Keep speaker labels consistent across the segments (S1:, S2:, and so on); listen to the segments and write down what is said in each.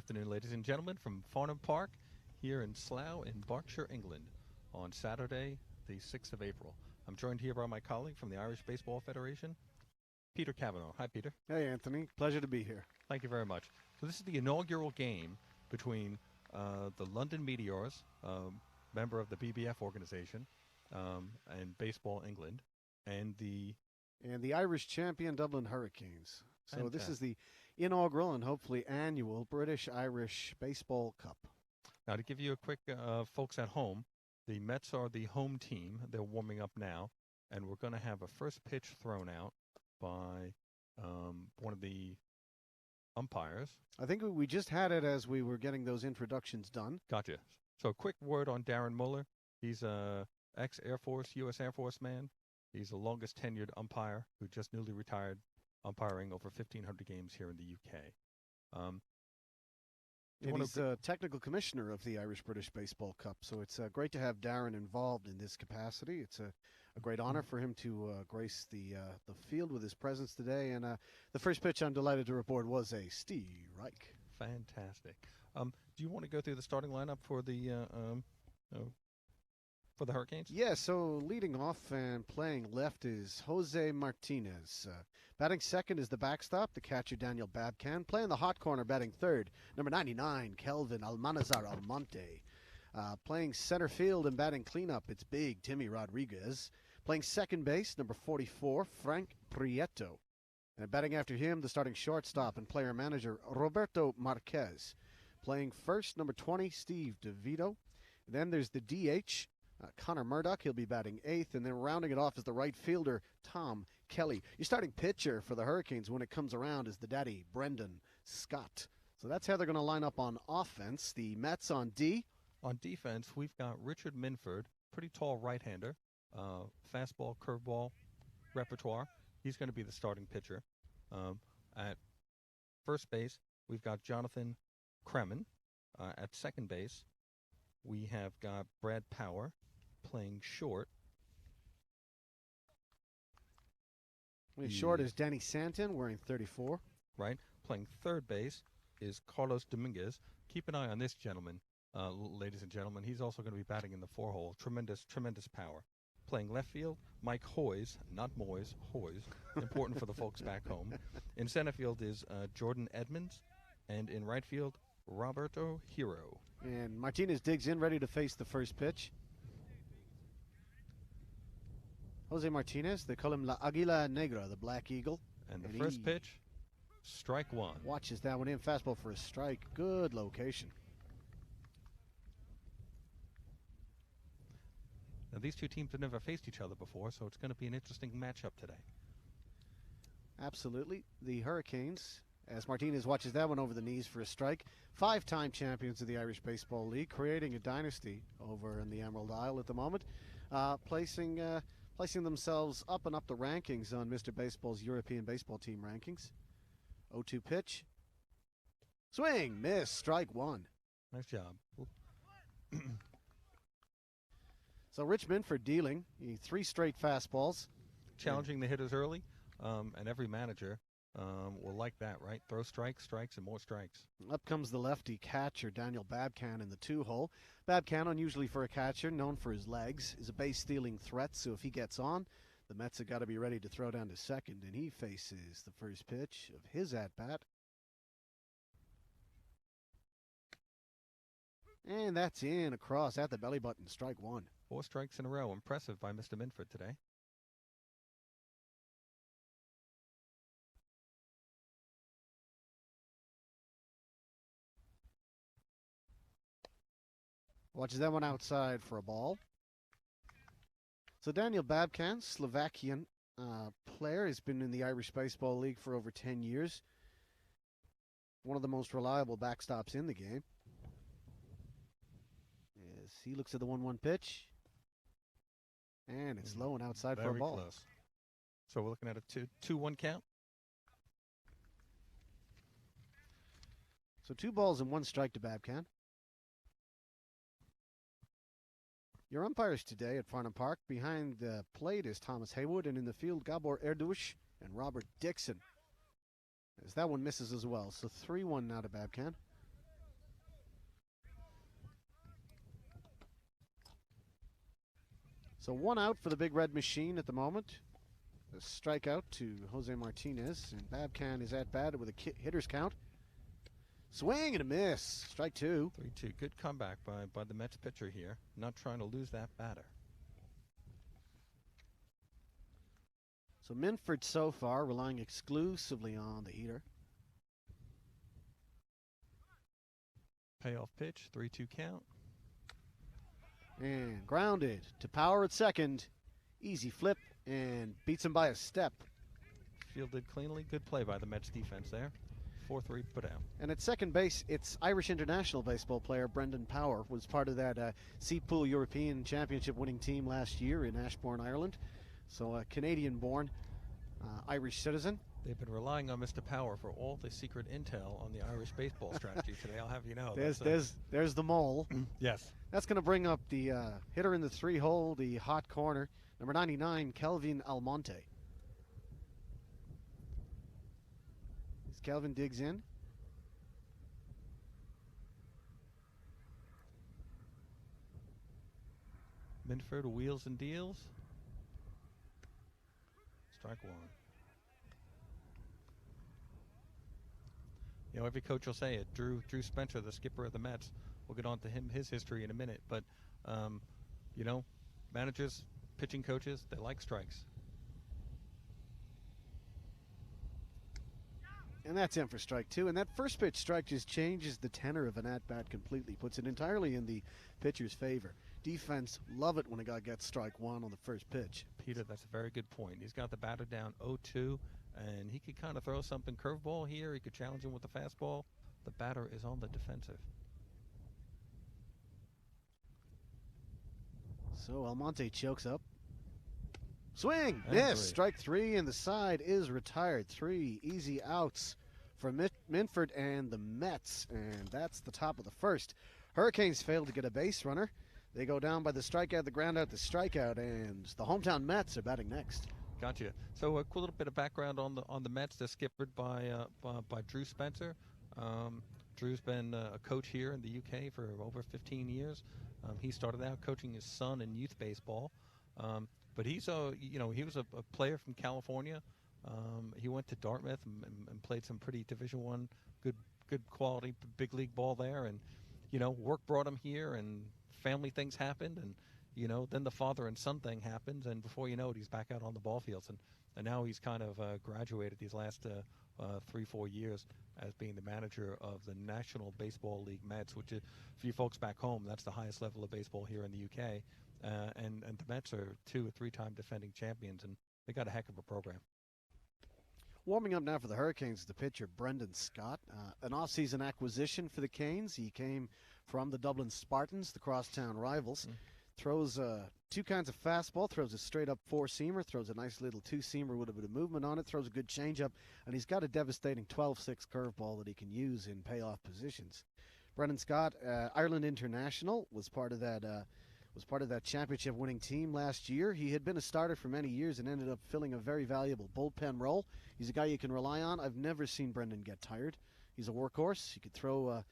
S1: afternoon, ladies and gentlemen, from Farnham Park here in Slough in Berkshire, England, on Saturday, the 6th of April. I'm joined here by my colleague from the Irish Baseball Federation, Peter Cavanaugh. Hi, Peter.
S2: Hey, Anthony. Pleasure to be here.
S1: Thank you very much. So this is the inaugural game between the London Meteors, member of the BBF organization, and Baseball England, and the
S2: Irish champion Dublin Hurricanes. So
S1: Fantastic.
S2: This is the inaugural and hopefully annual British-Irish Baseball Cup.
S1: Now, to give you a quick, folks at home, the Mets are the home team. They're warming up now, and we're going to have a first pitch thrown out by one of the umpires.
S2: I think we just had it as we were getting those introductions done.
S1: Gotcha. So a quick word on Darren Muller. He's a ex-Air Force, U.S. Air Force man. He's the longest tenured umpire who just newly retired, umpiring over 1,500 games here in the UK.
S2: And he's a technical commissioner of the Irish-British Baseball Cup, so it's great to have Darren involved in this capacity. It's a great honor for him to grace the field with his presence today. And the first pitch, I'm delighted to report, was a strike.
S1: Fantastic. Do you want to go through the starting lineup for the Hurricanes?
S2: Yeah, so leading off and playing left is Jose Martinez. Batting second is the backstop, the catcher Daniel Babcan. Playing the hot corner, batting third, number 99, Kelvin Almonte. Playing center field and batting cleanup, it's big Timmy Rodriguez. Playing second base, number 44, Frank Prieto. And batting after him, the starting shortstop and player manager, Roberto Marquez. Playing first, number 20, Steve Devito. Then there's the DH, Connor Murdoch. He'll be batting eighth. And then rounding it off is the right fielder, Tom Kelly. Your starting pitcher for the Hurricanes when it comes around is the daddy, Brendan Scott. So that's how they're going to line up on offense. The Mets on D.
S1: On defense, we've got Richard Minford, pretty tall right-hander, fastball, curveball repertoire. He's going to be the starting pitcher. At first base, we've got Jonathan Kremen. At second base, we have got Brad Power playing short.
S2: Short is Danny Santon, wearing 34.
S1: Right. Playing third base is Carlos Dominguez. Keep an eye on this gentleman, ladies and gentlemen. He's also going to be batting in the four-hole. Tremendous power. Playing left field, Mike Hoyes, not Moyes, Hoyes, important for the folks back home. In center field is Jordan Edmonds, and in right field, Roberto Hero.
S2: And Martinez digs in, ready to face the first pitch. Jose Martinez, they call him La Águila Negra, the Black Eagle.
S1: And the first pitch, strike one.
S2: Watches that one in, fastball for a strike. Good location.
S1: Now, these two teams have never faced each other before, so it's going to be an interesting matchup today.
S2: Absolutely. The Hurricanes, as Martinez watches that one over the knees for a strike, five-time champions of the Irish Baseball League, creating a dynasty over in the Emerald Isle at the moment, placing themselves up and up the rankings on Mr. Baseball's European baseball team rankings. 0-2 pitch. Swing, miss, strike one.
S1: Nice job.
S2: So Rich Minford dealing 3 straight fastballs.
S1: Challenging the hitters early, and every manager will like that, right? Throw strikes, and more strikes.
S2: Up comes the lefty catcher, Daniel Babcan, in the 2-hole. Babcan, unusually for a catcher, known for his legs, is a base-stealing threat, so if he gets on, the Mets have got to be ready to throw down to second, and he faces the first pitch of his at-bat. And that's in across at the belly button, strike one.
S1: 4 strikes in a row. Impressive by Mr. Minford today.
S2: Watches that one outside for a ball. So Daniel Babcan, Slovakian player, has been in the Irish Baseball League for over 10 years. One of the most reliable backstops in the game. As he looks at the 1-1 pitch. And it's low and outside for a ball.
S1: Very close. So we're looking at a 2-1 count.
S2: So 2 balls and 1 strike to Babcan. Your umpires today at Farnham Park, behind the plate is Thomas Haywood, and in the field, Gabor Erdush and Robert Dixon. As that one misses as well. So 3-1 now to Babcan. So 1 out for the Big Red Machine at the moment. A strikeout to Jose Martinez, and Babcan is at bat with a hitter's count. Swing and a miss. Strike 2.
S1: 3-2. Good comeback by the Mets pitcher here. Not trying to lose that batter.
S2: So Minford so far relying exclusively on the heater.
S1: Payoff pitch. 3-2 count.
S2: And grounded to Power at second. Easy flip and beats him by a step.
S1: Fielded cleanly. Good play by the Mets defense there. 4-3 put out.
S2: And at second base, it's Irish international baseball player Brendan Power, was part of that Seat Pool European Championship winning team last year in Ashbourne, Ireland. So a Canadian-born Irish citizen.
S1: They've been relying on Mr. Power for all the secret intel on the Irish baseball strategy today. I'll have you know.
S2: There's the mole.
S1: Yes.
S2: That's going to bring up the hitter in the 3-hole, the hot corner, number 99, Kelvin Almonte. As Kelvin digs in.
S1: Minford wheels and deals. Strike 1. You know, every coach will say it. Drew Spencer, the skipper of the Mets, we'll get on to his history in a minute. But, you know, managers, pitching coaches, they like strikes.
S2: And that's in for strike 2. And that first pitch strike just changes the tenor of an at-bat completely, puts it entirely in the pitcher's favor. Defense love it when a guy gets strike 1 on the first pitch.
S1: Peter, that's a very good point. He's got the batter down 0-2, and he could kind of throw something curveball here. He could challenge him with the fastball. The batter is on the defensive.
S2: So Almonte chokes up. Swing,
S1: And
S2: miss,
S1: 3.
S2: strike 3, and the side is retired. 3 easy outs for Minford and the Mets, and that's the top of the first. Hurricanes failed to get a base runner. They go down by the strikeout, the ground out, the strikeout, and the hometown Mets are batting next.
S1: Gotcha. So a cool little bit of background on the Mets. They're skippered by Drew Spencer. Drew's been a coach here in the UK for over 15 years. He started out coaching his son in youth baseball. But he was a player from California. He went to Dartmouth and played some pretty Division I, good quality big league ball there. And, you know, work brought him here, and family things happened, and, you know, then the father and son thing happens, and before you know it, he's back out on the ball fields. And now he's kind of graduated these last 3-4 years as being the manager of the National Baseball League Mets, which, for you folks back home, that's the highest level of baseball here in the UK. And the Mets are 2 or 3-time defending champions, and they got a heck of a program.
S2: Warming up now for the Hurricanes is the pitcher Brendan Scott, an off-season acquisition for the Canes. He came from the Dublin Spartans, the crosstown rivals. Throws 2 kinds of fastball, throws a straight-up 4-seamer, throws a nice little 2-seamer with a bit of movement on it, throws a good changeup, and he's got a devastating 12-6 curveball that he can use in payoff positions. Brendan Scott, Ireland international, was part of that championship-winning team last year. He had been a starter for many years and ended up filling a very valuable bullpen role. He's a guy you can rely on. I've never seen Brendan get tired. He's a workhorse. He could throw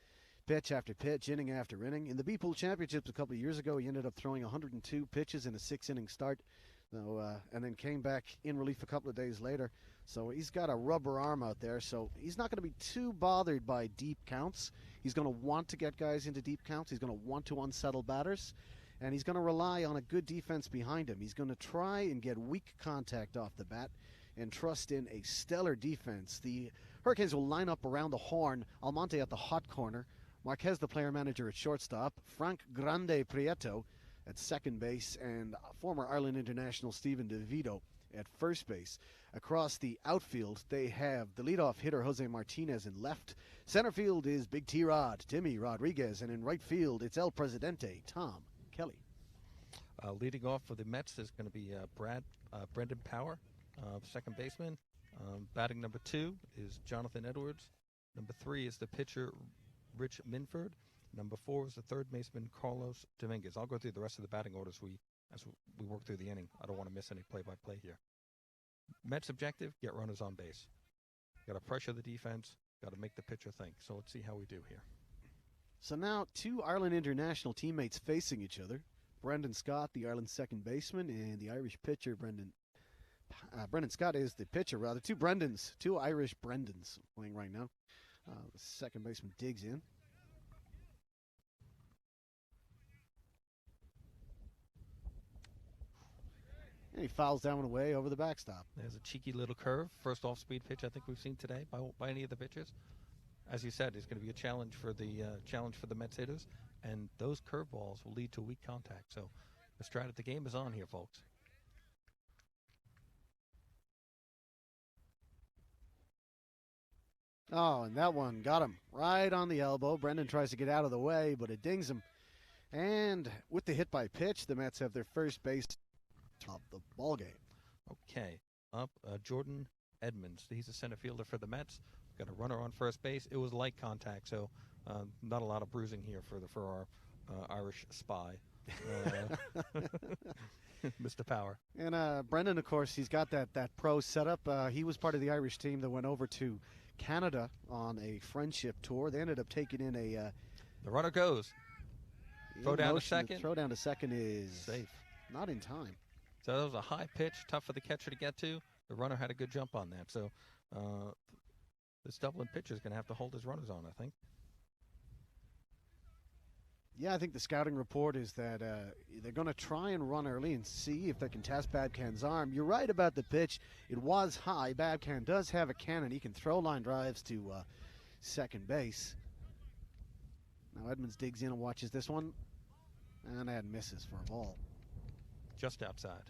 S2: pitch after pitch, inning after inning. In the B-Pool Championships a couple of years ago, he ended up throwing 102 pitches in a 6-inning start, and then came back in relief a couple of days later. So he's got a rubber arm out there, so he's not going to be too bothered by deep counts. He's going to want to get guys into deep counts. He's going to want to unsettle batters, and he's going to rely on a good defense behind him. He's going to try and get weak contact off the bat and trust in a stellar defense. The Hurricanes will line up around the horn, Almonte at the hot corner, Marquez, the player manager, at shortstop, Frank Grande Prieto at second base, and former Ireland international Stephen Devito at first base. Across the outfield, they have the leadoff hitter Jose Martinez in left. Center field is Big T-Rod, Timmy Rodriguez, and in right field, it's El Presidente, Tom Kelly.
S1: Leading off for the Mets is going to be Brendan Power, second baseman. Batting number 2 is Jonathan Edwards. Number 3 is the pitcher Rich Minford. Number 4 is the third baseman Carlos Dominguez. I'll go through the rest of the batting orders as we work through the inning. I don't want to miss any play-by-play here. Mets' objective: get runners on base. Got to pressure the defense. Got to make the pitcher think. So let's see how we do here.
S2: So now 2 Ireland international teammates facing each other. Brendan Scott, the Ireland second baseman, and the Irish pitcher, Brendan Scott is the pitcher, rather. Two Brendans, two Irish Brendans playing right now. The second baseman digs in. And he fouls that one away over the backstop.
S1: There's a cheeky little curve. First off-speed pitch I think we've seen today by any of the pitchers. As you said, it's going to be a challenge for the Mets hitters, and those curveballs will lead to weak contact. So the strat of the game is on here, folks.
S2: Oh, and that one got him right on the elbow. Brendan tries to get out of the way, but it dings him. And with the hit by pitch, the Mets have their first base of the ball game.
S1: Okay, up Jordan Edmonds. He's a center fielder for the Mets. Got a runner on first base. It was light contact, so not a lot of bruising here for our Irish spy, Mr. Power.
S2: And Brendan, of course, he's got that pro setup. He was part of the Irish team that went over to Canada on a friendship tour. They ended up taking in a...
S1: the runner goes. Throw down to second.
S2: Throw down to second is
S1: safe.
S2: Not in time.
S1: So that was a high pitch, tough for the catcher to get to. The runner had a good jump on that. So this Dublin pitcher is going to have to hold his runners on, I think.
S2: Yeah, I think the scouting report is that they're going to try and run early and see if they can test Babcan's arm. You're right about the pitch. It was high. Babcan does have a cannon. He can throw line drives to second base. Now Edmonds digs in and watches this one, and that misses for a ball.
S1: Just outside.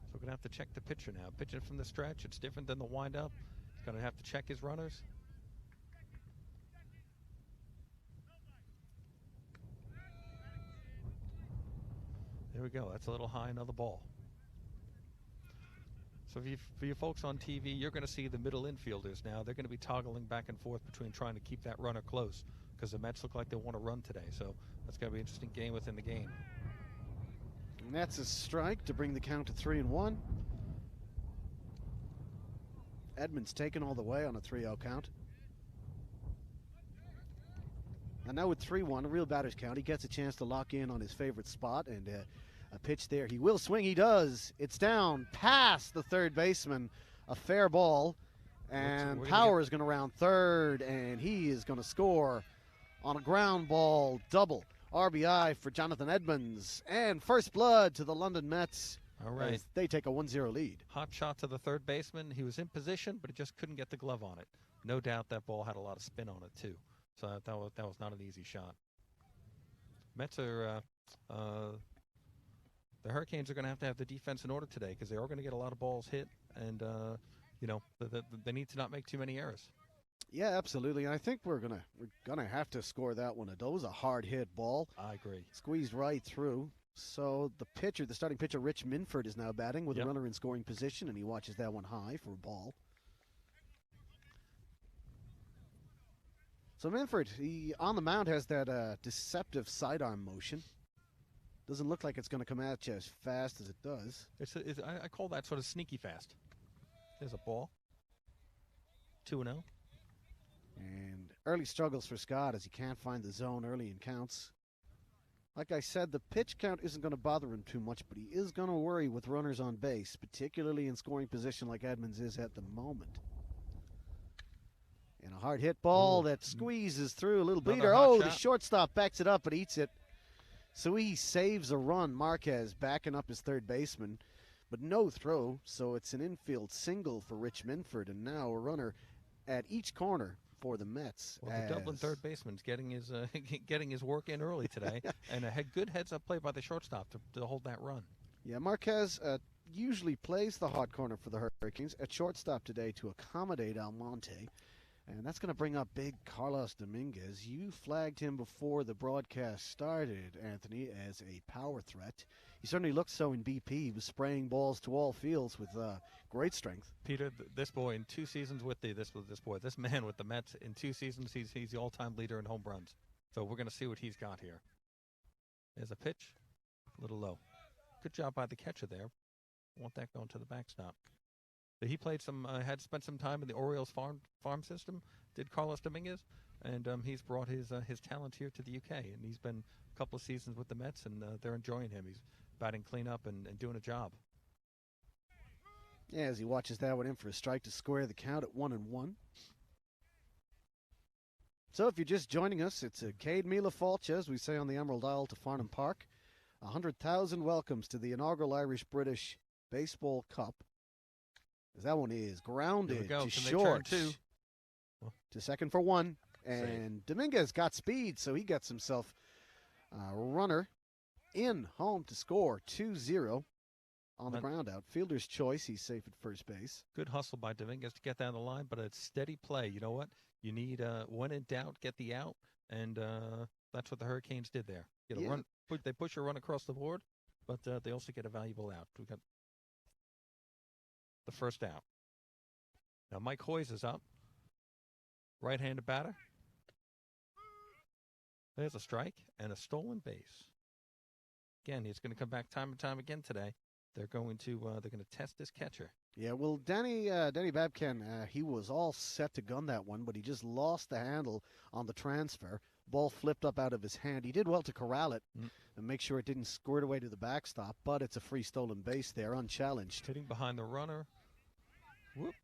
S1: So we're going to have to check the pitcher now. Pitching from the stretch, it's different than the windup. He's going to have to check his runners. There we go. That's a little high, another ball. So for you folks on TV, you're going to see the middle infielders now. They're going to be toggling back and forth between trying to keep that runner close because the Mets look like they want to run today. So that's going to be an interesting game within the game.
S2: And that's a strike to bring the count to 3-1. Edmonds taken all the way on a 3-0 count. And now with 3-1, a real batter's count, he gets a chance to lock in on his favorite spot, and a pitch there. He will swing. He does. It's down past the third baseman. A fair ball. And Power is going to round third, and he is going to score on a ground ball double. RBI for Jonathan Edmonds. And first blood to the London Mets.
S1: All right.
S2: As they take a 1-0 lead.
S1: Hot shot to the third baseman. He was in position, but he just couldn't get the glove on it. No doubt that ball had a lot of spin on it, too. So that was not an easy shot. Mets are... the Hurricanes are going to have the defense in order today because they are going to get a lot of balls hit, and they need to not make too many errors.
S2: Yeah, absolutely. And I think we're gonna have to score that one. That was a hard hit ball.
S1: I agree.
S2: Squeezed right through. So the starting pitcher, Rich Minford, is now batting with a runner in scoring position, and he watches that one high for a ball. So Minford, he on the mound has that deceptive sidearm motion. Doesn't look like it's going to come at you as fast as it does.
S1: I call that sort of sneaky fast. There's a ball. 2-0.
S2: And early struggles for Scott as he can't find the zone early in counts. Like I said, the pitch count isn't going to bother him too much, but he is going to worry with runners on base, particularly in scoring position like Edmonds is at the moment. And a hard hit ball that squeezes through a little bleeder. Oh, the shortstop backs it up but eats it. So he saves a run. Marquez backing up his third baseman, but no throw. So it's an infield single for Rich Minford, and now a runner at each corner for the Mets.
S1: Well, the Dublin third baseman's getting his work in early today, and a good heads-up play by the shortstop to hold that run. Yeah,
S2: Marquez usually plays the hot corner for the Hurricanes at shortstop today to accommodate Amante. And that's going to bring up big Carlos Dominguez. You flagged him before the broadcast started, Anthony, as a power threat. He certainly looked so in BP. He was spraying balls to all fields with great strength.
S1: Peter, this boy in 2 seasons with this man with the Mets in 2 seasons, he's the all-time leader in home runs. So we're going to see what he's got here. There's a pitch, a little low. Good job by the catcher there. I want that going to the backstop. He played had spent some time in the Orioles farm system, did Carlos Dominguez. and he's brought his talent here to the UK, and he's been a couple of seasons with the Mets, and they're enjoying him. He's batting cleanup and doing a job.
S2: Yeah, as he watches that one in for a strike to square the count at 1-1. So if you're just joining us, it's a Cade Mila Falch, as we say on the Emerald Isle to Farnham Park. 100,000 welcomes to the inaugural Irish-British Baseball Cup. As that one is grounded to short. To second for one. And Dominguez got speed, so he gets himself a runner in home to score 2-0 on the ground out. Fielder's choice. He's safe at first base.
S1: Good hustle by Dominguez to get down the line, but it's steady play. You know what? You need when in doubt, get the out, and that's what the Hurricanes did there. Get a run. They push a run across the board, but they also get a valuable out. We got the first out. Now Mike Hoyes is up. Right-handed batter. There's a strike and a stolen base. Again, he's going to come back time and time again today. They're going to test this catcher.
S2: Yeah, well, Danny Babkin, he was all set to gun that one, but he just lost the handle on the transfer. Ball flipped up out of his hand. He did well to corral it and make sure it didn't squirt away to the backstop, but it's a free stolen base there, unchallenged.
S1: Hitting behind the runner. Whoop.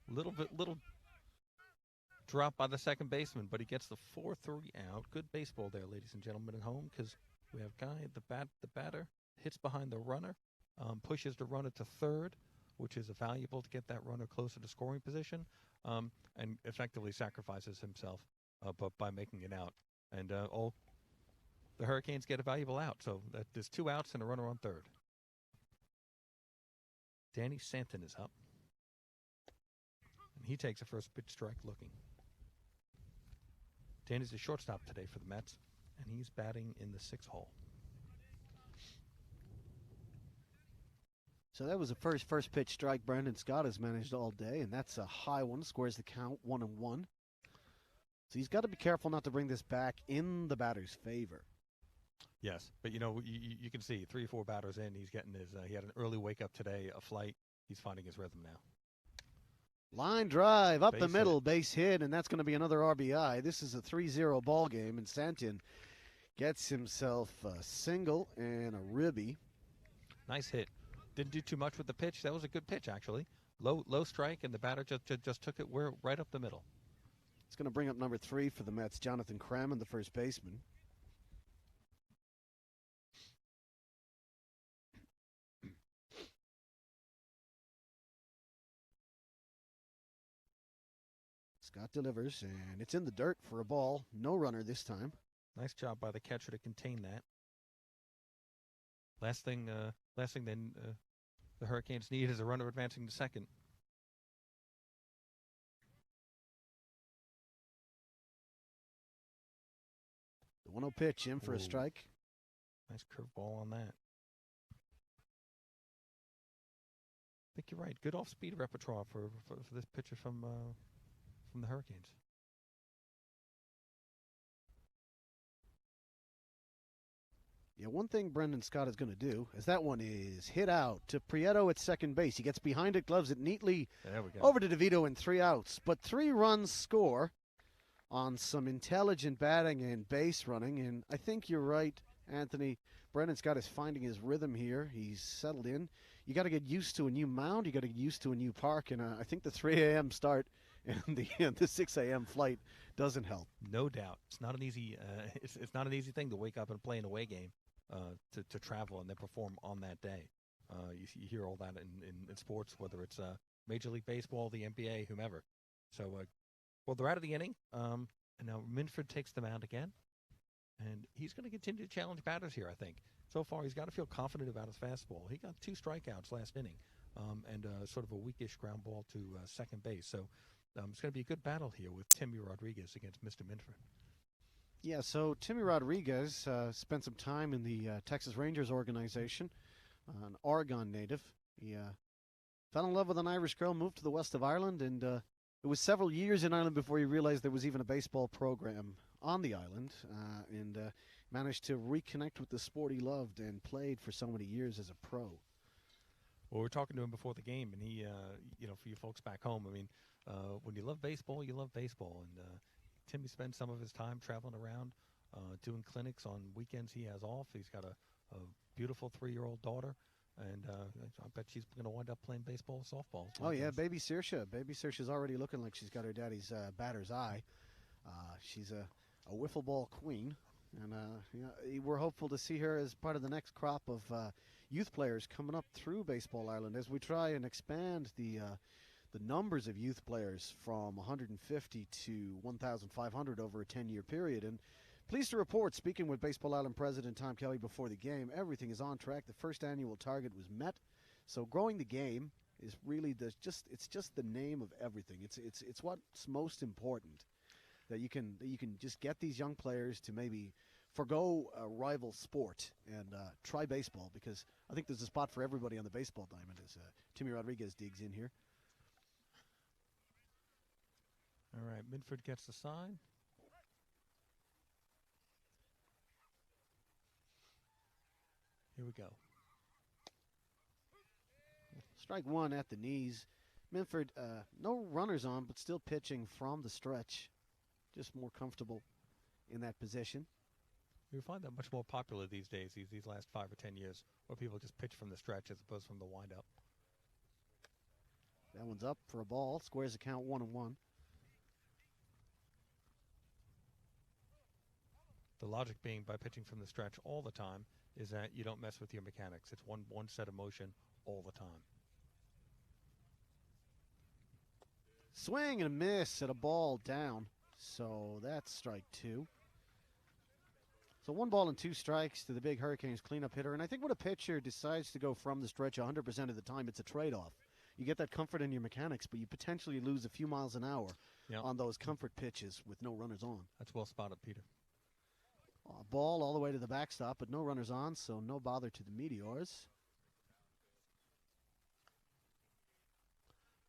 S1: Little drop by the second baseman, but he gets the 4-3 out. Good baseball there, ladies and gentlemen at home, because we have Guy, the batter, hits behind the runner, pushes the runner to third, which is valuable to get that runner closer to scoring position, and effectively sacrifices himself but by making it out. And the Hurricanes get a valuable out, so there's 2 outs and a runner on third. Danny Santon is up, and he takes a first pitch strike looking. Danny's the shortstop today for the Mets, and he's batting in the 6th hole.
S2: So that was the first pitch strike Brandon Scott has managed all day, and that's a high one. Squares the count 1-1. So he's got to be careful not to bring this back in the batter's favor.
S1: Yes, but you can see 3 or 4 batters in, he's getting his. He had an early wake up today, a flight. He's finding his rhythm now.
S2: Line drive up
S1: Base
S2: the middle,
S1: hit.
S2: base hit, and that's going to be another RBI. This is a 3-0 ball game, and Santin gets himself a single and a ribby.
S1: Nice hit. Didn't do too much with the pitch. That was a good pitch, actually. Low strike, and the batter just took it right up the middle.
S2: It's going to bring up number 3 for the Mets, Jonathan Crammon, the first baseman. Scott delivers, and it's in the dirt for a ball. No runner this time.
S1: Nice job by the catcher to contain that. Last thing then the Hurricanes need is a runner advancing to second.
S2: The 1-0 pitch in for a strike.
S1: Nice curveball on that. I think you're right. Good off-speed repertoire for this pitcher from the Hurricanes.
S2: Yeah, one thing Brendan Scott is going to do is that one is hit out to Prieto at second base. He gets behind it, gloves it neatly over to Devito and 3 outs. But 3 runs score on some intelligent batting and base running. And I think you're right, Anthony. Brendan Scott is finding his rhythm here. He's settled in. You got to get used to a new mound. You got to get used to a new park. And I think the 3 a.m. start and the 6 a.m. flight doesn't help.
S1: No doubt. It's not an easy it's not an easy thing to wake up and play an away game. To travel and then perform on that day. You hear all that in sports, whether it's Major League Baseball, the NBA, whomever. So, well, they're out of the inning, and now Minford takes the mound again, and he's going to continue to challenge batters here, I think. So far, he's got to feel confident about his fastball. He got 2 strikeouts last inning, and sort of a weakish ground ball to second base. So it's going to be a good battle here with Timmy Rodriguez against Mr. Minford.
S2: Yeah, so Timmy Rodriguez spent some time in the Texas Rangers organization, an Oregon native. He fell in love with an Irish girl, moved to the west of Ireland, and it was several years in Ireland before he realized there was even a baseball program on the island, and managed to reconnect with the sport he loved and played for so many years as a pro.
S1: Well, we were talking to him before the game, and he, for you folks back home, I mean, when you love baseball, you love baseball. And Timmy spends some of his time traveling around, doing clinics on weekends he has off. He's got a beautiful 3-year-old daughter, and I bet she's going to wind up playing baseball, softball.
S2: Oh yeah, baby Saoirse. Baby Saoirse's already looking like she's got her daddy's batter's eye. She's a wiffle ball queen, and we're hopeful to see her as part of the next crop of youth players coming up through Baseball Ireland as we try and expand the numbers of youth players from 150 to 1,500 over a 10-year period. And pleased to report, speaking with Baseball Ireland President Tom Kelly before the game, everything is on track. The first annual target was met. So growing the game is really it's just the name of everything. It's what's most important, that you can just get these young players to maybe forgo a rival sport and try baseball, because I think there's a spot for everybody on the baseball diamond, as Timmy Rodriguez digs in here.
S1: All right, Minford gets the sign. Here we go.
S2: Strike one at the knees. Minford, no runners on, but still pitching from the stretch. Just more comfortable in that position.
S1: We find that much more popular these days, these last 5 or 10 years, where people just pitch from the stretch as opposed from the windup.
S2: That one's up for a ball. Squares the count 1-1.
S1: The logic being, by pitching from the stretch all the time, is that you don't mess with your mechanics. It's one set of motion all the time.
S2: Swing and a miss at a ball down. So that's strike two. So 1 ball and 2 strikes to the big Hurricanes cleanup hitter. And I think when a pitcher decides to go from the stretch 100% of the time, it's a trade-off. You get that comfort in your mechanics, but you potentially lose a few miles an hour on those comfort pitches with no runners on.
S1: That's well spotted, Peter.
S2: Ball all the way to the backstop, but no runners on, so no bother to the Meteors.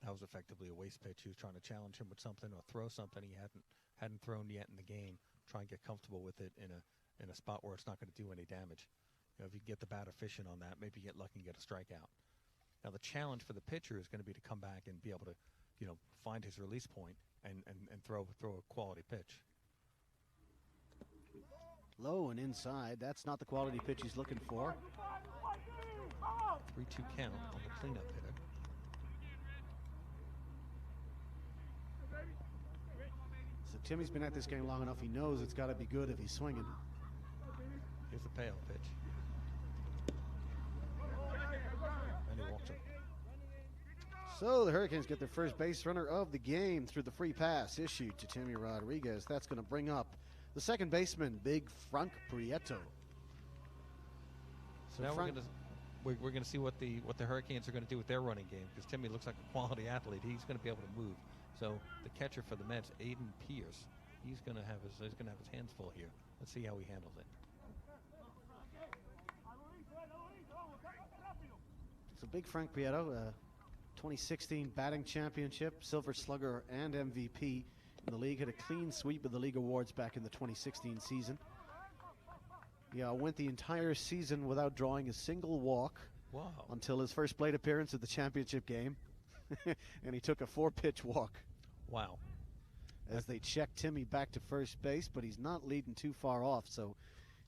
S1: That was effectively a waste pitch. He was trying to challenge him with something or throw something he hadn't thrown yet in the game. Try and get comfortable with it in a spot where it's not going to do any damage. You know, if you can get the bat efficient on that, maybe get lucky and get a strikeout. Now the challenge for the pitcher is going to be to come back and be able to, find his release point and throw a quality pitch.
S2: Low and inside. That's not the quality pitch he's looking for.
S1: 3-2 count on the cleanup hitter.
S2: So Timmy's been at this game long enough. He knows it's got to be good if he's swinging.
S1: Here's the payoff pitch. And he walks him.
S2: So the Hurricanes get their first base runner of the game through the free pass issued to Timmy Rodriguez. That's going to bring up the second baseman, big Frank Prieto.
S1: So now we're going to see what the Hurricanes are going to do with their running game, because Timmy looks like a quality athlete. He's going to be able to move. So the catcher for the Mets, Aiden Pierce, he's going to have his hands full here. Let's see how he handles it.
S2: So big Frank Prieto, 2016 batting championship, Silver Slugger, and MVP in the league. Had a clean sweep of the league awards back in the 2016 season. Yeah, went the entire season without drawing a single walk.
S1: Wow.
S2: Until his first plate appearance at the championship game. And he took a 4-pitch walk.
S1: Wow.
S2: As they check Timmy back to first base, but he's not leading too far off, so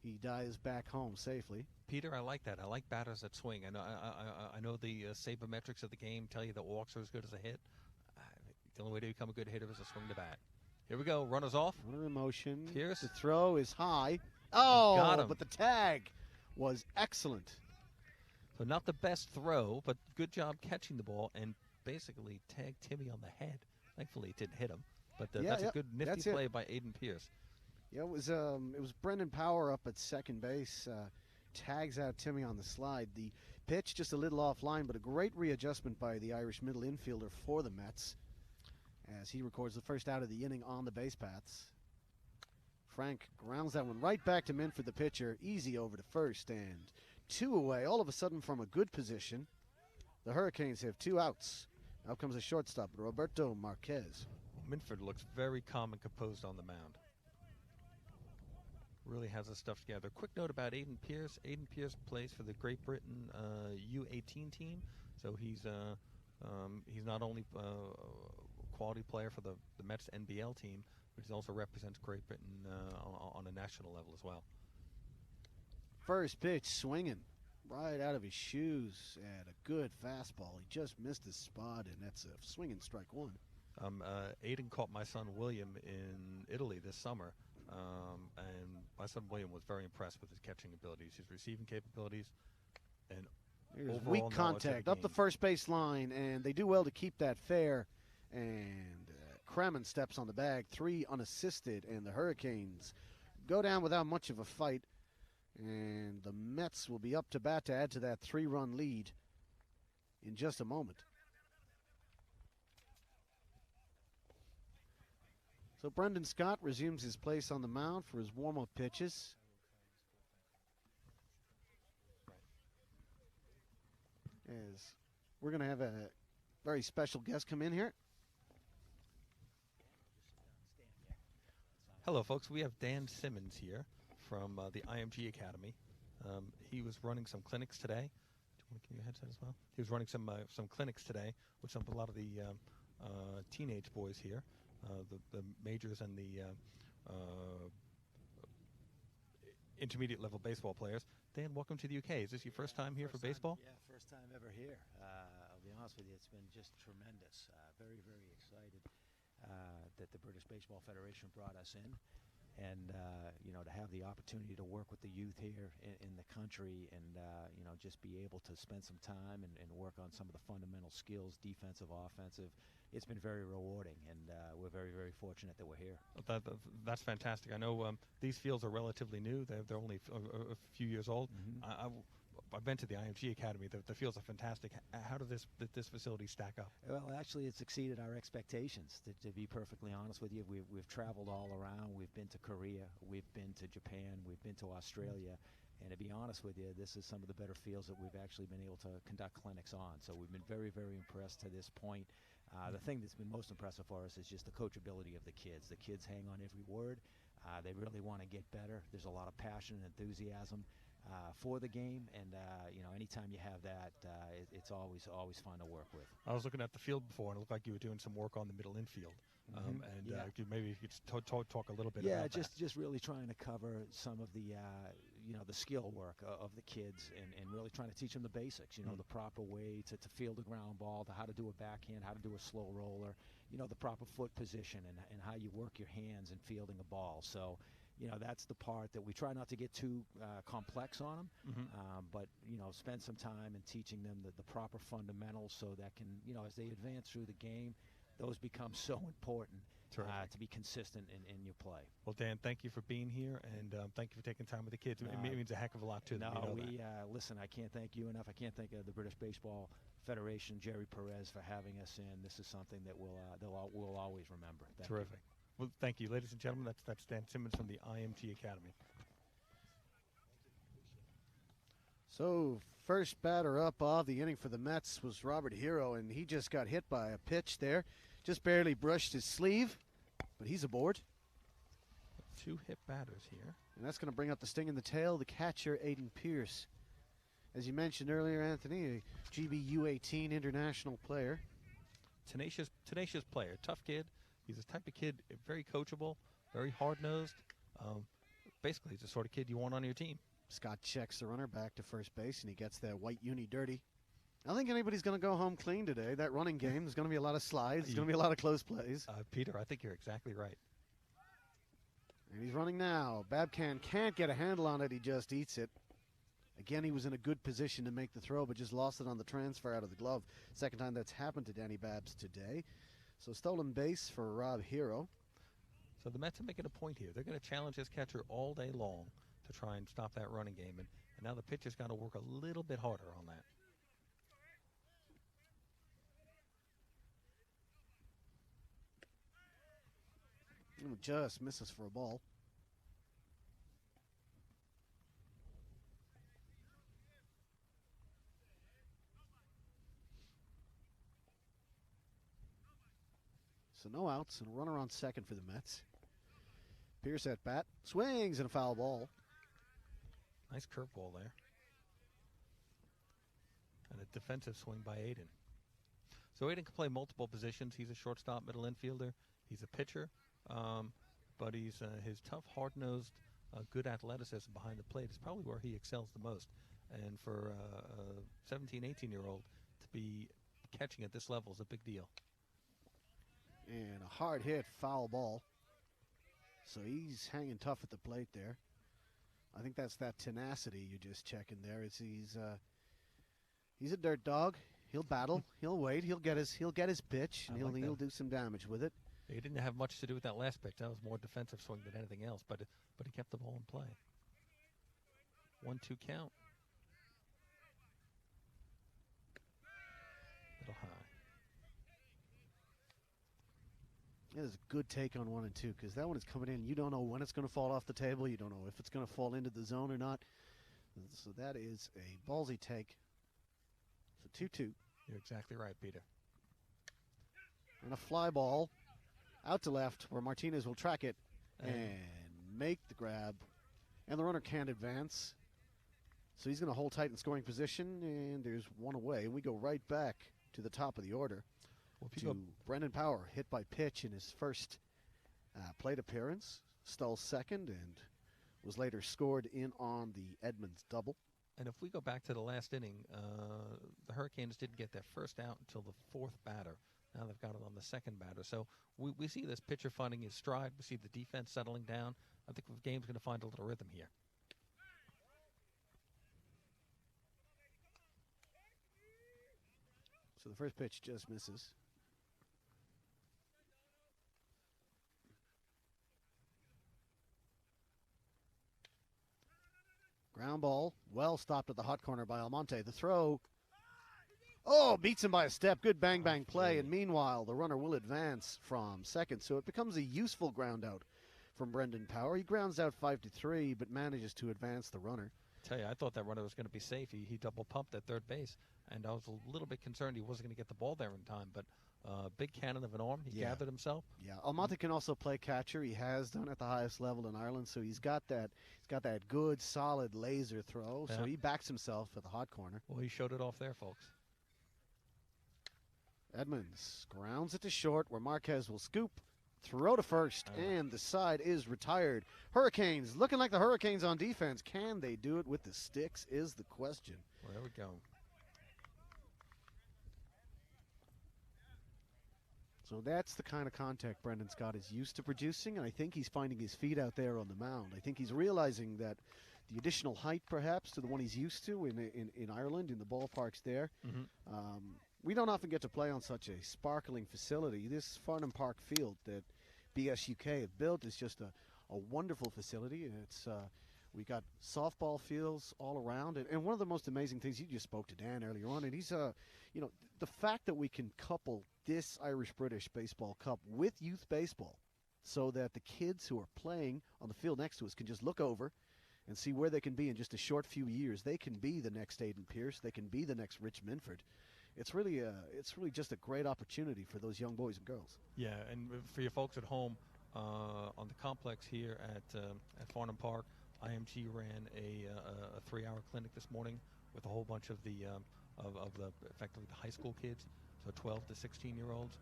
S2: he dives back home safely.
S1: Peter, I like that. I like batters that swing. I know the sabermetrics of the game tell you that walks are as good as a hit. The only way to become a good hitter is to swing the bat. Here we go. Runners off.
S2: Runner in motion.
S1: Pierce.
S2: The throw is high. Oh,
S1: got him.
S2: But the tag was excellent.
S1: So not the best throw, but good job catching the ball and basically tagged Timmy on the head. Thankfully, it didn't hit him. But that's a good nifty play by Aiden Pierce.
S2: Yeah, it was Brendan Power up at second base. Tags out Timmy on the slide. The pitch just a little offline, but a great readjustment by the Irish middle infielder for the Mets as he records the first out of the inning on the base paths. Frank grounds that one right back to Minford, the pitcher. Easy over to first, and 2 away. All of a sudden from a good position. The Hurricanes have 2 outs. Out comes a shortstop, Roberto Marquez.
S1: Minford looks very calm and composed on the mound. Really has his stuff together. Quick note about Aiden Pierce. Aiden Pierce plays for the Great Britain U18 team, so he's not only quality player for the Mets NBL team, but he also represents Great Britain on a national level as well.
S2: First pitch swinging right out of his shoes at a good fastball. He just missed his spot, and that's a swinging strike one.
S1: Aiden caught my son William in Italy this summer, and my son William was very impressed with his catching abilities, his receiving capabilities, and
S2: Here's
S1: overall
S2: weak
S1: knowledge of
S2: contact
S1: the
S2: up the
S1: game.
S2: first base line, and they do well to keep that fair. And Kremen steps on the bag, 3 unassisted, and the Hurricanes go down without much of a fight. And the Mets will be up to bat to add to that 3-run lead in just a moment. So Brendan Scott resumes his place on the mound for his warm-up pitches. As we're going to have a very special guest come in here.
S1: Hello, folks. We have Dan Simmons here from the IMG Academy. He was running some clinics today. Do you want to give me a headset as well? He was running some clinics today with a lot of the teenage boys here, the majors and the intermediate level baseball players. Dan, welcome to the UK. Is this your first time here for baseball?
S3: Yeah, first time ever here. I'll be honest with you, it's been just tremendous. Very, very excited that the British Baseball Federation brought us in. And, to have the opportunity to work with the youth here in the country and, just be able to spend some time and work on some of the fundamental skills, defensive, offensive. It's been very rewarding, and we're very, very fortunate that we're here.
S1: That's fantastic. I know these fields are relatively new. They're only a few years old.
S3: Mm-hmm.
S1: I've been to the IMG Academy. The fields are fantastic. How does this facility stack up?
S3: Well, actually, it's exceeded our expectations, to be perfectly honest with you. We've traveled all around. We've been to Korea. We've been to Japan. We've been to Australia. And to be honest with you, this is some of the better fields that we've actually been able to conduct clinics on. So we've been very, very impressed to this point. The thing that's been most impressive for us is just the coachability of the kids. The kids hang on every word. They really want to get better. There's a lot of passion and enthusiasm for the game, and anytime you have that, it's always fun to work with.
S1: I was looking at the field before, and it looked like you were doing some work on the middle infield. Maybe you could talk a little bit about that.
S3: just really trying to cover some of the the skill work of the kids, and really trying to teach them the basics. The proper way to field a ground ball, to how to do a backhand, how to do a slow roller. The proper foot position, and how you work your hands in fielding a ball. So. That's the part that we try not to get too complex on them, but, spend some time in teaching them the proper fundamentals so that can, as they advance through the game, those become so important to be consistent in your play.
S1: Well, Dan, thank you for being here, and thank you for taking time with the kids. It means a heck of a lot to them.
S3: Listen, I can't thank you enough. I can't thank the British Baseball Federation, Jerry Perez, for having us in. This is something that we'll always remember.
S1: Terrific. Well, thank you, ladies and gentlemen. That's Dan Simmons from the IMG Academy.
S2: So first batter up of the inning for the Mets was Robert Hero, and he just got hit by a pitch there. Just barely brushed his sleeve, but he's aboard.
S1: 2 hit batters here.
S2: And that's going to bring up the sting in the tail, the catcher, Aiden Pierce. As you mentioned earlier, Anthony, a GBU18 international player.
S1: Tenacious player, tough kid. He's the type of kid, very coachable, very hard-nosed. Basically, he's the sort of kid you want on your team.
S2: Scott checks the runner back to first base, and he gets that white uni dirty. I don't think anybody's going to go home clean today. That running game, there's going to be a lot of slides. There's going to be a lot of close plays.
S1: Peter, I think you're exactly right.
S2: And he's running now. Babcan can't get a handle on it. He just eats it. Again, he was in a good position to make the throw, but just lost it on the transfer out of the glove. Second time that's happened to Danny Babs today. So stolen base for Rob Hero.
S1: So the Mets are making a point here. They're going to challenge this catcher all day long to try and stop that running game. And now the pitcher's got to work a little bit harder on that.
S2: Just misses for a ball. So no outs and a runner on second for the Mets. Pierce at bat, swings and a foul ball.
S1: Nice curveball there. And a defensive swing by Aiden. So Aiden can play multiple positions. He's a shortstop, middle infielder. He's a pitcher, but he's his tough, hard-nosed, good athleticism behind the plate is probably where he excels the most. And for a 17, 18-year-old to be catching at this level is a big deal.
S2: And a hard hit foul ball. So he's hanging tough at the plate there. I think that's that tenacity you're just checking there. He's a dirt dog. He'll battle. He'll wait. He'll get his pitch, and he'll do some damage with it.
S1: He didn't have much to do with that last pitch. That was more defensive swing than anything else, but he kept the ball in play. 1-2 count. Little high.
S2: It is a good take on 1 and 2 because that one is coming in. You don't know when it's going to fall off the table. You don't know if it's going to fall into the zone or not. So that is a ballsy take. So 2-2.
S1: You're exactly right, Peter.
S2: And a fly ball out to left where Martinez will track it and make the grab. And the runner can't advance. So he's going to hold tight in scoring position, and there's one away. And we go right back to the top of the order. To Brendan Power, hit by pitch in his first plate appearance. Stole second and was later scored in on the Edmonds double.
S1: And if we go back to the last inning, the Hurricanes didn't get their first out until the fourth batter. Now they've got it on the second batter. So we see this pitcher finding his stride. We see the defense settling down. I think the game's going to find a little rhythm here.
S2: So the first pitch just misses. Ground ball, well stopped at the hot corner by Almonte. The throw, beats him by a step. Good bang play. And meanwhile, the runner will advance from second. So it becomes a useful ground out from Brendan Power. He grounds out 5-3, but manages to advance the runner.
S1: Tell you, I thought that runner was going to be safe. He double pumped at third base, and I was a little bit concerned he wasn't going to get the ball there in time. But big cannon of an arm. He gathered himself.
S2: Yeah, Amante can also play catcher. He has done at the highest level in Ireland, so he's got that good, solid laser throw.
S1: Yeah.
S2: So he backs himself at the hot corner.
S1: Well, he showed it off there, folks.
S2: Edmonds grounds it to short, where Marquez will scoop, throw to first, and the side is retired. Hurricanes looking like the Hurricanes on defense. Can they do it with the sticks is the question.
S1: Well, there we go.
S2: So that's the kind of contact Brendan Scott is used to producing, and I think he's finding his feet out there on the mound. I think he's realizing that the additional height, perhaps, to the one he's used to in Ireland, in the ballparks there. We don't often get to play on such a sparkling facility. This Farnham Park field that BSUK have built is just a wonderful facility. And it's we got softball fields all around. And one of the most amazing things, you just spoke to Dan earlier on, and he's, the fact that we can couple this Irish-British Baseball Cup with youth baseball so that the kids who are playing on the field next to us can just look over and see where they can be in just a short few years. They can be the next Aiden Pierce. They can be the next Rich Minford. It's really just a great opportunity for those young boys and girls.
S1: Yeah, and for your folks at home, on the complex here at Farnham Park, IMG ran a 3-hour clinic this morning with a whole bunch of the effectively the high school kids, so 12 to 16-year-olds,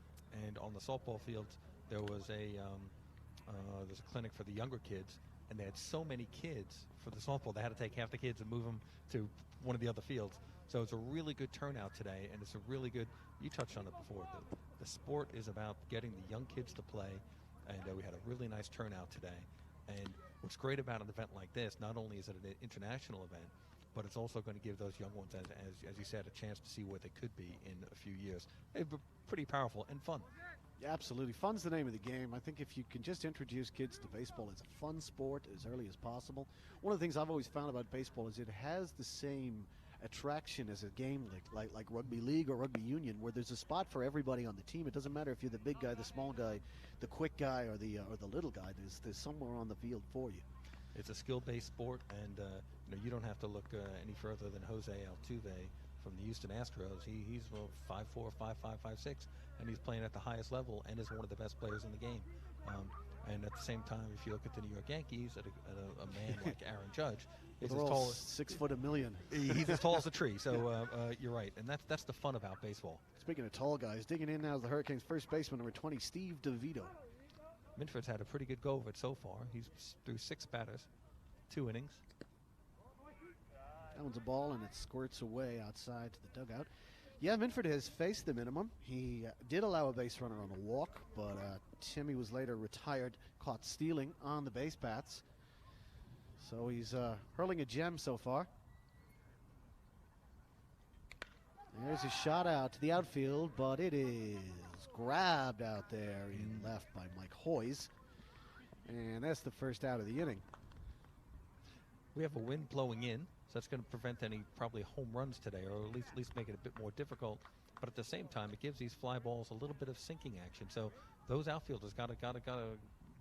S1: and on the softball fields there was there's a clinic for the younger kids, and they had so many kids for the softball they had to take half the kids and move them to one of the other fields. So it's a really good turnout today, and it's a really good, you touched on it before, the sport is about getting the young kids to play, and we had a really nice turnout today. And what's great about an event like this, not only is it an international event, but it's also going to give those young ones, as you said, a chance to see what they could be in a few years. It's pretty powerful and fun.
S2: Yeah, absolutely. Fun's the name of the game. I think if you can just introduce kids to baseball as a fun sport as early as possible. One of the things I've always found about baseball is it has the same attraction as a game like rugby league or rugby union, where there's a spot for everybody on the team. It doesn't matter if you're the big guy, the small guy, the quick guy, or the little guy. There's somewhere on the field for you.
S1: It's a skill-based sport, and you don't have to look any further than Jose Altuve from the Houston Astros. He's 5'4", 5'5", 5'6", and he's playing at the highest level and is one of the best players in the game. And at the same time, if you look at the New York Yankees, at a man like Aaron Judge, he's as tall as
S2: 6'1", 1,000,000.
S1: He's as tall as a tree. So you're right, and that's the fun about baseball.
S2: Speaking of tall guys, digging in now is the Hurricanes' first baseman, number 20, Steve Devito.
S1: Minford's had a pretty good go of it so far. He's through 6 batters, 2 innings.
S2: That one's a ball, and it squirts away outside to the dugout. Yeah, Minford has faced the minimum. He did allow a base runner on a walk, but Timmy was later retired, caught stealing on the base paths. So he's hurling a gem so far. There's a shot out to the outfield, but it is grabbed out there in left by Mike Hoyes. And that's the first out of the inning.
S1: We have a wind blowing in, so that's going to prevent any probably home runs today, or at least make it a bit more difficult. But at the same time, it gives these fly balls a little bit of sinking action. So those outfielders got to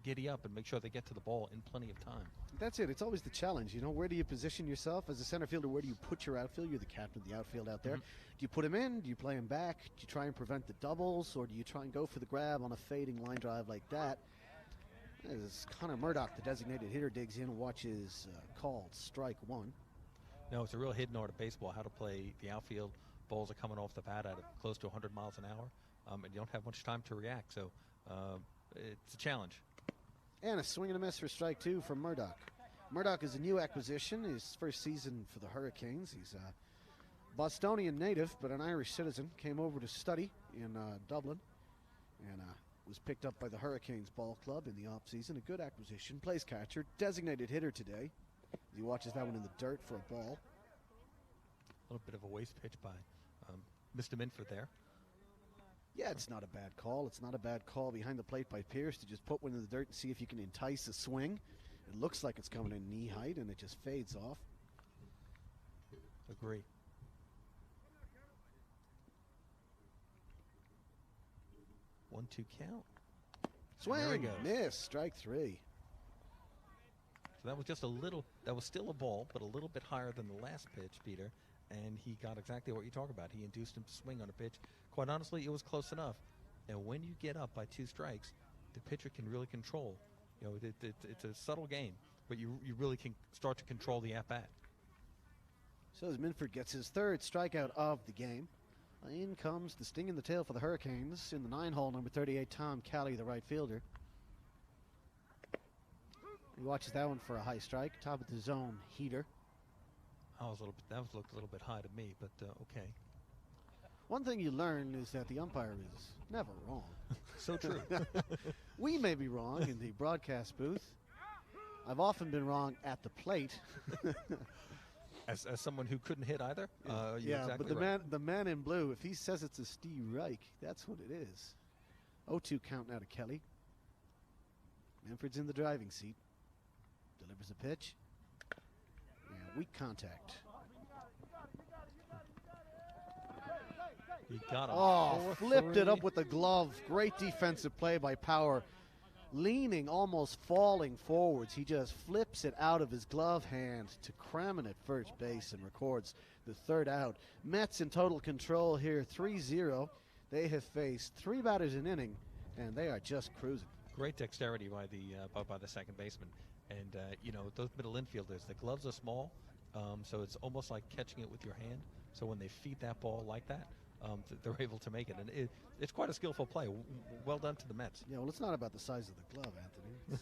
S1: giddy up and make sure they get to the ball in plenty of time.
S2: That's it. It's always the challenge. You know, where do you position yourself as a center fielder? Where do you put your outfield? You're the captain of the outfield out there. Do you put him in? Do you play him back? Do you try and prevent the doubles, or do you try and go for the grab on a fading line drive like that? As Connor Murdoch, the designated hitter, digs in and watches called strike one.
S1: No, it's a real hidden art of baseball, how to play the outfield. Balls are coming off the bat at close to 100 miles an hour, and you don't have much time to react. So it's a challenge.
S2: And a swing and a miss for strike two from Murdoch. Murdoch is a new acquisition, his first season for the Hurricanes. He's a Bostonian native, but an Irish citizen. Came over to study in Dublin and was picked up by the Hurricanes ball club in the offseason. A good acquisition. Plays catcher, designated hitter today. He watches that one in the dirt for a ball.
S1: A little bit of a waste pitch by Mr. Minford there.
S2: Yeah, it's not a bad call. It's not a bad call behind the plate by Pierce to just put one in the dirt and see if you can entice a swing. It looks like it's coming in knee height, and it just fades off.
S1: Agree. One-two count.
S2: Swing, miss, strike three.
S1: So that was just a little, that was still a ball, but a little bit higher than the last pitch, Peter. And he got exactly what you talk about. He induced him to swing on a pitch. Quite honestly, it was close enough. And when you get up by 2 strikes, the pitcher can really control. You know, it's a subtle game, but you really can start to control the at-bat.
S2: So as Minford gets his third strikeout of the game, in comes the sting in the tail for the Hurricanes in the 9-hole, number 38, Tom Kelly, the right fielder. He watches that one for a high strike, top of the zone heater.
S1: That looked a little bit high to me, but okay.
S2: One thing you learn is that the umpire is never wrong.
S1: So true.
S2: We may be wrong in the broadcast booth. I've often been wrong at the plate.
S1: As someone who couldn't hit either?
S2: Yeah,
S1: exactly
S2: but the
S1: right.
S2: man in blue, if he says it's a Steve Reich, that's what it is. 0-2 count now to Kelly. Manfred's in the driving seat. Delivers a pitch. And weak contact.
S1: He got him.
S2: Oh, flipped it up with the glove. Great defensive play by Power. Leaning, almost falling forwards. He just flips it out of his glove hand to Kramen at first base and records the third out. Mets in total control here, 3-0. They have faced 3 batters an inning, and they are just cruising.
S1: Great dexterity by the second baseman. And, you know, those middle infielders, the gloves are small, so it's almost like catching it with your hand. So when they feed that ball like that, they're able to make it. And it's quite a skillful play. Well done to the Mets.
S2: Yeah, well, it's not about the size of the glove, Anthony.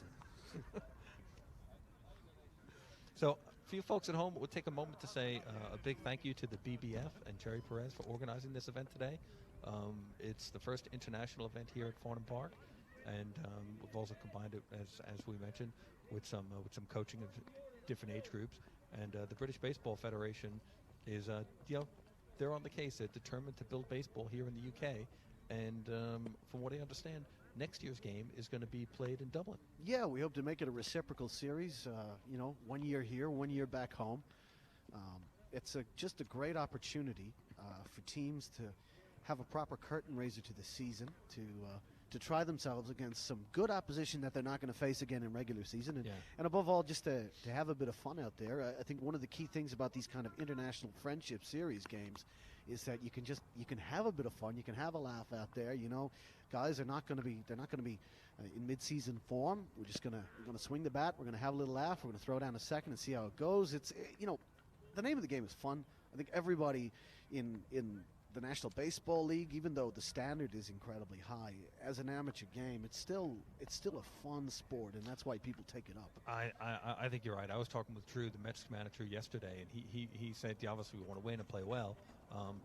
S1: So for you folks at home, we'll take a moment to say a big thank you to the BBF and Jerry Perez for organizing this event today. It's the first international event here at Farnham Park, and we've also combined it, as we mentioned, with some coaching of different age groups. And the British Baseball Federation is, they're on the case. They're determined to build baseball here in the UK. And from what I understand, next year's game is going to be played in Dublin.
S2: Yeah, we hope to make it a reciprocal series. 1 year here, 1 year back home. It's just a great opportunity for teams to have a proper curtain raiser to the season, to try themselves against some good opposition that they're not going to face again in regular season. And above all, just to have a bit of fun out there. I think one of the key things about these kind of international friendship series games is that you can have a bit of fun. You can have a laugh out there. You know, guys are not going to be in mid-season form. We're going to swing the bat. We're going to have a little laugh. We're going to throw down a second and see how it goes. The name of the game is fun. I think everybody in the National Baseball League, even though the standard is incredibly high, as an amateur game, it's still a fun sport, and that's why people take it up.
S1: I think you're right. I was talking with Drew, the Mets manager, yesterday, and he said, obviously we want to win and play well,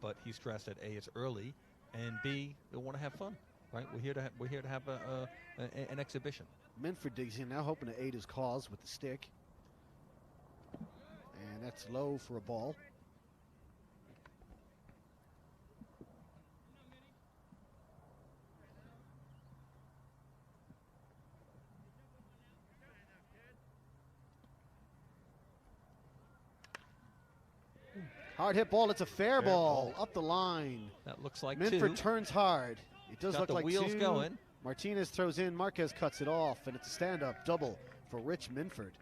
S1: but he stressed that A, it's early, and B, we want to have fun. Right, we're here to have an exhibition.
S2: Minford digs in now, hoping to aid his cause with the stick, and that's low for a ball. Hard hit ball. It's a fair ball up the line.
S1: That looks like
S2: Minford
S1: two.
S2: turns hard. It does
S1: Got
S2: look
S1: the
S2: like
S1: wheels
S2: two.
S1: going.
S2: Martinez throws in. Marquez cuts it off, and it's a stand-up double for Rich Minford.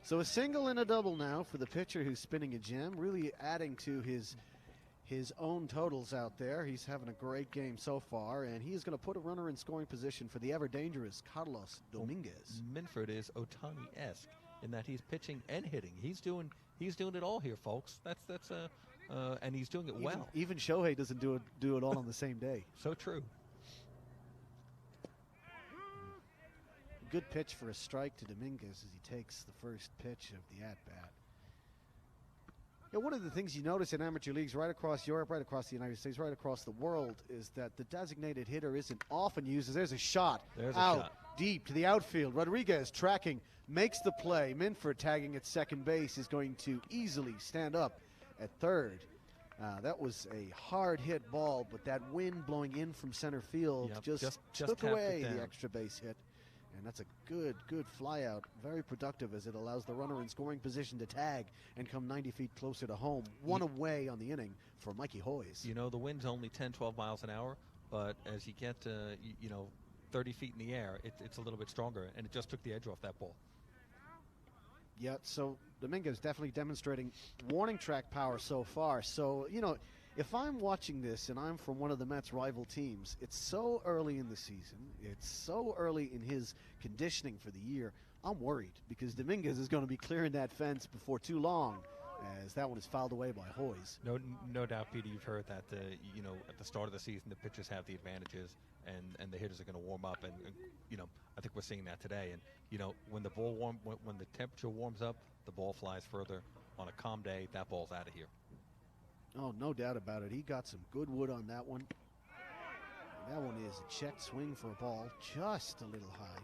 S2: So a single and a double now for the pitcher who's spinning a gem, really adding to his own totals out there. He's having a great game so far, and he is going to put a runner in scoring position for the ever-dangerous Carlos Dominguez.
S1: Minford is Ohtani-esque in that he's pitching and hitting. He's doing it all here, folks. And he's doing it well.
S2: Even Shohei doesn't do it all on the same day.
S1: So true.
S2: Good pitch for a strike to Dominguez as he takes the first pitch of the at-bat. Yeah, one of the things you notice in amateur leagues right across Europe, right across the United States, right across the world is that the designated hitter isn't often used. There's a shot out deep to the outfield. Rodriguez tracking, makes the play. Minford tagging at second base is going to easily stand up at third. That was a hard hit ball, but that wind blowing in from center field just took away the extra base hit. And that's a good fly out. Very productive as it allows the runner in scoring position to tag and come 90 feet closer to home. One away on the inning for Mikey Hoyes.
S1: You know, the wind's only 10, 12 miles an hour, but as you get, 30 feet in the air, it's a little bit stronger, and it just took the edge off that ball.
S2: Yeah, so Dominguez definitely demonstrating warning track power so far. So, if I'm watching this and I'm from one of the Mets' rival teams, it's so early in the season, it's so early in his conditioning for the year, I'm worried because Dominguez is going to be clearing that fence before too long as that one is fouled away by Hoyes.
S1: No doubt, Peter, you've heard that, at the start of the season, the pitchers have the advantages and the hitters are going to warm up. And I think we're seeing that today. And, when the temperature warms up, the ball flies further. On a calm day, that ball's out of here.
S2: Oh, no doubt about it. He got some good wood on that one. That one is a checked swing for a ball, just a little high.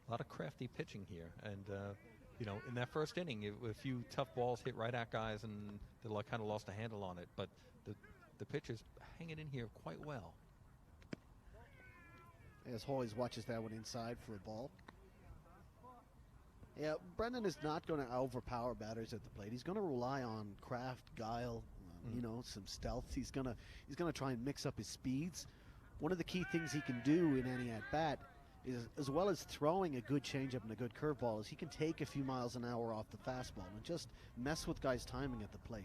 S1: A lot of crafty pitching here. And, in that first inning, a few tough balls hit right at guys, and they kind of lost a handle on it. But the pitcher's hanging in here quite well.
S2: As Hoyes watches that one inside for a ball. Yeah, Brendan is not going to overpower batters at the plate. He's going to rely on craft, guile, some stealth. He's going to try and mix up his speeds. One of the key things he can do in any at-bat is, as well as throwing a good changeup and a good curveball, is he can take a few miles an hour off the fastball and just mess with guys' timing at the plate.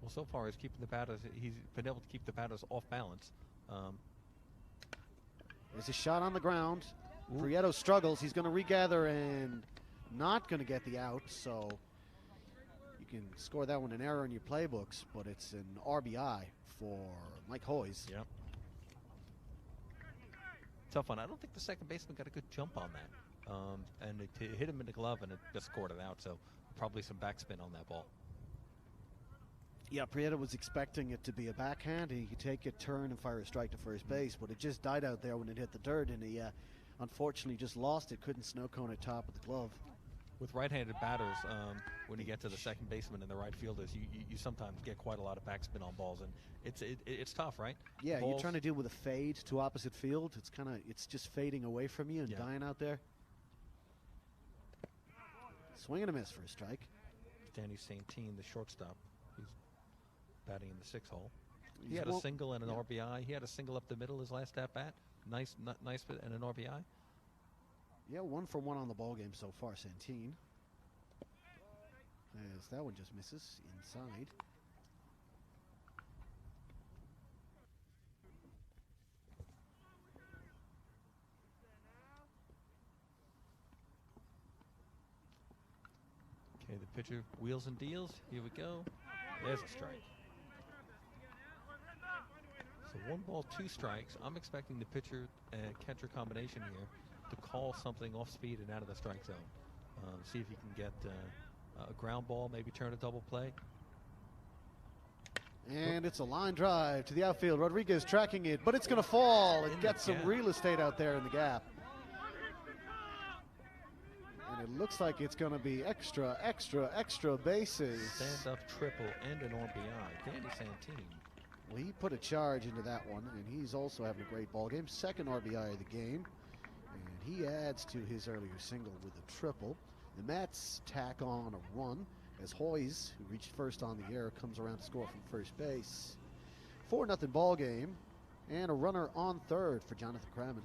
S1: Well, so far he's been able to keep the batters off balance.
S2: There's a shot on the ground. Prieto struggles. He's going to regather and not going to get the out, so you can score that one an error in your playbooks, but it's an RBI for Mike Hoyes.
S1: Yep. Tough one. I don't think the second baseman got a good jump on that. And it hit him in the glove, and it just scored it out, so probably some backspin on that ball.
S2: Yeah, Prieto was expecting it to be a backhand. He could take it, turn, and fire a strike to first base, but it just died out there when it hit the dirt, and he unfortunately just lost it. Couldn't snow cone at top of the glove.
S1: With right-handed batters, when you get to the second baseman and the right fielders, you sometimes get quite a lot of backspin on balls, and it's tough, right?
S2: Yeah, you're trying to deal with a fade to opposite field. It's just fading away from you and dying out there. Swing and a miss for a strike.
S1: Danny Saintine, the shortstop, he's batting in the 6th hole. He had a single and an RBI. He had a single up the middle his last at-bat. Nice and an RBI.
S2: Yeah, 1 for 1 on the ball game so far, Saintine. As that one just misses inside.
S1: Okay, the pitcher wheels and deals. Here we go. There's a strike. So 1 ball, 2 strikes. I'm expecting the pitcher and catcher combination here to call something off speed and out of the strike zone. See if he can get a ground ball, maybe turn a double play.
S2: And it's a line drive to the outfield. Rodriguez tracking it, but it's going to fall. It gets some real estate out there in the gap. And it looks like it's going to be extra bases.
S1: Stand-up triple and an RBI. Danny Santini.
S2: Well, he put a charge into that one, and he's also having a great ball game. Second RBI of the game. And he adds to his earlier single with a triple. The Mets tack on a run as Hoyes, who reached first on the air, comes around to score from first base. 4-0 ball game, and a runner on third for Jonathan Cramen.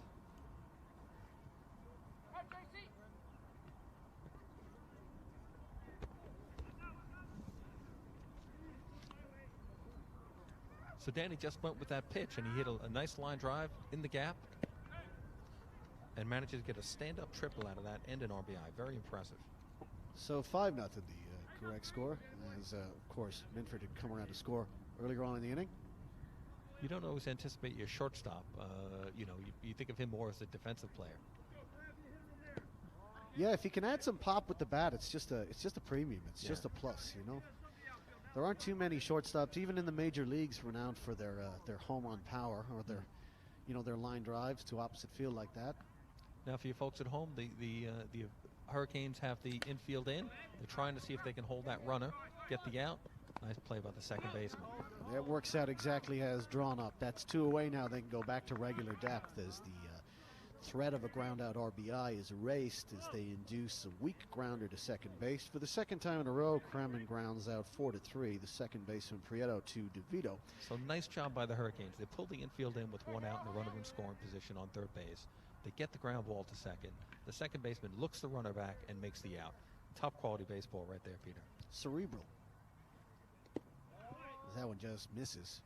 S1: So Danny just went with that pitch, and he hit a nice line drive in the gap and manages to get a stand-up triple out of that and an RBI. Very impressive.
S2: So 5-0 the correct score, as of course Minford had come around to score earlier on in the inning.
S1: You don't always anticipate your shortstop. You think of him more as a defensive player.
S2: Yeah, if he can add some pop with the bat, it's just a premium. It's just a plus, you know. There aren't too many shortstops, even in the major leagues, renowned for their home run power or their line drives to opposite field like that.
S1: Now, for you folks at home, the Hurricanes have the infield in. They're trying to see if they can hold that runner, get the out. Nice play by the second baseman.
S2: That works out exactly as drawn up. That's 2 away now. They can go back to regular depth as the threat of a ground out RBI is erased as they induce a weak grounder to second base. For the second time in a row, Cramen grounds out 4-3. The second baseman Prieto to Devito.
S1: So nice job by the Hurricanes. They pull the infield in with 1 out and the runner in scoring position on third base. They get the ground ball to second. The second baseman looks the runner back and makes the out. Top quality baseball right there, Peter.
S2: Cerebral. That one just misses.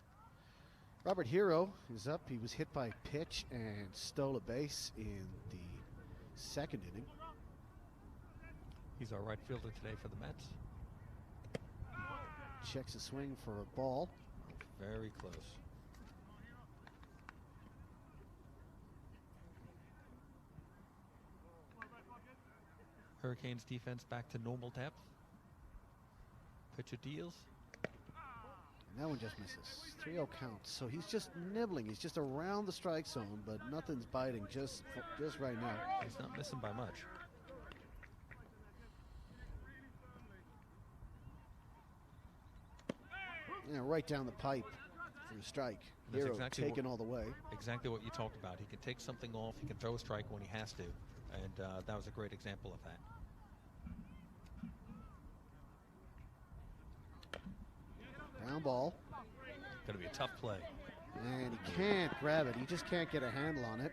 S2: Robert Hero is up. He was hit by a pitch and stole a base in the second inning.
S1: He's our right fielder today for the Mets.
S2: Checks a swing for a ball.
S1: Very close. Hurricanes defense back to normal depth. Pitcher deals.
S2: And that one just misses. 3-0 count. So he's just nibbling. He's just around the strike zone, but nothing's biting just right now.
S1: He's not missing by much.
S2: Yeah, right down the pipe for a strike. Hero
S1: exactly
S2: taken all the way.
S1: Exactly what you talked about. He can take something off. He can throw a strike when he has to. And that was a great example of that.
S2: Ground ball.
S1: Going to be a tough play.
S2: And he can't grab it. He just can't get a handle on it.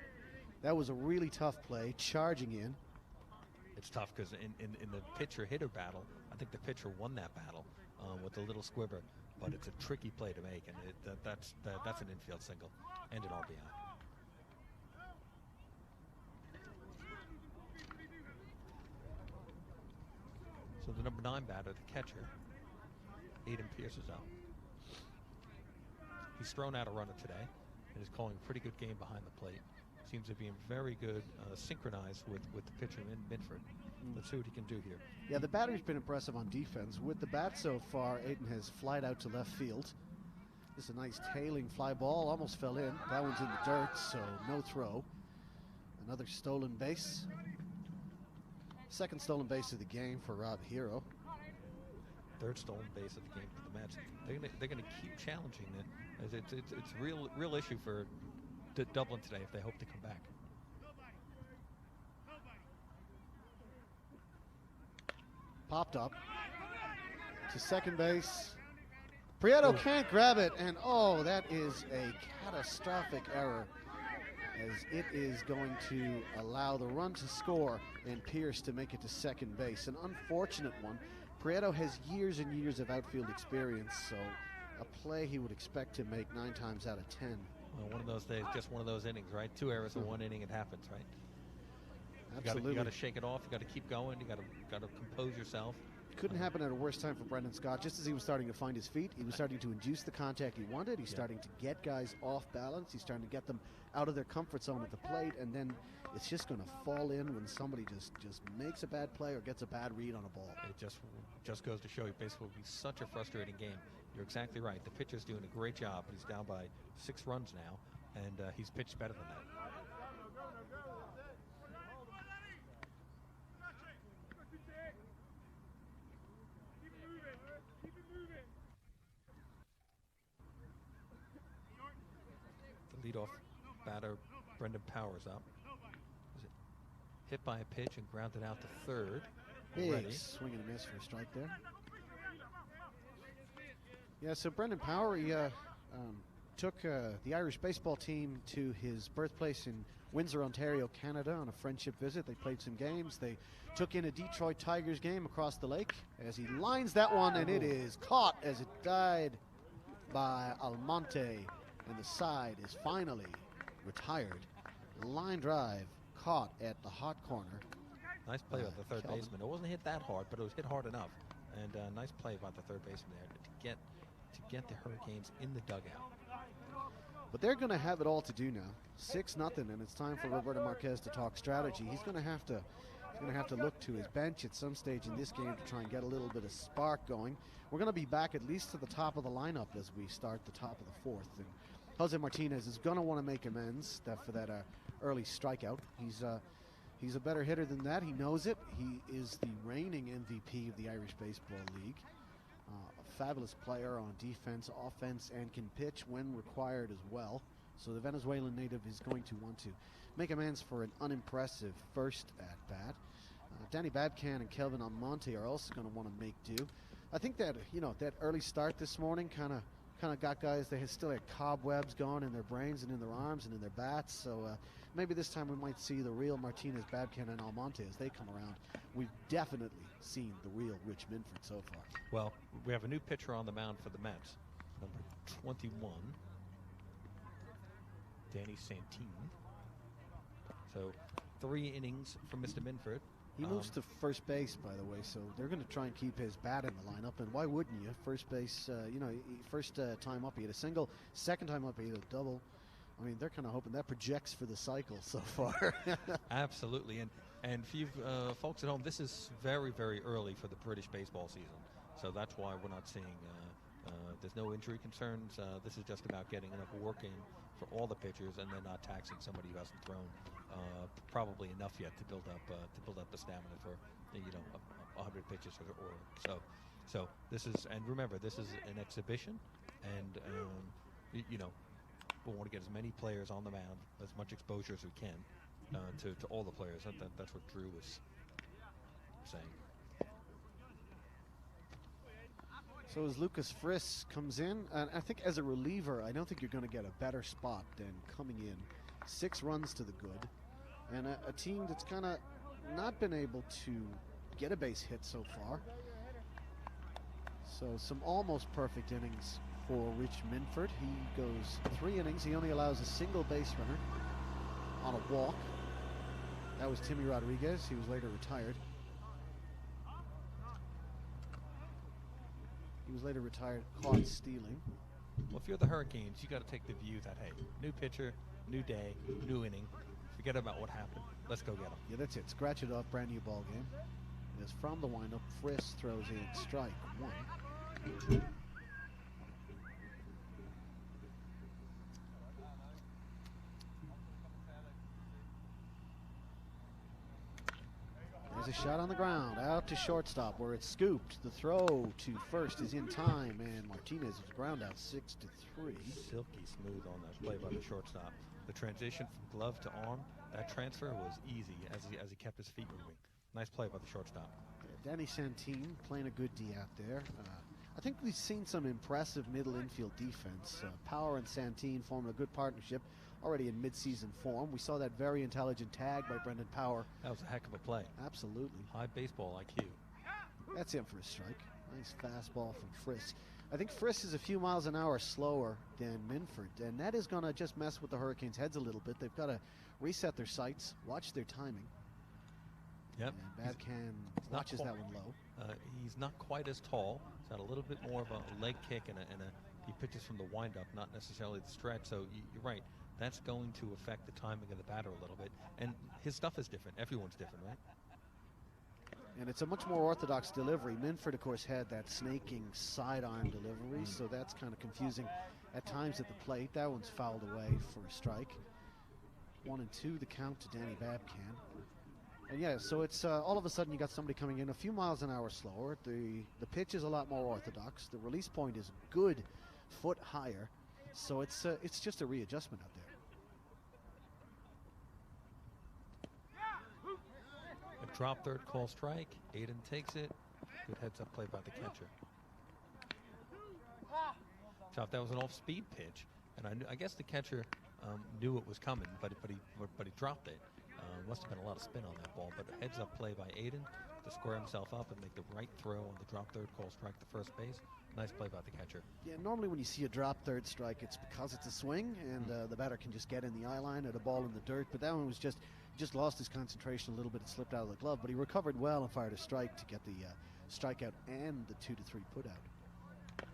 S2: That was a really tough play, charging in.
S1: It's tough because in the pitcher-hitter battle, I think the pitcher won that battle with the little squibber. But it's a tricky play to make, and that's an infield single and an RBI. So the number 9 batter, the catcher, Aiden Pierce is up. He's thrown out a runner today and is calling a pretty good game behind the plate. Seems to be very good, synchronized with the pitcher in Minford. Let's see what he can do here.
S2: Yeah, the battery's been impressive on defense. With the bat so far, Aiden has flied out to left field. This is a nice tailing fly ball, almost fell in. That one's in the dirt, so no throw. Another stolen base. Second stolen base of the game for Rob Hero.
S1: Third stolen base of the game for the Mets. They're going to keep challenging it, as it's a real issue for Dublin today if they hope to come back.
S2: Popped up to second base. Prieto can't grab it, and oh, that is a catastrophic error, as it is going to allow the run to score and Pierce to make it to second base. An unfortunate one. Prieto has years and years of outfield experience, so a play he would expect to make 9 times out of 10.
S1: Well, one of those days, just one of those innings, right? 2 errors in 1 inning, it happens, right?
S2: Absolutely.
S1: You got to shake it off. You got to keep going. You got to compose yourself.
S2: couldn't happen at a worse time for Brendan Scott. Just as he was starting to find his feet, he was starting to induce the contact he wanted. He's starting to get guys off balance. He's starting to get them out of their comfort zone at the plate, and then it's just going to fall in when somebody just makes a bad play or gets a bad read on a ball.
S1: It just goes to show you basically will be such a frustrating game. You're exactly right. The pitcher's doing a great job. He's down by 6 runs now, and he's pitched better than that. The leadoff batter, Brendan Powers, up. Hit by a pitch and grounded out to third.
S2: Big swing and a miss for a strike there. Yeah, so Brendan Power, he took the Irish baseball team to his birthplace in Windsor, Ontario, Canada on a friendship visit. They played some games. They took in a Detroit Tigers game across the lake as he lines that one, and it is caught as it died by Almonte, and the side is finally retired. Line drive caught at the hot corner.
S1: Nice play by the third baseman. It wasn't hit that hard, but it was hit hard enough. And nice play by the third baseman there to get the Hurricanes in the dugout.
S2: But they're going to have it all to do now. 6-0, and it's time for Roberto Marquez to talk strategy. He's going to have to look to his bench at some stage in this game to try and get a little bit of spark going. We're going to be back at least to the top of the lineup as we start the top of the fourth. And Jose Martinez is going to want to make amends for that early strikeout. He's a better hitter than that. He knows it. He is the reigning MVP of the Irish Baseball League. A fabulous player on defense, offense, and can pitch when required as well. So the Venezuelan native is going to want to make amends for an unimpressive first at-bat. Danny Babcan and Kelvin Almonte are also going to want to make do. I think that, that early start this morning kind of got guys, they still had cobwebs going in their brains and in their arms and in their bats. So maybe this time we might see the real Martinez, Babcan, and Amante as they come around. We've definitely seen the real Rich Minford so far.
S1: Well, we have a new pitcher on the mound for the Mets, number 21, Danny Santine. So 3 innings from Mr. Minford.
S2: He moves to first base, by the way, so they're going to try and keep his bat in the lineup. And why wouldn't you? First base, first time up, he had a single. Second time up, he had a double. I mean, they're kind of hoping that projects for the cycle so far.
S1: Absolutely. And for you folks at home, this is very, very early for the British baseball season. So that's why we're not seeing, there's no injury concerns. This is just about getting enough work in for all the pitchers and then not taxing somebody who hasn't thrown probably enough yet to build up the stamina for 100 pitches or so. So this is, and remember, this is an exhibition, and we want to get as many players on the mound, as much exposure as we can to all the players. That's what Drew was saying.
S2: So as Lucas Friss comes in, and I think as a reliever, I don't think you're going to get a better spot than coming in 6 runs to the good, and a team that's kind of not been able to get a base hit so far. So some almost perfect innings for Rich Minford. He goes 3 innings. He only allows a single base runner on a walk. That was Timmy Rodriguez. He was later retired. He was later retired, caught stealing.
S1: Well, if you're the Hurricanes, you got to take the view that, hey, new pitcher, new day, new inning. Forget about what happened. Let's go get him.
S2: Yeah, that's it. Scratch it off. Brand new ball game. And as from the windup, Friss throws in strike 1. There's a shot on the ground, out to shortstop where it's scooped. The throw to first is in time, and Martinez is ground out 6-3.
S1: Silky smooth on that play by the shortstop. The transition from glove to arm, that transfer was easy as he kept his feet moving. Nice play by the shortstop.
S2: Danny Santine playing a good D out there. I think we've seen some impressive middle infield defense. Power and Santine formed a good partnership already in midseason form. We saw that very intelligent tag by Brendan Power.
S1: That was a heck of a play.
S2: Absolutely.
S1: High baseball IQ.
S2: That's in for a strike. Nice fastball from Friss. I think Friss is a few miles an hour slower than Minford, and that is going to just mess with the Hurricanes' heads a little bit. They've got to reset their sights, watch their timing.
S1: Yep.
S2: And Babcan
S1: not
S2: watches
S1: quite-
S2: that one low.
S1: He's not quite as tall. He's got a little bit more of a leg kick and he pitches from the windup, not necessarily the stretch. So you're right. That's going to affect the timing of the batter a little bit. And his stuff is different. Everyone's different, right?
S2: And it's a much more orthodox delivery. Minford, of course, had that snaking sidearm delivery, so that's kind of confusing at times at the plate. That one's fouled away for a strike. 1-2 the count to Danny Babcan. And yeah, so it's all of a sudden you got somebody coming in a few miles an hour slower. The pitch is a lot more orthodox. The release point is a good foot higher. So it's just a readjustment out there.
S1: A drop third call strike. Aiden takes it. Good heads up play by the catcher. Chop, that was an off-speed pitch, and I guess the catcher knew it was coming, but he dropped it. Must have been a lot of spin on that ball, but a heads up play by Aiden to square himself up and make the right throw on the drop third call strike to first base. Nice play by the catcher.
S2: Yeah, normally when you see a drop third strike, it's because it's a swing and the batter can just get in the eye line at a ball in the dirt. But that one was just lost his concentration a little bit. It slipped out of the glove, but he recovered well and fired a strike to get the strikeout and the 2-3 put out.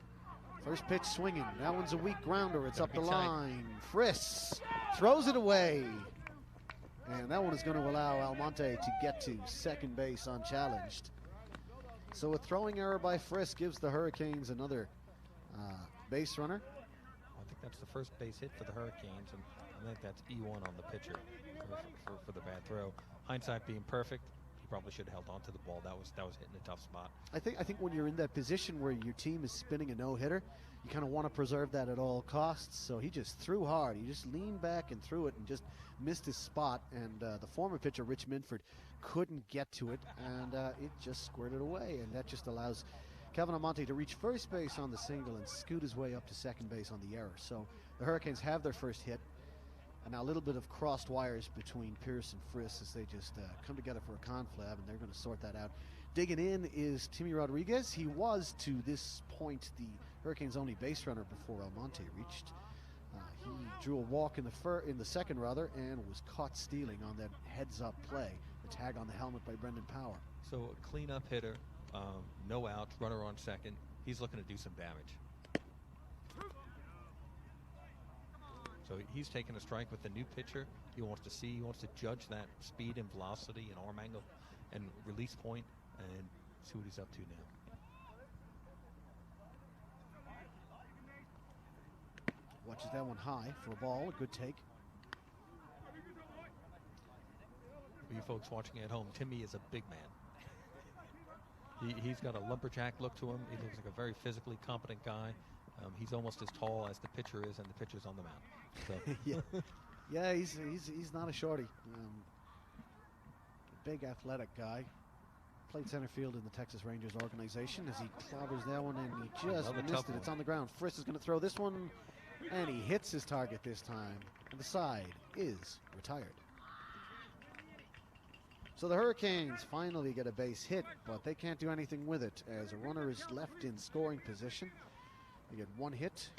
S2: First pitch swinging. That one's a weak grounder. It's up the line. Friss throws it away. And that one is going to allow Almonte to get to second base unchallenged. So a throwing error by Friss gives the Hurricanes another base runner.
S1: I think that's the first base hit for the Hurricanes, and I think that's E1 on the pitcher for the bad throw. Hindsight being perfect, he probably should have held on to the ball. That was hitting a tough spot.
S2: I think when you're in that position where your team is spinning a no-hitter, you kind of want to preserve that at all costs. So he just threw hard. He just leaned back and threw it and just missed his spot. And the former pitcher, Rich Minford, couldn't get to it, and it just squirted away. And that just allows Kelvin Almonte to reach first base on the single and scoot his way up to second base on the error. So the Hurricanes have their first hit. And now a little bit of crossed wires between Pierce and Friss as they just come together for a conflab, and they're going to sort that out. Digging in is Timmy Rodriguez. He was, to this point, the Hurricanes' only base runner before Almonte reached. He drew a walk in the second, and was caught stealing on that heads-up play, the tag on the helmet by Brendan Power.
S1: So a cleanup hitter, no outs, runner on second. He's looking to do some damage. So he's taking a strike with the new pitcher. He wants to judge that speed and velocity and arm angle and release point and see what he's up to now.
S2: Watches that one high for a ball, a good take.
S1: For you folks watching at home, Timmy is a big man. He's got a lumberjack look to him. He looks like a very physically competent guy. He's almost as tall as the pitcher is, and the pitcher's on the mound. So.
S2: yeah, he's not a shorty. Big athletic guy. Played center field in the Texas Rangers organization as he clobbers that one and he just
S1: Another
S2: missed
S1: tough
S2: it. It's
S1: one.
S2: on the ground. Friss is going to throw this one, and he hits his target this time. And the side is retired. So the Hurricanes finally get a base hit, but they can't do anything with it as a runner is left in scoring position. They get one hit,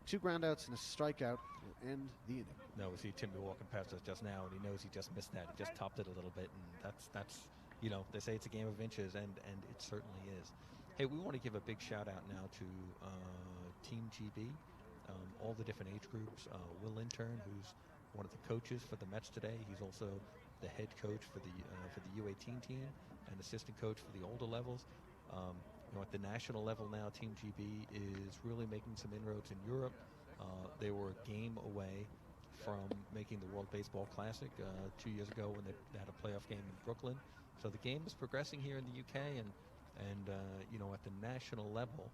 S2: two groundouts and a strikeout will end the inning.
S1: No, we see Timmy walking past us just now, and he knows he just missed that. He just topped it a little bit, and that's they say it's a game of inches, and it certainly is. Hey, we want to give a big shout out now to Team GB, all the different age groups. Will Intern, who's one of the coaches for the Mets today. He's also the head coach for the U18 team and assistant coach for the older levels. At the national level now, Team GB is really making some inroads in Europe. They were a game away from making the World Baseball Classic 2 years ago when they had a playoff game in Brooklyn. So the game is progressing here in the UK, and at the national level,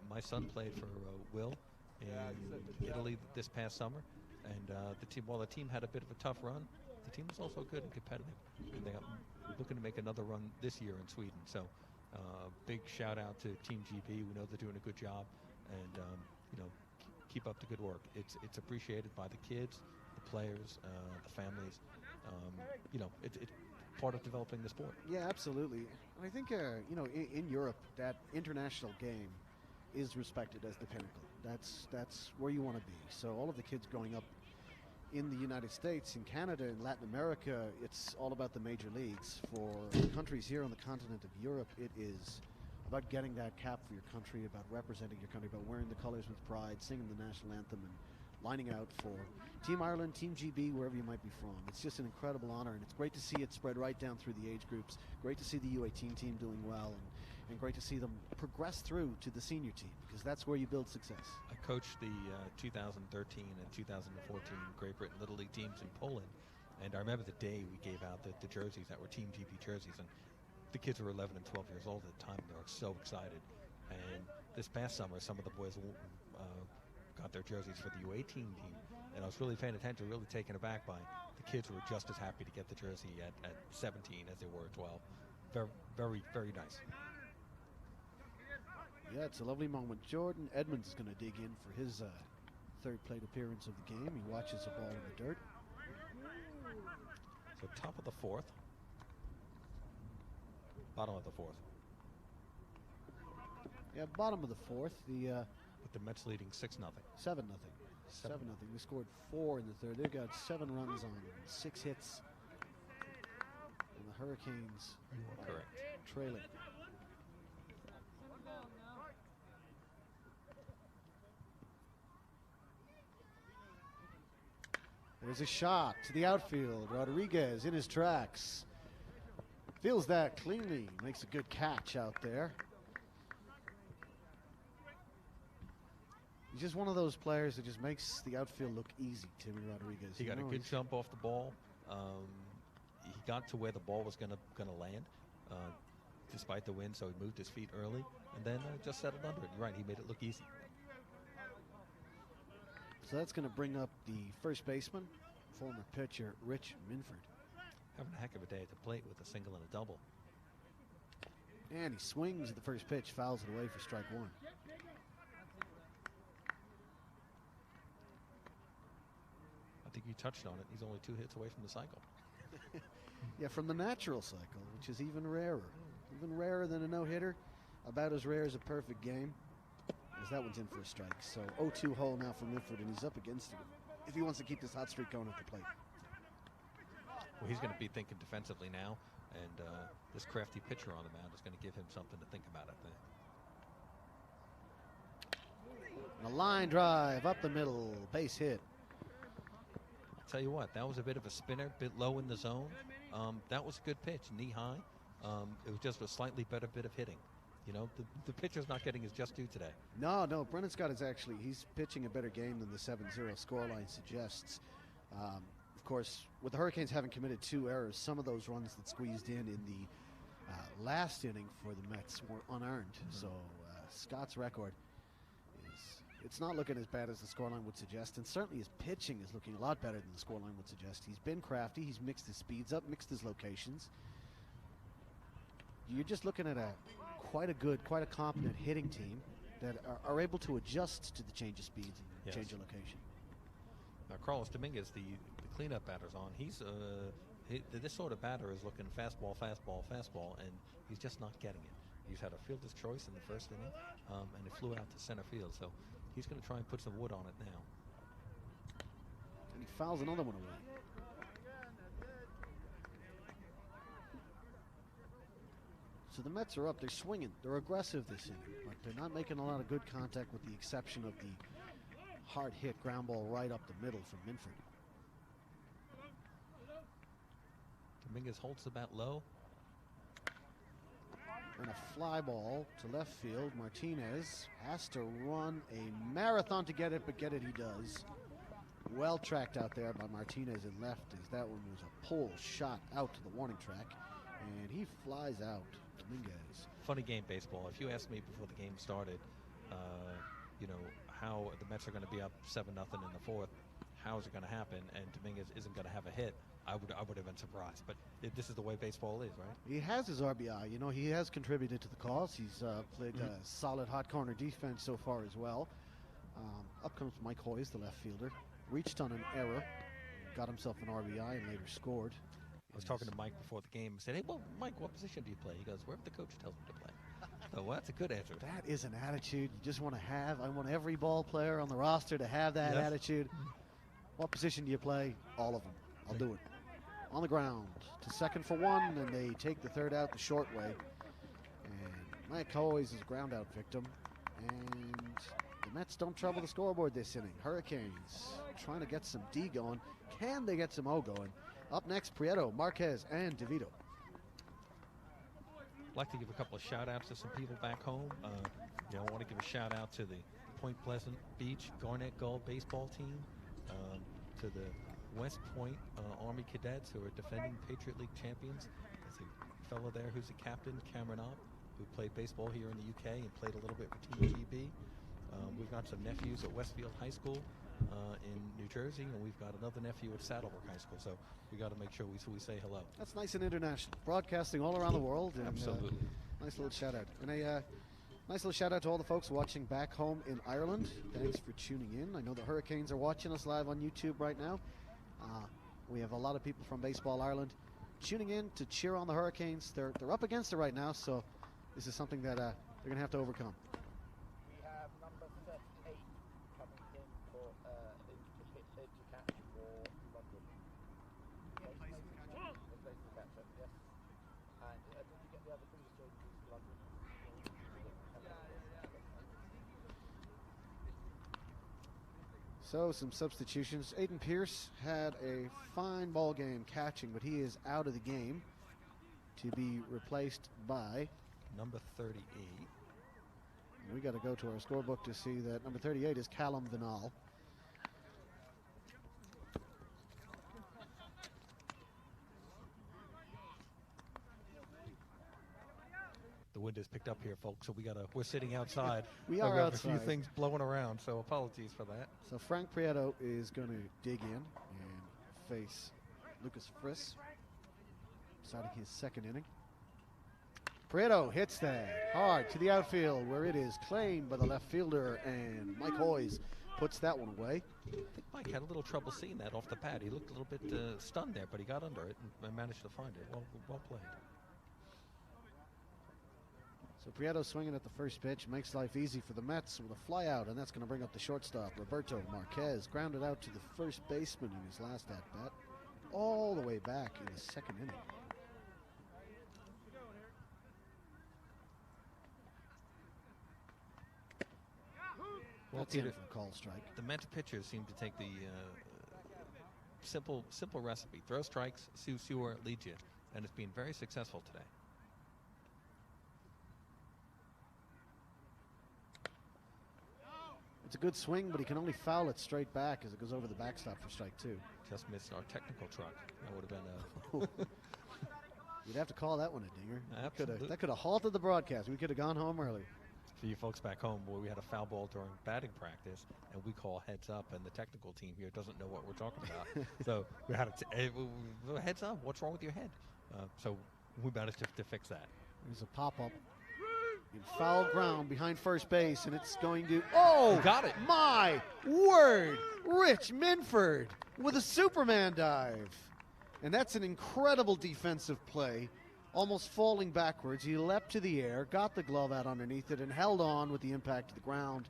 S1: my son played for Will in Italy this past summer, and while the team had a bit of a tough run, the team was also good and competitive, and they're looking to make another run this year in Sweden. So big shout out to Team GB. We know they're doing a good job, and keep up the good work. It's appreciated by the kids, the players, the families. It's part of developing the sport.
S2: Yeah, absolutely. And I think in Europe, that international game is respected as the pinnacle. That's where you want to be. So all of the kids growing up in the United States, in Canada, in Latin America, it's all about the major leagues. For countries here on the continent of Europe, it is about getting that cap for your country, about representing your country, about wearing the colors with pride, singing the national anthem, and lining out for Team Ireland, Team GB, wherever you might be from. It's just an incredible honor, and it's great to see it spread right down through the age groups. Great to see the U18 team doing well, and great to see them progress through to the senior team, because that's where you build success.
S1: I coached the 2013 and 2014 Great Britain Little League teams in Poland, and I remember the day we gave out the jerseys that were Team GB jerseys, and the kids were 11 and 12 years old at the time, and they were so excited. And this past summer, some of the boys got their jerseys for the U18 team, and I was really paying attention, really taken aback by the kids who were just as happy to get the jersey at 17 as they were at 12. Very, very, very nice.
S2: Yeah, it's a lovely moment. Jordan Edmonds is going to dig in for his third plate appearance of the game. He watches the ball in the dirt.
S1: So top of the fourth. Bottom of the fourth.
S2: Yeah, bottom of the fourth.
S1: With the Mets leading 6-0.
S2: 7-0. 7-0. They scored 4 in the third. They've got 7 runs on 6 hits. And the Hurricanes
S1: Correct.
S2: trailing. There's a shot to the outfield. Rodriguez in his tracks. Feels that cleanly. Makes a good catch out there. He's just one of those players that just makes the outfield look easy, Timmy Rodriguez.
S1: He got a good jump off the ball. He got to where the ball was gonna land, despite the wind, so he moved his feet early, and then just settled under it. You're right, he made it look easy.
S2: So that's going to bring up the first baseman, former pitcher Rich Minford.
S1: Having a heck of a day at the plate with a single and a double.
S2: And he swings at the first pitch, fouls it away for strike 1.
S1: I think you touched on it. He's only 2 hits away from the cycle.
S2: Yeah, from the natural cycle, which is even rarer. Even rarer than a no-hitter. About as rare as a perfect game. As that one's in for a strike. So 0-2 hole now for Minford, and he's up against it if he wants to keep this hot streak going at the plate.
S1: Well, he's going to be thinking defensively now, and this crafty pitcher on the mound is going to give him something to think about, I think.
S2: And a line drive up the middle, base hit.
S1: I'll tell you what, that was a bit of a spinner, bit low in the zone. That was a good pitch, knee high. It was just a slightly better bit of hitting. You know, the pitcher's not getting his just due today.
S2: No, Brennan Scott is actually, he's pitching a better game than the 7-0 scoreline suggests. Of course, with the Hurricanes having committed 2 errors, some of those runs that squeezed in the last inning for the Mets were unearned. So Scott's record it's not looking as bad as the scoreline would suggest, and certainly his pitching is looking a lot better than the scoreline would suggest. He's been crafty, he's mixed his speeds up, mixed his locations. You're just looking at quite a competent hitting team that are able to adjust to the change of speeds and change of location.
S1: Now, Carlos Dominguez, the cleanup batter's on. This sort of batter is looking fastball, and he's just not getting it. He's had a fielder's choice in the first inning, and it flew out to center field. So he's going to try and put some wood on it now.
S2: And he fouls another one away. So the Mets are up. They're swinging. They're aggressive this inning, but they're not making a lot of good contact with the exception of the hard hit ground ball right up the middle from Minford.
S1: Dominguez holds the bat low.
S2: And a fly ball to left field. Martinez has to run a marathon to get it, but get it he does. Well tracked out there by Martinez in left, as that one was a pull shot out to the warning track. And he flies out. Dominguez.
S1: Funny game, baseball. If you asked me before the game started, you know, how the Mets are going to be up 7-0 in the fourth, how is it going to happen, and Dominguez isn't going to have a hit, I would have been surprised. But this is the way baseball is, right?
S2: He has his RBI. You know, he has contributed to the cause. He's played solid hot corner defense so far as well. Up comes Mike Hoyes, the left fielder. Reached on an error, got himself an RBI, and later scored.
S1: I was talking to Mike before the game. I said, hey, well, Mike, what position do you play? He goes, wherever the coach tells me to play. So, well, that's a good answer.
S2: That is an attitude you just want to have. I want every ball player on the roster to have that attitude. What position do you play? All of them. I'll do it. On the ground to second for one, and they take the third out the short way. And Mike Hoyes is a ground out victim. And the Mets don't trouble the scoreboard this inning. Hurricanes trying to get some D going. Can they get some O going? Up next, Prieto, Marquez, and Devito.
S1: I'd like to give a couple of shout-outs to some people back home. I want to give a shout-out to the Point Pleasant Beach Garnet Gull baseball team, to the West Point Army Cadets who are defending Patriot League champions. There's a fellow there who's a captain, Cameron Opp, who played baseball here in the UK and played a little bit for Team GB. We've got some nephews at Westfield High School in New Jersey, and we've got another nephew at Saddlebrook High School. So we got to make sure we say hello.
S2: That's nice and international. Broadcasting all around the world. And,
S1: Absolutely.
S2: Nice little shout out. And a nice little shout out to all the folks watching back home in Ireland. Thanks for tuning in. I know the Hurricanes are watching us live on YouTube right now. We have a lot of people from Baseball Ireland tuning in to cheer on the Hurricanes. They're up against it right now, so this is something that they're going to have to overcome.
S4: We have number 38 coming in for to catch for London. Replacing the catcher, yes. And did you get the other previous changes to London?
S2: So some substitutions. Aiden Pierce had a fine ball game catching, but he is out of the game to be replaced by
S1: Number 38.
S2: We got to go to our scorebook to see that number 38 is Callum Vinal.
S1: The wind is picked up here, folks, so we're sitting outside.
S2: We are
S1: have a few
S2: outside.
S1: things blowing around, so apologies for that.
S2: So Frank Prieto is going to dig in and face Lucas Friss, starting his second inning. Prieto hits that hard to the outfield where it is claimed by the left fielder, and Mike Hoyes puts that one away.
S1: I think Mike had a little trouble seeing that off the pad. He looked a little bit stunned there, but he got under it and managed to find it. Well played.
S2: So Prieto swinging at the first pitch makes life easy for the Mets with a fly out, and that's going to bring up the shortstop, Roberto Marquez. Grounded out to the first baseman in his last at-bat, all the way back in the second inning.
S1: Well,
S2: That's in
S1: Peter,
S2: for a call strike.
S1: the Mets pitchers seem to take the simple recipe. Throw strikes, see where it leads you, and it's been very successful today.
S2: It's a good swing, but he can only foul it straight back as it goes over the backstop for strike two.
S1: Just missed our technical truck. That would have been
S2: You'd have to call that one a dinger.
S1: Absolutely.
S2: That could have halted the broadcast. We could have gone home early.
S1: for you folks back home, where we had a foul ball during batting practice, and we call heads up, and the technical team here doesn't know what we're talking about. So we had a heads up. What's wrong with your head? So we managed to fix that.
S2: There's a pop-up in foul ground behind first base, and it's going to... Oh!
S1: Got it.
S2: My word! Rich Minford with a Superman dive. And that's an incredible defensive play. Almost falling backwards, he leapt to the air, got the glove out underneath it, and held on with the impact to the ground.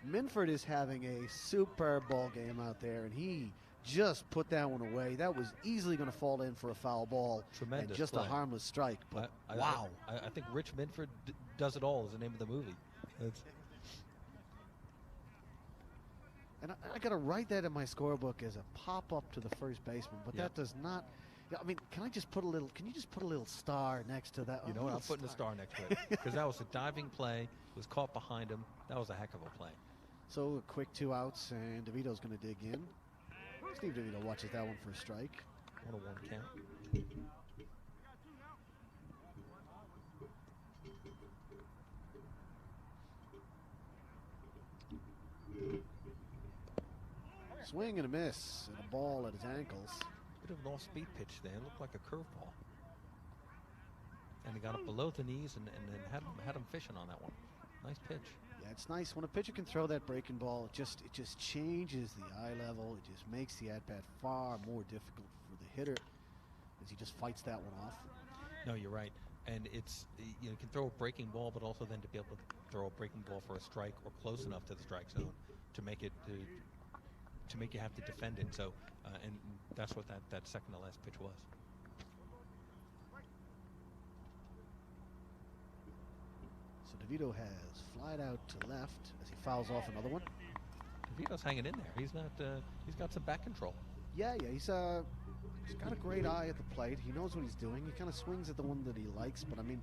S2: Minford is having a superb ball game out there, and he just put that one away. That was easily going to fall in for a foul ball.
S1: Tremendous
S2: and just
S1: play.
S2: a harmless strike. But
S1: wow. I think Rich Minford does it all is the name of the movie.
S2: And I got to write that in my scorebook as a pop-up to the first baseman, but that does not... I mean, can you just put a little star next to that?
S1: You know what? I'm putting a star next to it because that was a diving play. It was caught behind him. That was a heck of a play.
S2: So a quick 2 outs, and DeVito's going to dig in. Steve DeVito watches that one for a strike.
S1: 1-1 count.
S2: Swing and a miss, and a ball at his ankles.
S1: Bit of an off-speed pitch there. It looked like a curveball. And he got it below the knees and then had him fishing on that one. Nice pitch.
S2: Yeah, it's nice when a pitcher can throw that breaking ball. It just changes the eye level. It just makes the at-bat far more difficult for the hitter as he just fights that one off.
S1: No, you're right. And it's, you can throw a breaking ball, but also then to be able to throw a breaking ball for a strike or close enough to the strike zone to make it to make you have to defend it. So, and that's what that second to last pitch was.
S2: So Devito has flied out to left as he fouls off another one.
S1: Devito's hanging in there. He's not. He's got some back control.
S2: Yeah, he's got a great eye at the plate. He knows what he's doing. He kind of swings at the one that he likes, but I mean,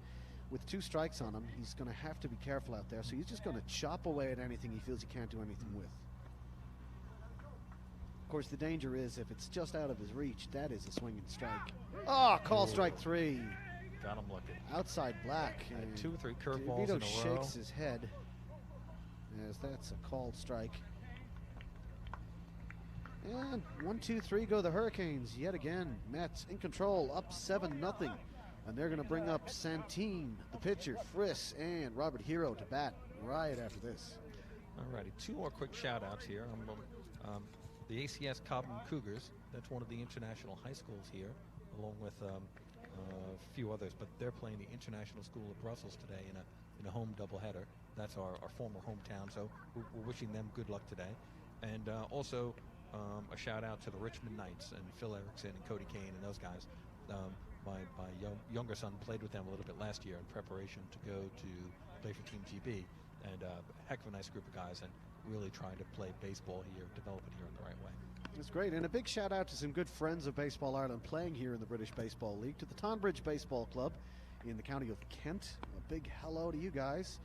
S2: with 2 strikes on him, he's going to have to be careful out there. So he's just going to chop away at anything he feels he can't do anything with. Of course, the danger is if it's just out of his reach, that is a swinging strike. Oh, call strike 3.
S1: Got him looking.
S2: Outside black.
S1: And 2 or 3 curveballs in a row.
S2: Devito shakes his head as that's a called strike. And 1, 2, 3 go the Hurricanes yet again. Mets in control, up 7-0. And they're going to bring up Santine, the pitcher, Friss, and Robert Hero to bat right after this.
S1: All righty, 2 more quick shout-outs here. The ACS Cobham Cougars, that's one of the international high schools here, along with a few others, but they're playing the International School of Brussels today in a home doubleheader. That's our former hometown, so we're wishing them good luck today. And also a shout-out to the Richmond Knights and Phil Erickson and Cody Kane and those guys. My younger son played with them a little bit last year in preparation to go to play for Team GB, and a heck of a nice group of guys, and really trying to play baseball here, develop it here in the right way.
S2: That's great, and a big shout out to some good friends of Baseball Ireland playing here in the British Baseball League, to the Tonbridge Baseball Club in the county of Kent. A big hello to you guys,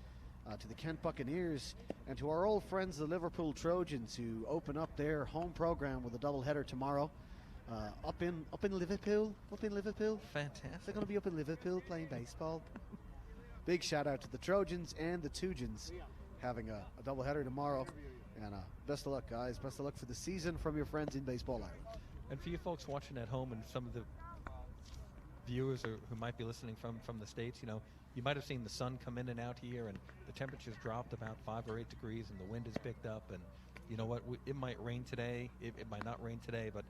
S2: to the Kent Buccaneers, and to our old friends the Liverpool Trojans, who open up their home program with a doubleheader tomorrow. Up in Liverpool.
S1: Fantastic.
S2: They're going to be up in Liverpool playing baseball. Big shout out to the Trojans and the Tujans having a doubleheader tomorrow. And best of luck, guys. Best of luck for the season from your friends in Baseball Island.
S1: And for you folks watching at home and some of the viewers who might be listening from the States, you might have seen the sun come in and out here, and the temperature's dropped about 5 or 8 degrees, and the wind has picked up. And you know what? It might rain today. It might not rain today, but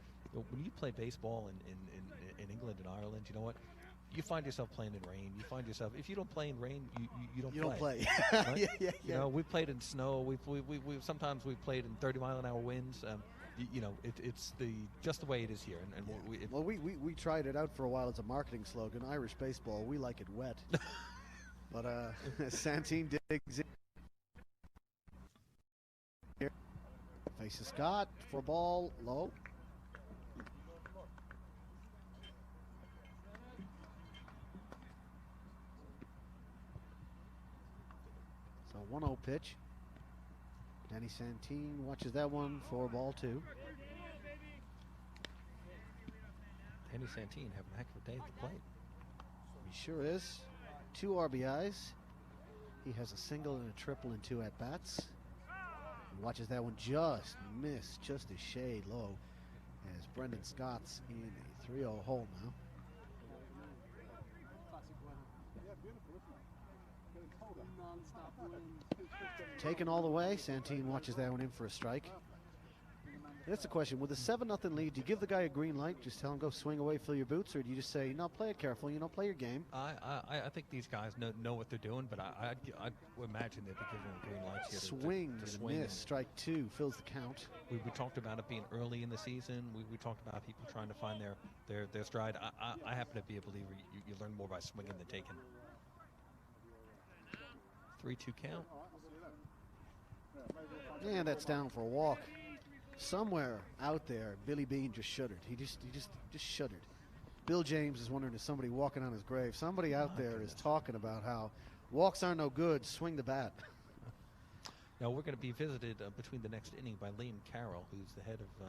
S1: when you play baseball in England and Ireland, you know what? You find yourself playing in rain. You find yourself, if you don't play in rain, you don't play. Right?
S2: Yeah.
S1: We played in snow. Sometimes we've played in 30-mile-an-hour winds. It's just the way it is here.
S2: We tried it out for a while as a marketing slogan. Irish baseball, we like it wet. But Santine digs in. Faces Scott for ball low. So 1-0 pitch. Danny Santine watches that one for ball 2.
S1: Danny Santine having a heck of a day at the plate.
S2: He sure is. 2 RBIs. He has a single and a triple in 2 at-bats. Watches that one just miss, just a shade low, as Brendan Scott's in a 3-0 hole now. Taken all the way, Santine watches that one in for a strike. That's the question. With a 7-0 lead, do you give the guy a green light, just tell him go swing away, fill your boots, or do you just say, no, play it careful, play your game?
S1: I think these guys know what they're doing, but I would imagine they'd be giving them green lights here.
S2: Swing and miss, strike 2, fills the count.
S1: We talked about it being early in the season. We talked about people trying to find their stride. I happen to be a believer. You learn more by swinging than taking. 3-2 count.
S2: And that's down for a walk. Somewhere out there, Billy Bean just shuddered. He just shuddered. Bill James is wondering, is somebody walking on his grave? Somebody out there is talking about how walks are no good, swing the bat.
S1: Now we're going to be visited between the next inning by Liam Carroll, who's the head of the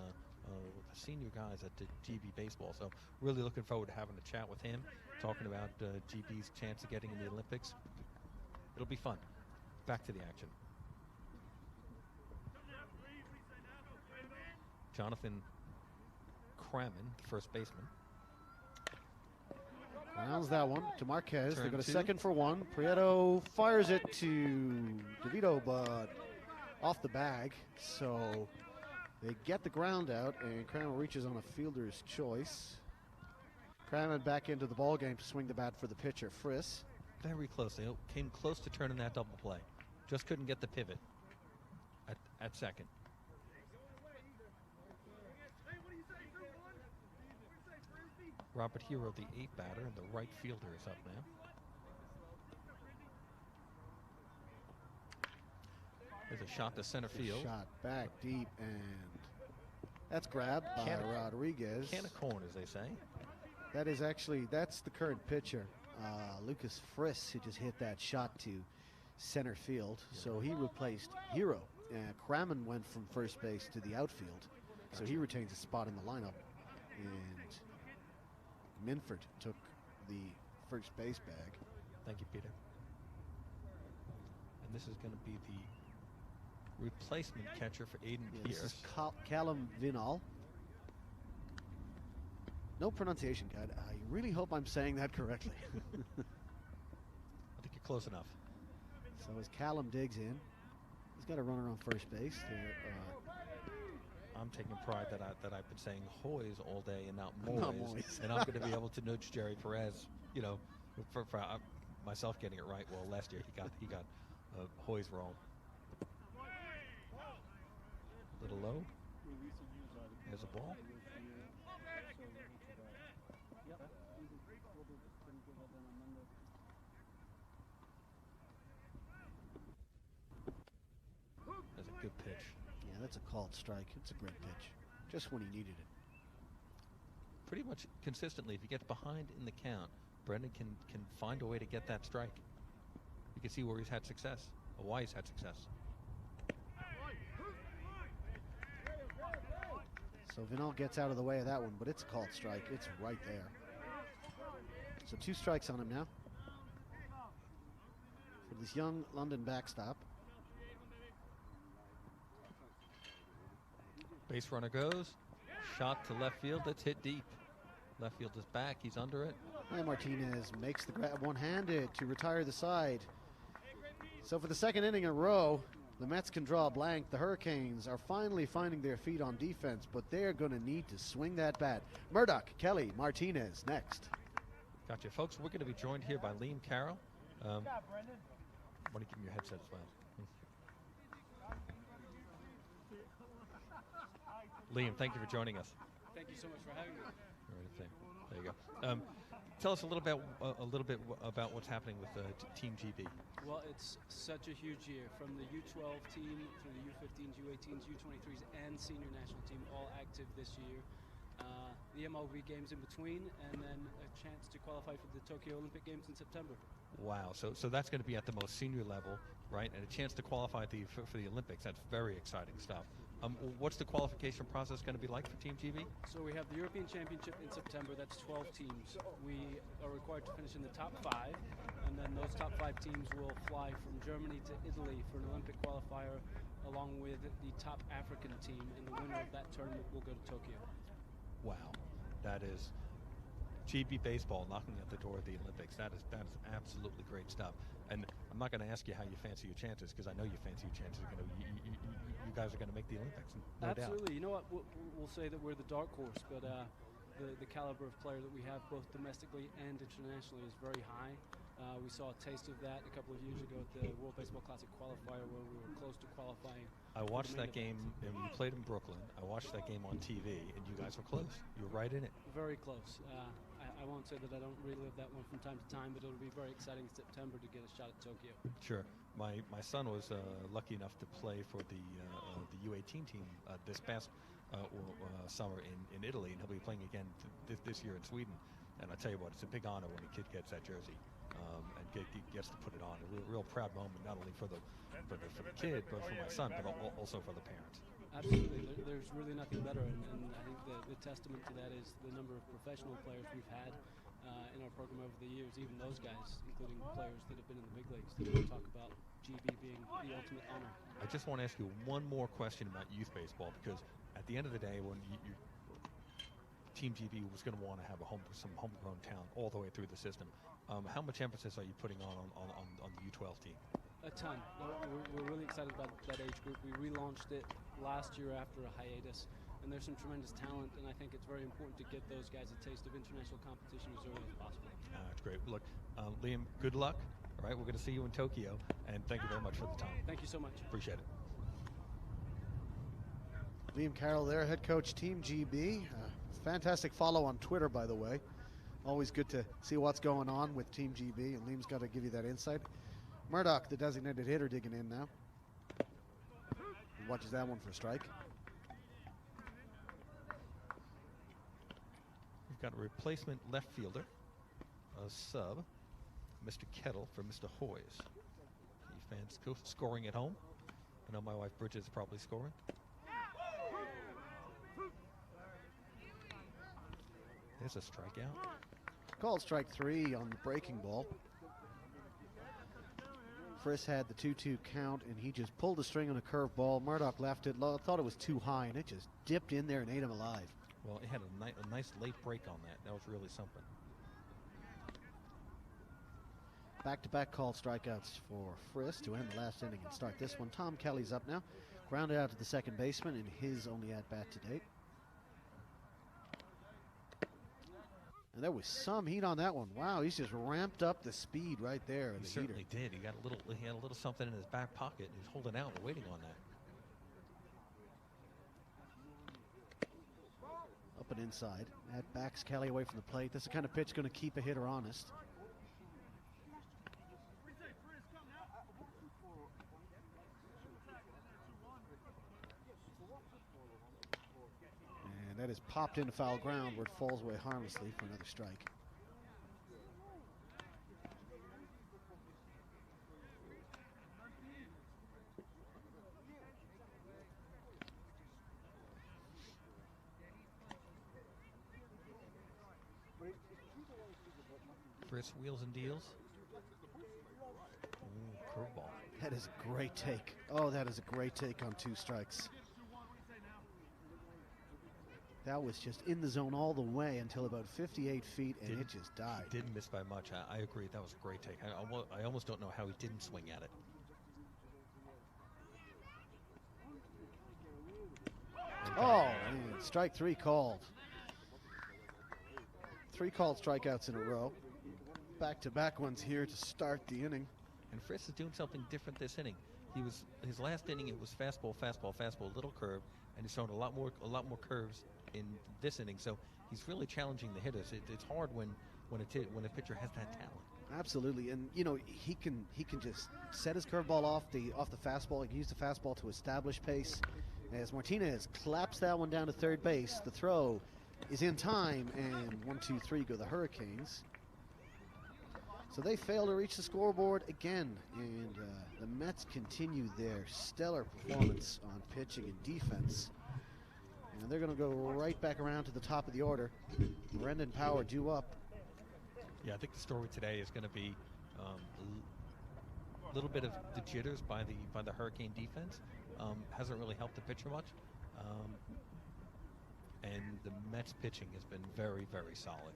S1: senior guys at GB Baseball. So really looking forward to having a chat with him, talking about GB's chance of getting in the Olympics. It'll be fun. Back to the action. Jonathan Crammon, the first baseman.
S2: Rounds that one to Marquez.
S1: Turn
S2: They go to
S1: 2.
S2: second for 1. Prieto fires it to Devito, but off the bag. So they get the ground out, and Crammon reaches on a fielder's choice. Crammon back into the ball game to swing the bat for the pitcher, Friss.
S1: Very close. They came close to turning that double play. Just couldn't get the pivot at second. Robert Hero, the 8 batter, and the right fielder is up now. There's a shot to center field.
S2: Shot back deep, and that's grabbed by Rodriguez.
S1: Can of corn, as they say.
S2: That is actually, that's the current pitcher, Lucas Friss, who just hit that shot to center field. So he replaced Hero. Crammon went from first base to the outfield. So he retains a spot in the lineup. And Minford took the first base bag.
S1: Thank you, Peter. And this is going to be the replacement catcher for Aiden Pierce.
S2: This is Callum Vinall. No pronunciation guide. I really hope I'm saying that correctly.
S1: I think you're close enough.
S2: So as Callum digs in, he's got a runner on first base.
S1: I'm taking pride that I've been saying Hoys all day and not
S2: Not
S1: Moyes,
S2: Moyes.
S1: and I'm going to be able to nudge Jerry Perez. You know, for myself getting it right. Well, last year he got Hoys wrong. Little low. There's a ball. That's a good pitch.
S2: Yeah, that's a called strike. It's a great pitch. Just when he needed it.
S1: Pretty much consistently, if he gets behind in the count, Brendan can find a way to get that strike. You can see where he's had success, or why he's had success.
S2: So Vinall gets out of the way of that one, but it's a called strike. It's right there. So 2 strikes on him now. For this young London backstop.
S1: Base runner goes. Shot to left field. That's hit deep. Left field is back. He's under it.
S2: And Martinez makes the grab one-handed to retire the side. So for the second inning in a row, the Mets can draw a blank. The Hurricanes are finally finding their feet on defense, but they're going to need to swing that bat. Murdoch, Kelly, Martinez next.
S1: Gotcha, folks. We're going to be joined here by Liam Carroll. Want to give him your headset as well. Liam, thank you for joining us.
S5: Thank you so much for having me.
S1: There you go. Tell us a little bit about what's happening with Team GB.
S5: Well, it's such a huge year, from the U12 team through the U15s, U18s, U23s, and senior national team, all active this year. The MLB games in between, and then a chance to qualify for the Tokyo Olympic Games in September.
S1: Wow, so that's going to be at the most senior level, right? And a chance to qualify for the Olympics. That's very exciting stuff. What's the qualification process going to be like for Team GB?
S5: So we have the European Championship in September. That's 12 teams. We are required to finish in the top 5, and then those top 5 teams will fly from Germany to Italy for an Olympic qualifier, along with the top African team, and the winner of that tournament will go to Tokyo.
S1: Wow, that is GB baseball knocking at the door of the Olympics. That is absolutely great stuff. And I'm not going to ask you how you fancy your chances, because I know you fancy your chances. You guys are going to make the Olympics, no doubt.
S5: Absolutely. You know what? We'll say that we're the dark horse, but the caliber of player that we have, both domestically and internationally, is very high. We saw a taste of that a couple of years ago at the World Baseball Classic qualifier, where we were close to qualifying.
S1: I watched that game, and we played in Brooklyn. I watched that game on TV, and you guys were close. You were right in it.
S5: Very close. I won't say that I don't relive that one from time to time, but it'll be very exciting in September to get a shot at Tokyo.
S1: Sure. My son was lucky enough to play for the U18 team this past summer in Italy, and he'll be playing again this year in Sweden. And I tell you what, it's a big honor when a kid gets that jersey and gets to put it on. A real proud moment, not only for the kid, but for my son, but also for the parents.
S5: Absolutely. There's really nothing better, and I think the testament to that is the number of professional players we've had in our program over the years, even those guys, including players that have been in the big leagues, that we talk about GB being the ultimate honor.
S1: I just want to ask you one more question about youth baseball, because at the end of the day, when Team GB was going to want to have some homegrown talent all the way through the system, how much emphasis are you putting on the U12 team?
S5: A ton. We're really excited about that age group. We relaunched it last year after a hiatus, and there's some tremendous talent, and I think it's very important to get those guys a taste of international competition as early as possible.
S1: That's great. Look, Liam, good luck. All right, we're going to see you in Tokyo, and thank you very much for the time.
S5: Thank you so much.
S1: Appreciate it.
S2: Liam Carroll there, head coach Team GB. Fantastic follow on Twitter, by the way. Always good to see what's going on with Team GB, and Liam's got to give you that insight. Murdoch, the designated hitter, digging in now. He watches that one for a strike.
S1: We've got a replacement left fielder, a sub, Mr. Kettle for Mr. Hoyes. Key fans scoring at home. I know my wife Bridget is probably scoring. There's a strikeout.
S2: Called strike 3 on the breaking ball. Friss had the 2-2 count, and he just pulled the string on a curve ball. Murdoch left it low, thought it was too high, and it just dipped in there and ate him alive.
S1: Well, it had a nice late break on that. That was really something.
S2: Back-to-back called strikeouts for Friss to end the last inning and start this one. Tom Kelly's up now. Grounded out to the second baseman in his only at-bat to date. And there was some heat on that one. Wow, he's just ramped up the speed right there.
S1: He certainly did. He had a little something in his back pocket. He was holding out and waiting on that.
S2: Up and inside. That backs Kelly away from the plate. That's the kind of pitch going to keep a hitter honest. And that is popped into foul ground where it falls away harmlessly for another strike.
S1: Friss wheels and deals. Ooh, curveball.
S2: That is a great take. Oh, that is a great take on 2 strikes. That was just in the zone all the way until about 58 feet, and it just died.
S1: He didn't miss by much. I agree. That was a great take. I almost don't know how he didn't swing at it.
S2: Oh, man, strike 3 called. 3 called strikeouts in a row. Back-to-back ones here to start the inning.
S1: And Friss is doing something different this inning. His last inning. It was fastball, little curve, and he's thrown a lot more curves in this inning. So he's really challenging the hitters. It's hard when a pitcher has that talent.
S2: Absolutely, and you know he can just set his curveball off the fastball. He can use the fastball to establish pace. As Martinez claps that one down to third base, the throw is in time, and 1-2-3 go the Hurricanes. So they fail to reach the scoreboard again, and the Mets continue their stellar performance on pitching and defense. And they're going to go right back around to the top of the order. Brendan Power due up.
S1: Yeah, I think the story today is going to be a little bit of the jitters by the Hurricane defense. Hasn't really helped the pitcher much. And the Mets pitching has been very, very solid.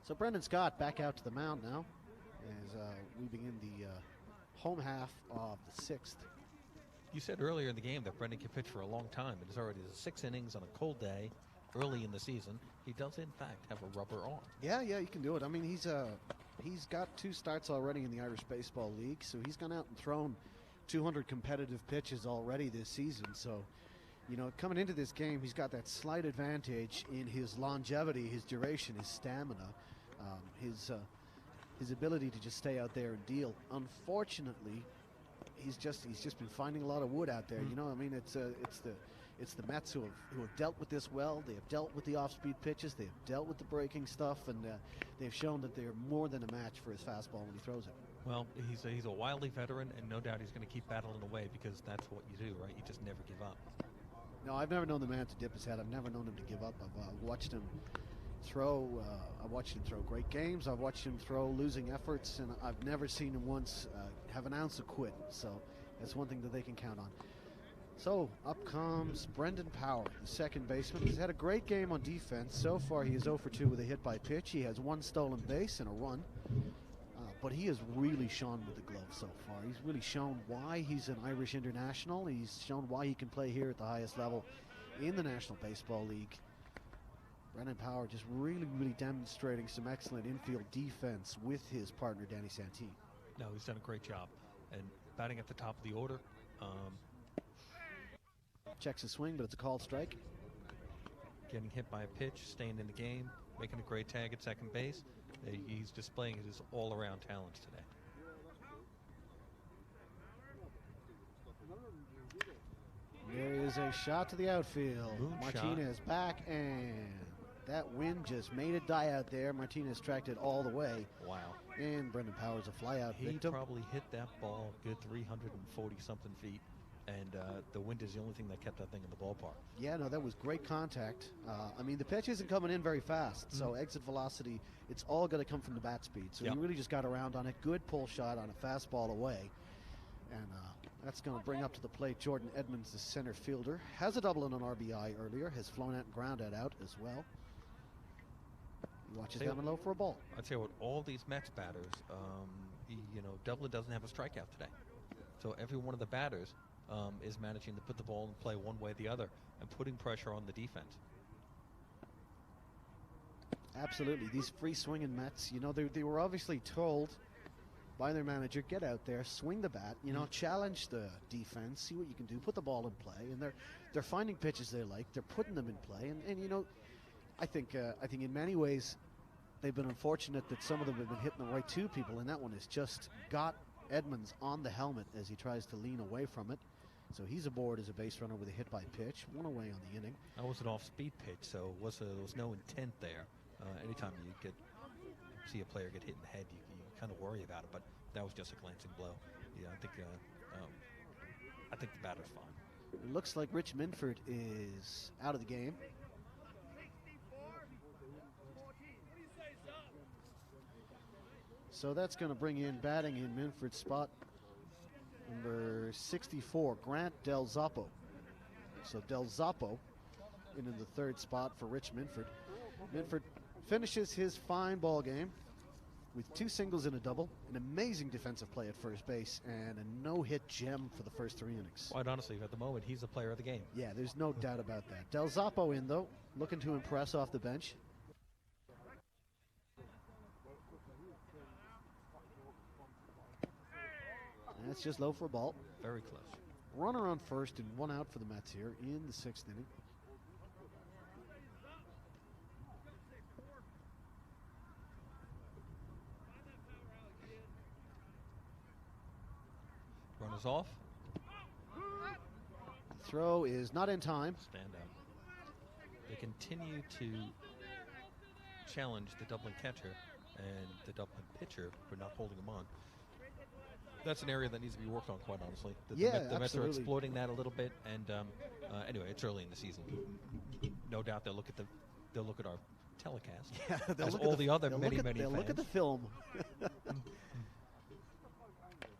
S2: So Brendan Scott back out to the mound now as we begin the home half of the 6th.
S1: You said earlier in the game that Brendan can pitch for a long time. It is already 6 innings on a cold day early in the season. He does, in fact, have a rubber arm.
S2: Yeah, he can do it. I mean, he's got 2 starts already in the Irish Baseball League, so he's gone out and thrown 200 competitive pitches already this season. So, you know, coming into this game, he's got that slight advantage in his longevity, his duration, his stamina, his ability to just stay out there and deal. Unfortunately, he's just been finding a lot of wood out there. You know, I mean, it's the Mets who have dealt with this well. They have dealt with the off-speed pitches. They have dealt with the breaking stuff, and they've shown that they're more than a match for his fastball when he throws it.
S1: Well, he's a wily veteran, and no doubt he's going to keep battling away because that's what you do, right? You just never give up.
S2: No, I've never known the man to dip his head. I've never known him to give up. I've watched him throw. I've watched him throw great games. I've watched him throw losing efforts, and I've never seen him once have an ounce of quit. So that's one thing that they can count on. So up comes Brendan Power, the second baseman. He's had a great game on defense. So far, he is 0 for 2 with a hit by pitch. He has 1 stolen base and a run. But he has really shone with the glove so far. He's really shown why he's an Irish international. He's shown why he can play here at the highest level. in the National Baseball League. Brendan Power just really demonstrating some excellent infield defense with his partner, Danny Santee.
S1: No, he's done a great job. And batting at the top of the order.
S2: Checks a swing, but it's a called strike.
S1: Getting hit by a pitch, staying in the game, making a great tag at second base. He's displaying his all-around talents today.
S2: There is a shot to the outfield.
S1: Moonshot.
S2: Martinez back, and that wind just made it die out there. Martinez tracked it all the way.
S1: Wow.
S2: And Brendan Powers a fly-out
S1: He
S2: victim.
S1: probably hit that ball a good 340-something feet, and the wind is the only thing that kept that thing in the ballpark.
S2: Yeah, no, that was great contact. I mean, the pitch isn't coming in very fast, so exit velocity, it's all going to come from the bat speed. So
S1: Yep.
S2: he really just got around on it. Good pull shot on a fastball away. And that's going to bring up to the plate Jordan Edmonds, the center fielder. Has a double and an RBI earlier. Has flown out and grounded out as well. He watches down low for a ball.
S1: I'd say with all these Mets batters, Dublin doesn't have a strikeout today. So every one of the batters is managing to put the ball in play one way or the other and putting pressure on the defense.
S2: Absolutely. These free swinging Mets, they were obviously told by their manager, get out there, swing the bat, challenge the defense, see what you can do, put the ball in play, and they're finding pitches they like, they're putting them in play, and I think in many ways they've been unfortunate that some of them have been hitting the right two people, and that one has just got Edmonds on the helmet as he tries to lean away from it. So he's aboard as a base runner with a hit by pitch, one away on the inning.
S1: That was an off-speed pitch, so there was no intent there. Anytime you see a player get hit in the head, you kind of worry about it, but that was just a glancing blow. Yeah, I think the batter's fine.
S2: It looks like Rich Minford is out of the game. So that's going to bring in batting in Minford's spot, number 64, Grant Del Zappo. So Del Zappo in the third spot for Rich Minford. Minford finishes his fine ball game with 2 singles and a double, an amazing defensive play at first base, and a no-hit gem for the first 3 innings.
S1: Quite honestly, at the moment, he's the player of the game.
S2: Yeah, there's no doubt about that. Del Zappo in, though, looking to impress off the bench. That's just low for a ball.
S1: Very close.
S2: Runner on first and 1 out for the Mets here in the 6th inning.
S1: Runners off.
S2: The throw is not in time.
S1: Stand out. They continue to challenge the Dublin catcher and the Dublin pitcher for not holding him on. That's an area that needs to be worked on, quite honestly. The Mets are
S2: absolutely.
S1: exploiting that a little bit, and anyway, it's early in the season. No doubt they'll look at our telecast.
S2: Yeah,
S1: as all the other many
S2: they'll look at the
S1: fans.
S2: film.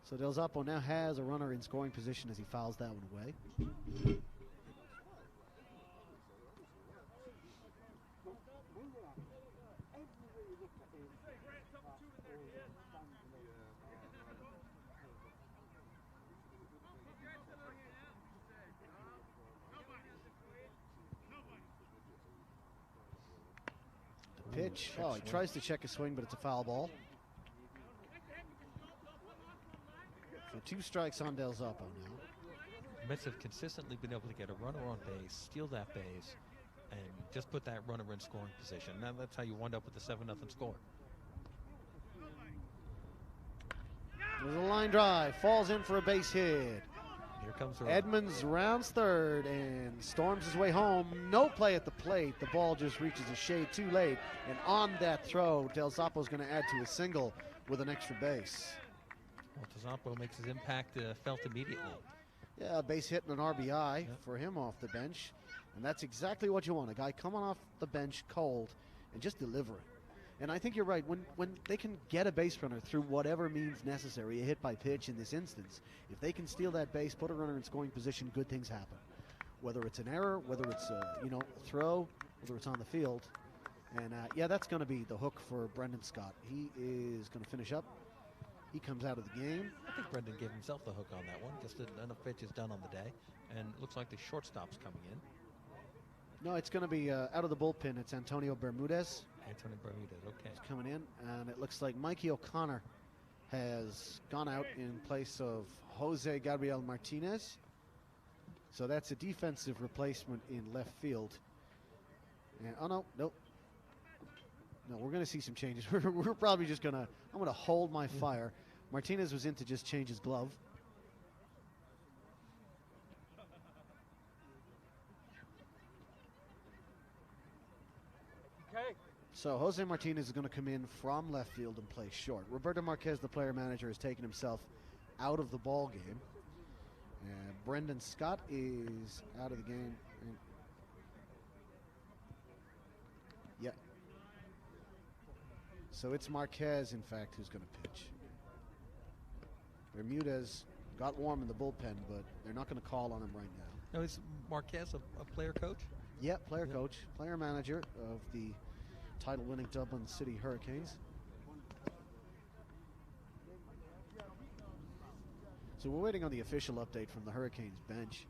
S2: So Del Zappo now has a runner in scoring position as he fouls that one away. The pitch. Oh, he tries to check a swing, but it's a foul ball. So 2 strikes on Del Zappo now.
S1: Mets have consistently been able to get a runner on base, steal that base, and just put that runner in scoring position. Now that's how you wind up with the 7-0 score.
S2: There's a line drive, falls in for a base hit.
S1: Here comes the run.
S2: Edmonds rounds third and storms his way home. No play at the plate. The ball just reaches a shade too late. And on that throw, Del Zappo's going to add to a single with an extra base.
S1: Well, Zappo makes his impact felt immediately.
S2: Yeah, a base hit and an RBI for him off the bench. And that's exactly what you want. A guy coming off the bench cold and just delivering. And I think you're right. When they can get a base runner through whatever means necessary, a hit by pitch in this instance, if they can steal that base, put a runner in scoring position, good things happen. Whether it's an error, whether it's a throw, whether it's on the field. And that's going to be the hook for Brendan Scott. He is going to finish up. He comes out of the game.
S1: I think Brendan gave himself the hook on that one. Just enough pitches done on the day. And it looks like the shortstop's coming in.
S2: No, it's going to be out of the bullpen. It's Antonio Bermudez.
S1: Anthony Bermudez, okay.
S2: He's coming in, and it looks like Mikey O'Connor has gone out in place of Jose Gabriel Martinez. So that's a defensive replacement in left field. And, oh, no, nope. No, we're going to see some changes. We're probably just going to, I'm going to hold my fire. Martinez was in to just change his glove.
S4: Okay.
S2: So Jose Martinez is going to come in from left field and play short. Roberto Marquez, the player manager, has taken himself out of the ball game. And Brendan Scott is out of the game. Yeah. So it's Marquez, in fact, who's going to pitch. Bermudez got warm in the bullpen, but they're not going to call on him right now.
S1: Now, is Marquez a player coach?
S2: Yeah, player coach, player manager of the title-winning Dublin City Hurricanes. So we're waiting on the official update from the Hurricanes bench.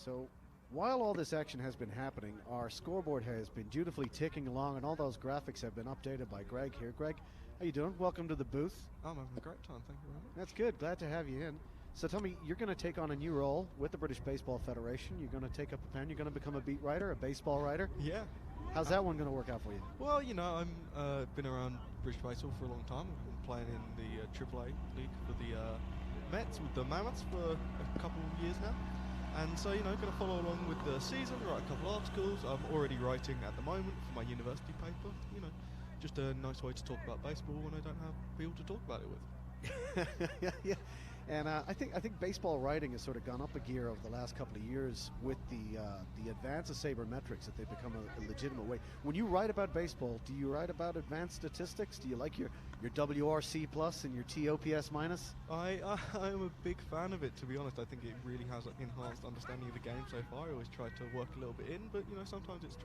S2: So while all this action has been happening, our scoreboard has been dutifully ticking along, and all those graphics have been updated by Greg here. Greg, how you doing? Welcome to the booth.
S6: I'm having a great time, thank you very much.
S2: That's good. Glad to have you in. So tell me, you're going to take on a new role with the British Baseball Federation. You're going to take up a pen. You're going to become a beat writer, a baseball writer.
S6: Yeah.
S2: How's that one going to work out for you?
S6: Well, you know, I'm been around British baseball for a long time. I've been playing in the AAA league for the Mets with the Mammoths for a couple of years now. And so, you know, going to follow along with the season, write a couple of articles. I'm already writing at the moment for my university paper. You know, just a nice way to talk about baseball when I don't have people to talk about it with.
S2: Yeah. And I think baseball writing has sort of gone up a gear over the last couple of years with the advance of sabermetrics, that they've become a legitimate way. When you write about baseball, do you write about advanced statistics? Do you like your WRC plus and your TOPS minus?
S6: I'm a big fan of it, to be honest. I think it really has enhanced understanding of the game so far. I always try to work a little bit in, but you know, sometimes it's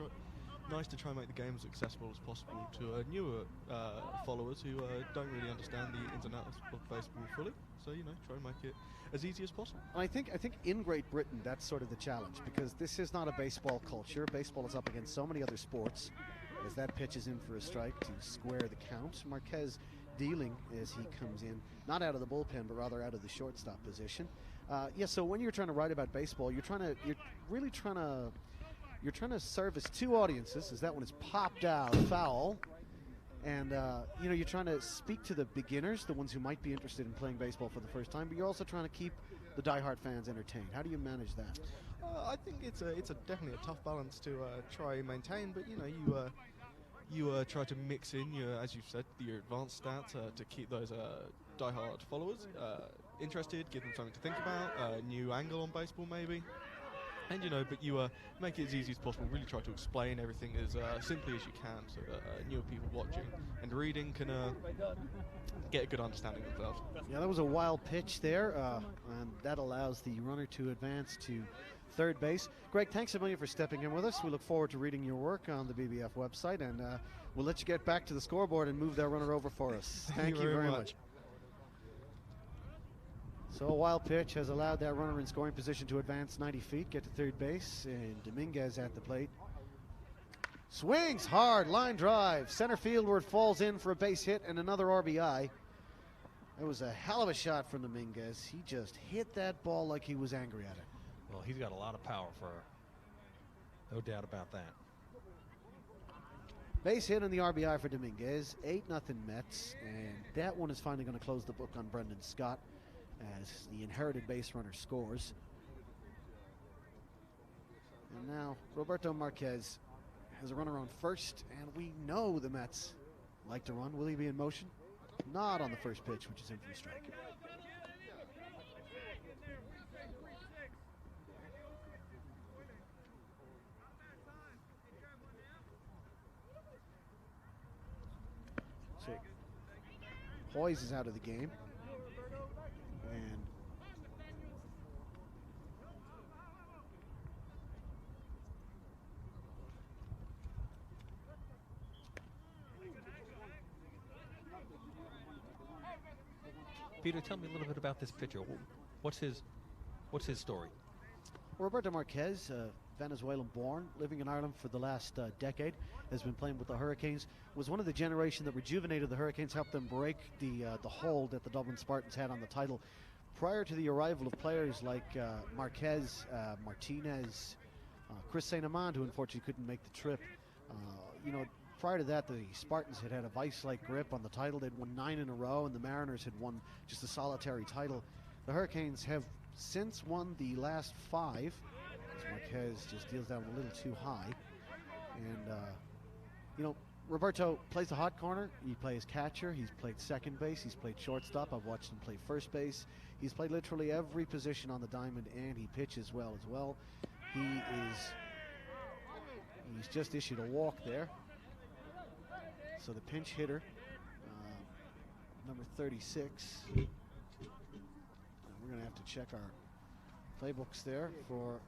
S6: nice to try and make the game as accessible as possible to newer followers who don't really understand the ins and outs of baseball fully. So, you know, try and make it as easy as possible.
S2: And I think in Great Britain, that's sort of the challenge, because this is not a baseball culture. Baseball is up against so many other sports, as that pitch is in for a strike to square the count. Marquez dealing as he comes in, not out of the bullpen, but rather out of the shortstop position. So when you're trying to write about baseball, you're really trying to service two audiences, as that one is popped out foul. And, you're trying to speak to the beginners, the ones who might be interested in playing baseball for the first time, but you're also trying to keep the diehard fans entertained. How do you manage that?
S6: I think it's definitely a tough balance to try and maintain, but, you know, you try to mix in as you've said, your advanced stats to keep those diehard followers interested, give them something to think about, a new angle on baseball maybe. And, you know, but you make it as easy as possible, really try to explain everything as simply as you can, so that newer people watching and reading can get a good understanding of themselves.
S2: Yeah, that was a wild pitch there, and that allows the runner to advance to third base. Greg, thanks a million for stepping in with us. We look forward to reading your work on the BBF website, and we'll let you get back to the scoreboard and move that runner over for us. Thank you very much. So a wild pitch has allowed that runner in scoring position to advance 90 feet, get to third base, and Dominguez at the plate. Swings hard, line drive, center field where it falls in for a base hit and another RBI. That was a hell of a shot from Dominguez. He just hit that ball like he was angry at it.
S1: Well, he's got a lot of power for her. No doubt about that.
S2: Base hit and the RBI for Dominguez. 8-0 Mets, and that one is finally going to close the book on Brendan Scott as the inherited base runner scores. And now Roberto Marquez has a runner on first, and we know the Mets like to run. Will he be in motion? Not on the first pitch, which is in for a strike. Hoyes is out of the game. And
S1: Peter, tell me a little bit about this pitcher. What's his story?
S2: Roberto Marquez, Venezuelan born, living in Ireland for the last decade, has been playing with the Hurricanes, was one of the generation that rejuvenated the Hurricanes, helped them break the hold that the Dublin Spartans had on the title. Prior to the arrival of players like Marquez, Martinez, Chris St. Amante, who unfortunately couldn't make the trip, prior to that, the Spartans had a vice-like grip on the title. They'd won 9 in a row, and the Mariners had won just a solitary title. The Hurricanes have since won the last 5. As Marquez just deals down a little too high. And, Roberto plays the hot corner. He plays catcher. He's played second base. He's played shortstop. I've watched him play first base. He's played literally every position on the diamond, and he pitches well as well. He's just issued a walk there. So the pinch hitter, number 36. We're going to have to check our playbooks there for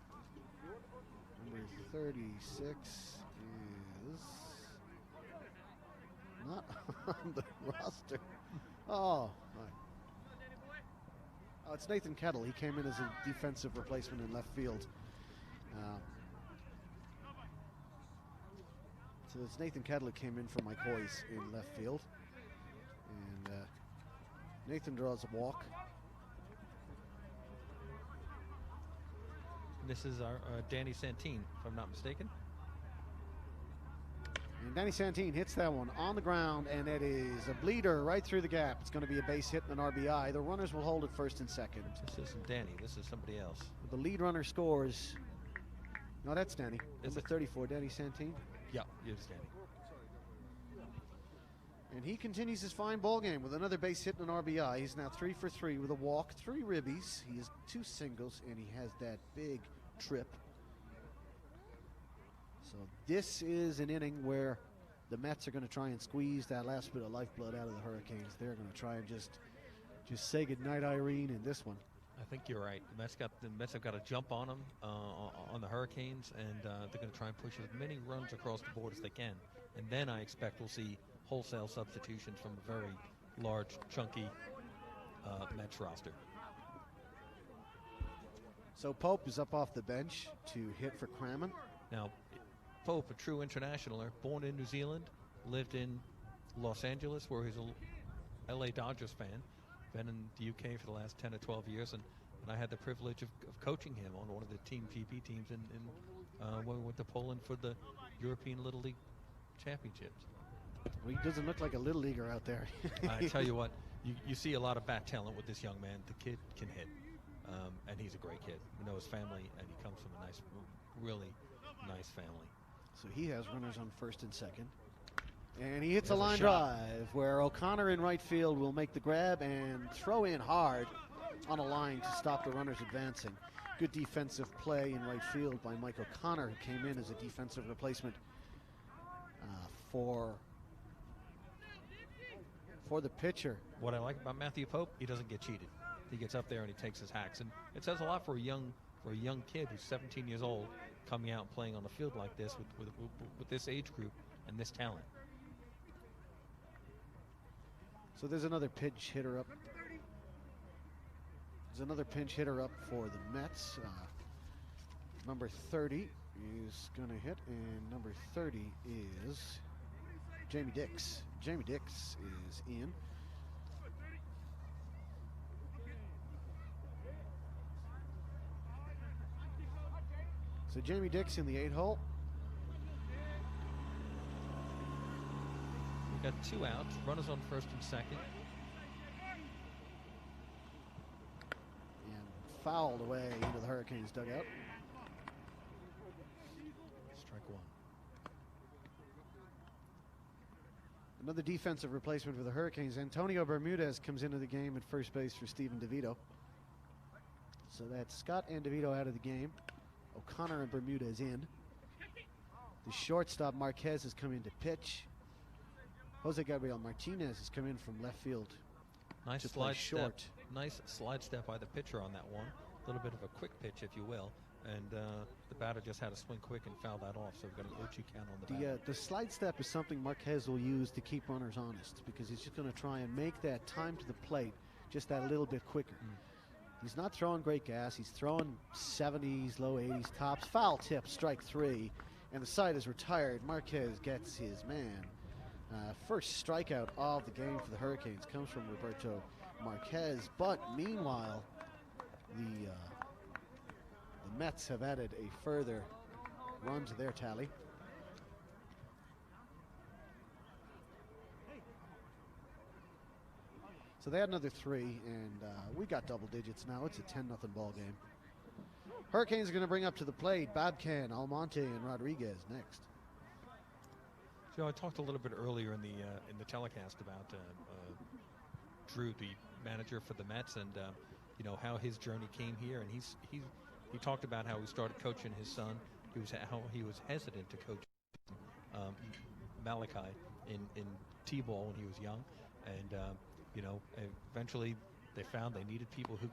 S2: number 36 is not on the roster. Oh, it's Nathan Kettle. He came in as a defensive replacement in left field. So it's Nathan Kettle who came in for Mike Hoyes in left field. And Nathan draws a walk.
S1: This is our Danny Santine, if I'm not mistaken.
S2: And Danny Santine hits that one on the ground, and it is a bleeder right through the gap. It's going to be a base hit and an RBI. The runners will hold it first and second.
S1: This isn't Danny. This is somebody else.
S2: The lead runner scores. No, that's Danny. Number 34, Danny Santine.
S1: Yeah, it's Danny.
S2: And he continues his fine ball game with another base hit and an RBI. He's now 3 for 3 with a walk, 3 ribbies. He has 2 singles, and he has that big trip. So this is an inning where the Mets are going to try and squeeze that last bit of lifeblood out of the Hurricanes. They're going to try and just say goodnight, Irene, in this one.
S1: I think you're right. The Mets have got to jump on them, on the Hurricanes, and they're going to try and push as many runs across the board as they can. And then I expect we'll see wholesale substitutions from a very large, chunky Mets roster.
S2: So Pope is up off the bench to hit for Crammon.
S1: Now, Pope, a true internationaler, born in New Zealand, lived in Los Angeles, where he's a LA Dodgers fan. Been in the UK for the last 10 or 12 years, and I had the privilege of coaching him on one of the Team GB teams when we went to Poland for the European Little League Championships.
S2: Well, he doesn't look like a little leaguer out there.
S1: I tell you what, you see a lot of bat talent with this young man. The kid can hit, and he's a great kid. We know his family, and he comes from a nice, really nice family.
S2: So he has runners on first and second. And he hits a line drive where O'Connor in right field will make the grab and throw in hard on a line to stop the runners advancing. Good defensive play in right field by Mike O'Connor, who came in as a defensive replacement for the pitcher.
S1: What I like about Matthew Pope, he doesn't get cheated. He gets up there and he takes his hacks, and it says a lot for a young kid who's 17 years old, coming out and playing on the field like this with this age group and this talent.
S2: So there's another pinch hitter up. There's another pinch hitter up for the Mets. Number 30 is going to hit, and number 30 is Jamie Dix. Jamie Dix is in. So Jamie Dix in the 8-hole.
S1: We've got 2 outs, runners on first and second.
S2: And fouled away into the Hurricanes dugout.
S1: Strike 1.
S2: Another defensive replacement for the Hurricanes. Antonio Bermudez comes into the game at first base for Stephen Devito. So that's Scott and Devito out of the game. O'Connor and Bermudez in. The shortstop Marquez has come in to pitch. Jose Gabriel Martinez has come in from left field
S1: Nice
S2: to play
S1: slide
S2: short.
S1: step. Nice slide step by the pitcher on that one. A little bit of a quick pitch, if you will. And the batter just had to swing quick and foul that off, so we've got an 0-2 count on the batter.
S2: The slide step is something Marquez will use to keep runners honest, because he's just going to try and make that time to the plate just that little bit quicker. He's not throwing great gas. He's throwing 70s, low 80s tops. Foul tip, strike 3, and the side is retired. Marquez gets his man. First strikeout of the game for the Hurricanes comes from Roberto Marquez, but meanwhile, the Mets have added a further run to their tally. So they had another 3, and we got double digits now. It's a 10-0 ball game. Hurricanes are going to bring up to the plate Babcan, Almonte, and Rodriguez next.
S1: So I talked a little bit earlier in the telecast about Drew, the manager for the Mets, and you know how his journey came here, and he talked about how he started coaching his son. How he was hesitant to coach Malachi in T-ball when he was young, and you know, eventually they found they needed people who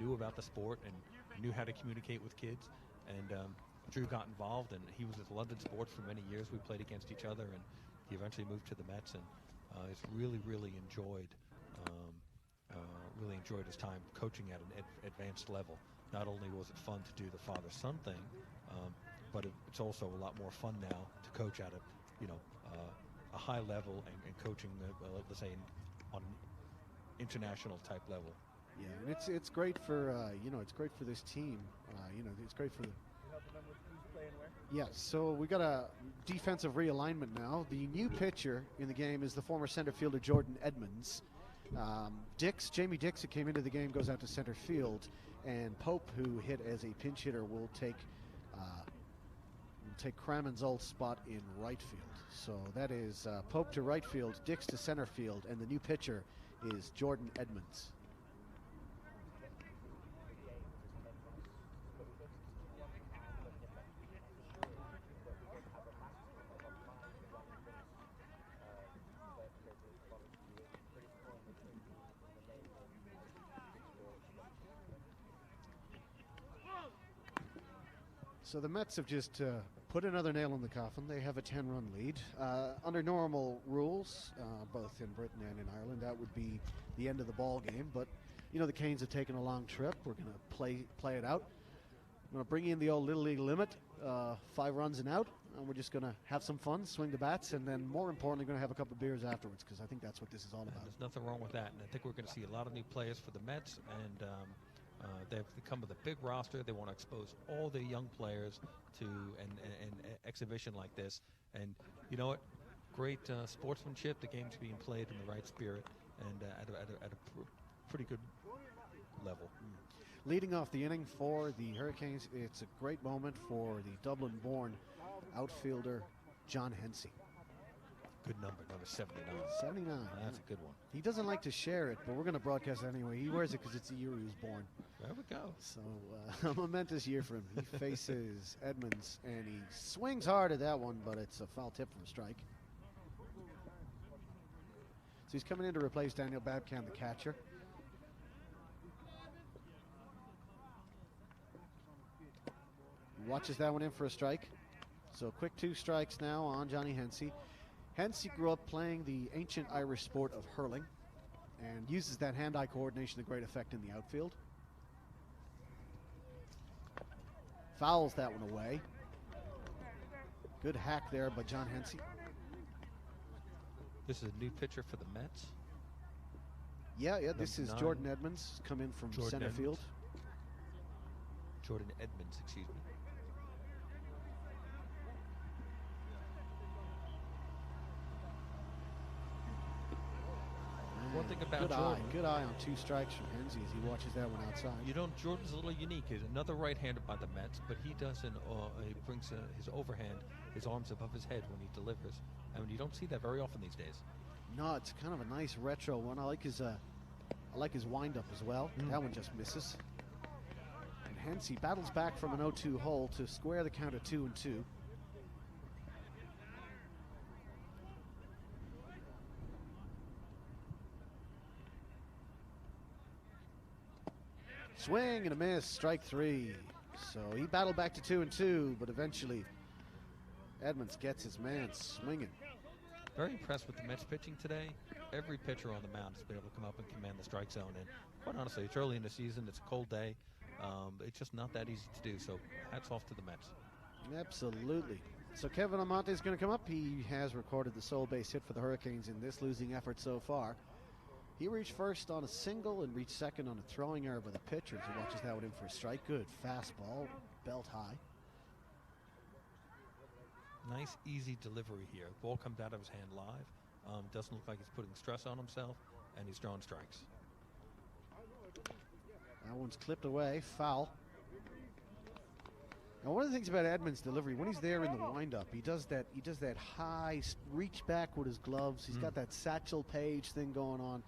S1: knew about the sport and knew how to communicate with kids, and Drew got involved, and he was with London Sports for many years. We played against each other, and he eventually moved to the Mets, and he's really enjoyed his time coaching at an advanced level. Not only was it fun to do the father-son thing, but it's also a lot more fun now to coach at a high level and coaching, let's say, on an international type level.
S2: Yeah, and it's great for it's great for this team. It's great for the. Yeah, so we got a defensive realignment now. The new pitcher in the game is the former center fielder Jordan Edmonds. Jamie Dix, who came into the game, goes out to center field, and Pope, who hit as a pinch hitter, will take Crammond's old spot in right field. So that is Pope to right field, Dix to center field, and the new pitcher is Jordan Edmonds. So the Mets have just put another nail in the coffin. They have a 10-run lead. Under normal rules, both in Britain and in Ireland, that would be the end of the ball game. But, the Canes have taken a long trip. We're going to play it out. I'm going to bring in the old Little League limit, 5 runs and out. And we're just going to have some fun, swing the bats, and then more importantly, going to have a couple of beers afterwards, because I think that's what this is all about.
S1: There's nothing wrong with that. And I think we're going to see a lot of new players for the Mets, and they've come with a big roster. They want to expose all their young players to an exhibition like this. And you know what? Great sportsmanship. The game's being played in the right spirit and at a pretty good level.
S2: Leading off the inning for the Hurricanes, it's a great moment for the Dublin-born outfielder John Hensey.
S1: Good number 79.
S2: 79.
S1: That's a good one.
S2: He doesn't like to share it, but we're going to broadcast it anyway. He wears it because it's the year he was born.
S1: There we go.
S2: So a momentous year for him. He faces Edmonds, and he swings hard at that one, but it's a foul tip for a strike. So he's coming in to replace Daniel Babcan, the catcher. He watches that one in for a strike. So quick 2 strikes now on Johnny Hensey. Hensey grew up playing the ancient Irish sport of hurling and uses that hand-eye coordination to great effect in the outfield. Fouls that one away. Good hack there by John Hensey.
S1: This is a new pitcher for the Mets.
S2: Yeah, this is
S1: 9.
S2: Jordan Edmonds, come in from
S1: Jordan
S2: center
S1: Edmonds.
S2: field.
S1: Jordan Edmonds, excuse me. One thing about Jordan,
S2: Good eye on 2 strikes from Hensey as he watches that one outside.
S1: Jordan's a little unique. He's another right-hander by the Mets, but he doesn't. He brings his overhand, his arms above his head when he delivers. I mean, you don't see that very often these days.
S2: No, it's kind of a nice retro one. I like his wind-up as well. That one just misses. And Hensey battles back from an 0-2 hole to square the count at 2-2. Swing and a miss, strike 3. So he battled back to 2-2, but eventually Edmonds gets his man swinging.
S1: Very impressed with the Mets pitching today. Every pitcher on the mound has been able to come up and command the strike zone. And quite honestly, it's early in the season. It's a cold day. It's just not that easy to do. So hats off to the Mets.
S2: Absolutely. So Kelvin Almonte is going to come up. He has recorded the sole base hit for the Hurricanes in this losing effort so far. He reached first on a single and reached second on a throwing error by the pitcher. He watches that one in for a strike. Good fastball, belt high.
S1: Nice, easy delivery here. Ball comes out of his hand live. Doesn't look like he's putting stress on himself, and he's drawing strikes.
S2: That one's clipped away, foul. Now, one of the things about Edmonds' delivery, when he's there in the windup, he does that high reach back with his gloves. He's got that Satchel Paige thing going on.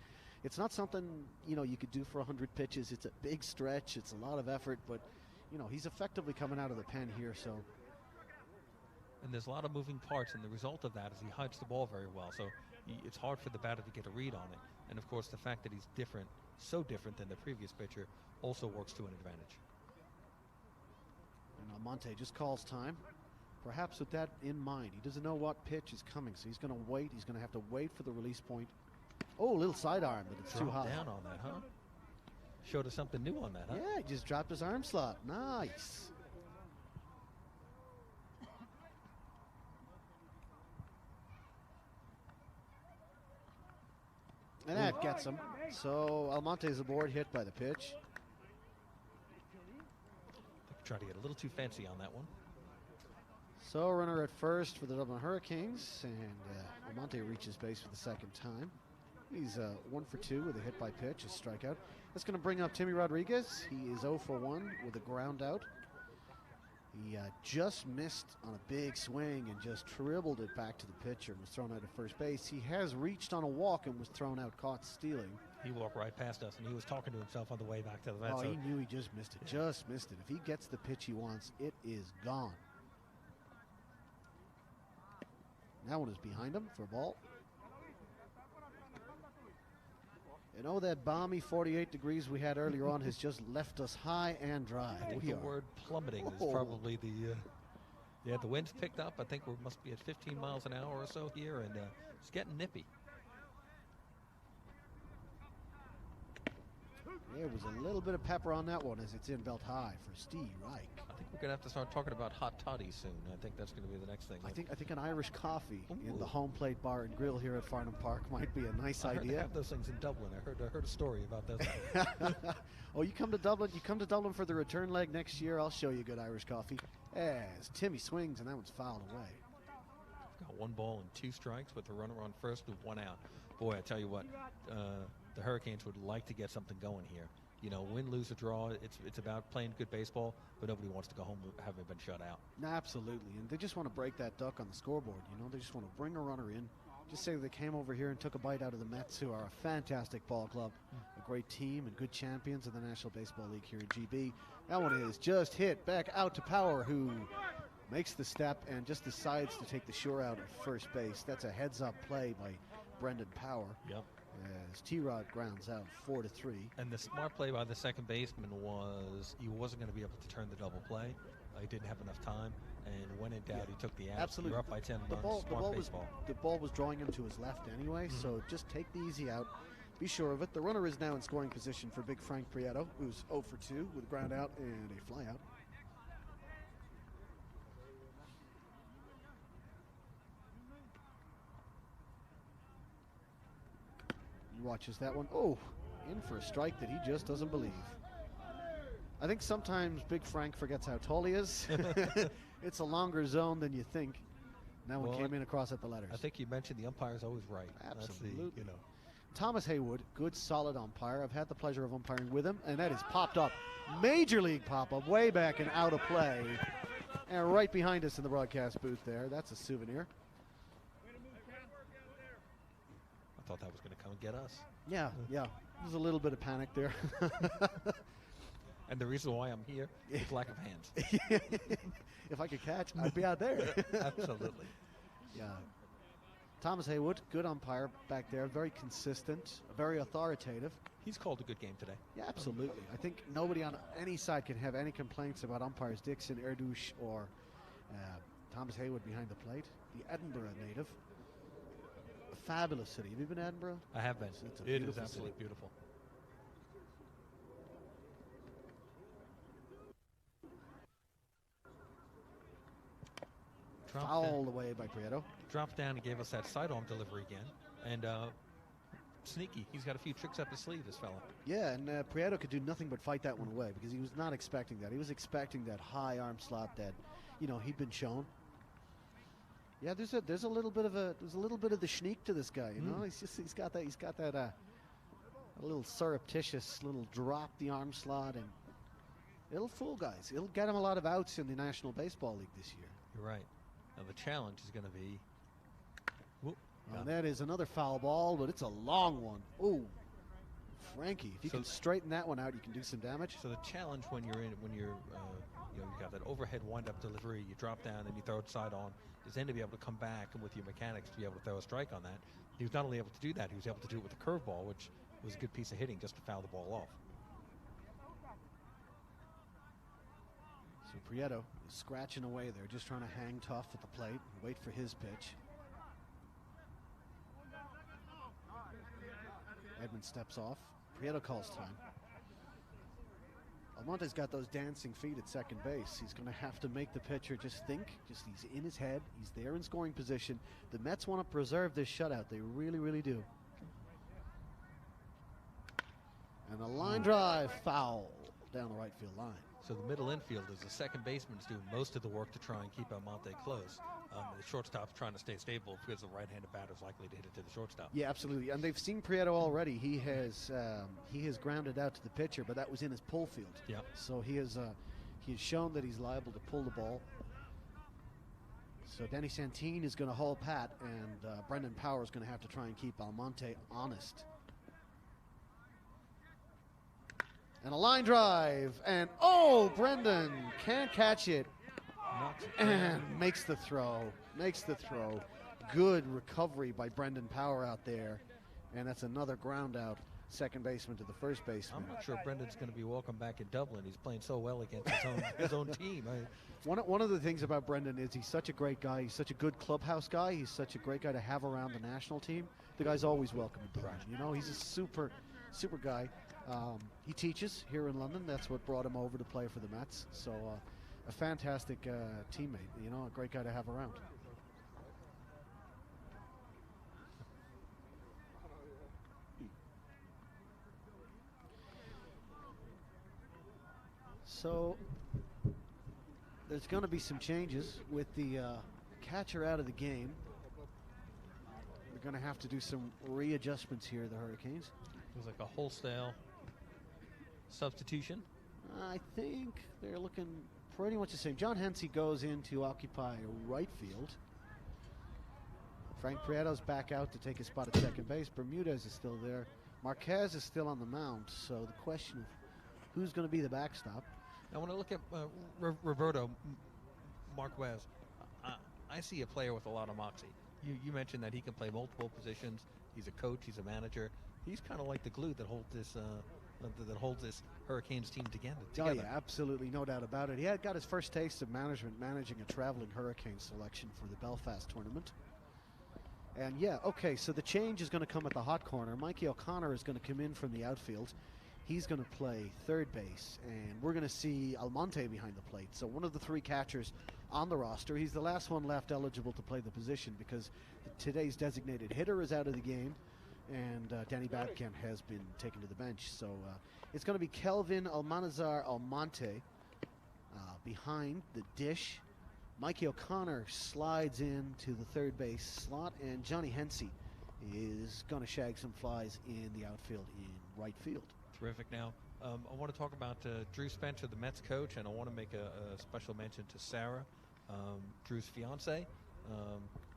S2: It's not something, you could do for 100 pitches. It's a big stretch. It's a lot of effort, but, he's effectively coming out of the pen here, so.
S1: And there's a lot of moving parts, and the result of that is he hides the ball very well. So it's hard for the batter to get a read on it. And, of course, the fact that he's different, so different than the previous pitcher, also works to an advantage.
S2: And Amante just calls time, perhaps with that in mind. He doesn't know what pitch is coming, so he's going to wait. He's going to have to wait for the release point. Oh, a little sidearm, but it's too high.
S1: Down on that, huh? Showed us something new on that, huh?
S2: Yeah, he just dropped his arm slot. Nice. And that gets him. So Almonte is aboard, hit by the pitch.
S1: Try to get a little too fancy on that one.
S2: So runner at first for the Dublin Hurricanes, and Amante reaches base for the second time. He's 1 for 2 with a hit by pitch, a strikeout. That's going to bring up Timmy Rodriguez. He is 0 for 1 with a ground out. He just missed on a big swing and just dribbled it back to the pitcher and was thrown out at first base. He has reached on a walk and was thrown out, caught stealing.
S1: He walked right past us, and he was talking to himself on the way back to the Mets.
S2: Oh, he knew he just missed it. Yeah. Just missed it. If he gets the pitch he wants, it is gone. That one is behind him for a ball. And oh, that balmy 48 degrees we had earlier on has just left us high and dry.
S1: I think the word plummeting is probably the... the wind's picked up. I think we must be at 15 miles an hour or so here, and it's getting nippy. There
S2: was a little bit of pepper on that one as it's in belt high for Steve Reich.
S1: I think we're going to have to start talking about hot toddies soon. I think that's going to be the next thing.
S2: I think an Irish coffee in the home plate bar and grill here at Farnham Park might be a nice idea.
S1: They have those things in Dublin. I heard a story about those.
S2: Oh, you come to Dublin? You come to Dublin for the return leg next year? I'll show you good Irish coffee. As Timmy swings and that one's fouled away.
S1: Got 1 ball and 2 strikes with the runner on first with 1 out. Boy, I tell you what, the Hurricanes would like to get something going here. Win, lose, or draw, it's about playing good baseball, but nobody wants to go home having been shut out.
S2: Absolutely, and they just want to break that duck on the scoreboard. They just want to bring a runner in. Just say they came over here and took a bite out of the Mets, who are a fantastic ball club, a great team, and good champions of the National Baseball League here in GB. That one is just hit back out to Power, who makes the step and just decides to take the sure out at first base. That's a heads-up play by Brendan Power.
S1: Yep.
S2: As T-Rod grounds out 4-3.
S1: And the smart play by the second baseman was he wasn't going to be able to turn the double play. He didn't have enough time, and when in doubt, he took the out.
S2: Absolutely.
S1: You're up by 10 runs.
S2: The ball was drawing him to his left anyway, so just take the easy out. Be sure of it. The runner is now in scoring position for Big Frank Prieto, who's 0 for 2 with a ground out and a fly out. Watches that one. Oh, in for a strike that he just doesn't believe. I think sometimes Big Frank forgets how tall he is. It's a longer zone than you think. That one came in across at the letters.
S1: I think you mentioned the umpire's always right.
S2: Absolutely. Thomas Haywood, good solid umpire. I've had the pleasure of umpiring with him, and that is popped up. Major league pop-up way back and out of play. And right behind us in the broadcast booth there. That's a souvenir.
S1: I thought that was going to come and get us.
S2: Yeah. There's a little bit of panic there.
S1: And the reason why I'm here is lack of hands.
S2: If I could catch, I'd be out there.
S1: Absolutely.
S2: Yeah. Thomas Haywood, good umpire back there, very consistent, very authoritative.
S1: He's called a good game today.
S2: Yeah, absolutely. I think nobody on any side can have any complaints about umpires Dixon, Erdouche, or Thomas Haywood behind the plate. The Edinburgh native. A fabulous city. Have you been to Edinburgh?
S1: I have been.
S2: It's a
S1: It is
S2: beautiful
S1: absolutely
S2: city.
S1: beautiful.
S2: Foul away by Prieto.
S1: Dropped down and gave us that sidearm delivery again. And sneaky. He's got a few tricks up his sleeve, this fella.
S2: Yeah, and Prieto could do nothing but fight that one away because he was not expecting that. He was expecting that high arm slot that, he'd been shown. Yeah, there's a little bit of the sneak to this guy. He's got that a little surreptitious little drop the arm slot, and it'll fool guys. It'll get him a lot of outs in the National Baseball League this year.
S1: You're right. Now the challenge is going to be.
S2: And that is another foul ball, but it's a long one. Ooh, Frankie, if you can straighten that one out, you can do some damage.
S1: So the challenge when you're you got that overhead wind-up delivery, you drop down and you throw it side on, is then to be able to come back and with your mechanics to be able to throw a strike on that. He was not only able to do that, he was able to do it with a curveball, which was a good piece of hitting just to foul the ball off.
S2: So Prieto is scratching away there, just trying to hang tough at the plate and wait for his pitch. Edmonds steps off. Prieto calls time. Almonte's got those dancing feet at second base. He's going to have to make the pitcher just think. He's in his head. He's there in scoring position. The Mets want to preserve this shutout. They really, really do. And a line drive foul down the right field line.
S1: So the middle infielders, the second baseman is doing most of the work to try and keep Amante close. The shortstop's trying to stay stable because the right-handed batter is likely to hit it to the shortstop.
S2: Yeah, absolutely. And they've seen Prieto already. He has grounded out to the pitcher, but that was in his pull field.
S1: Yeah.
S2: So he has shown that he's liable to pull the ball. So Danny Santine is going to hold pat, and Brendan Power is going to have to try and keep Almonte honest. And a line drive, and Brendan can't catch it. And makes the throw. Good recovery by Brendan Power out there. And that's another ground out. Second baseman to the first baseman.
S1: I'm not sure Brendan's going to be welcome back in Dublin. He's playing so well against his own team.
S2: One of the things about Brendan is he's such a great guy. He's such a good clubhouse guy. He's such a great guy to have around the national team. The guy's always welcome in Dublin. He's a super guy. He teaches here in London. That's what brought him over to play for the Mets. So a fantastic teammate, a great guy to have around. So there's going to be some changes with the catcher out of the game. They're going to have to do some readjustments here, the Hurricanes.
S1: It was like a wholesale substitution.
S2: I think they're looking pretty much the same. John Hensey goes in to occupy right field. Frank Prieto's back out to take his spot at second base. Bermudez is still there. Marquez is still on the mound. So the question of who's going to be the backstop.
S1: Now, when I look at Roberto Marquez, I see a player with a lot of moxie. You mentioned that he can play multiple positions. He's a coach. He's a manager. He's kind of like the glue that holds this Hurricanes team together.
S2: Oh yeah, absolutely, no doubt about it. He had got his first taste of managing a traveling Hurricane selection for the Belfast tournament. And yeah, okay, so the change is going to come at the hot corner. Mikey O'Connor is going to come in from the outfield. He's going to play third base, and we're going to see Almonte behind the plate. So one of the three catchers on the roster. He's the last one left eligible to play the position because today's designated hitter is out of the game, and Danny Babkamp has been taken to the bench. So it's going to be Kelvin Almonte behind the dish. Mikey O'Connor slides into the third base slot, and Johnny Hensey is going to shag some flies in the outfield in right field.
S1: Terrific. Now, I want to talk about Drew Spencer, the Mets coach, and I want to make a special mention to Sarah, Drew's fiance,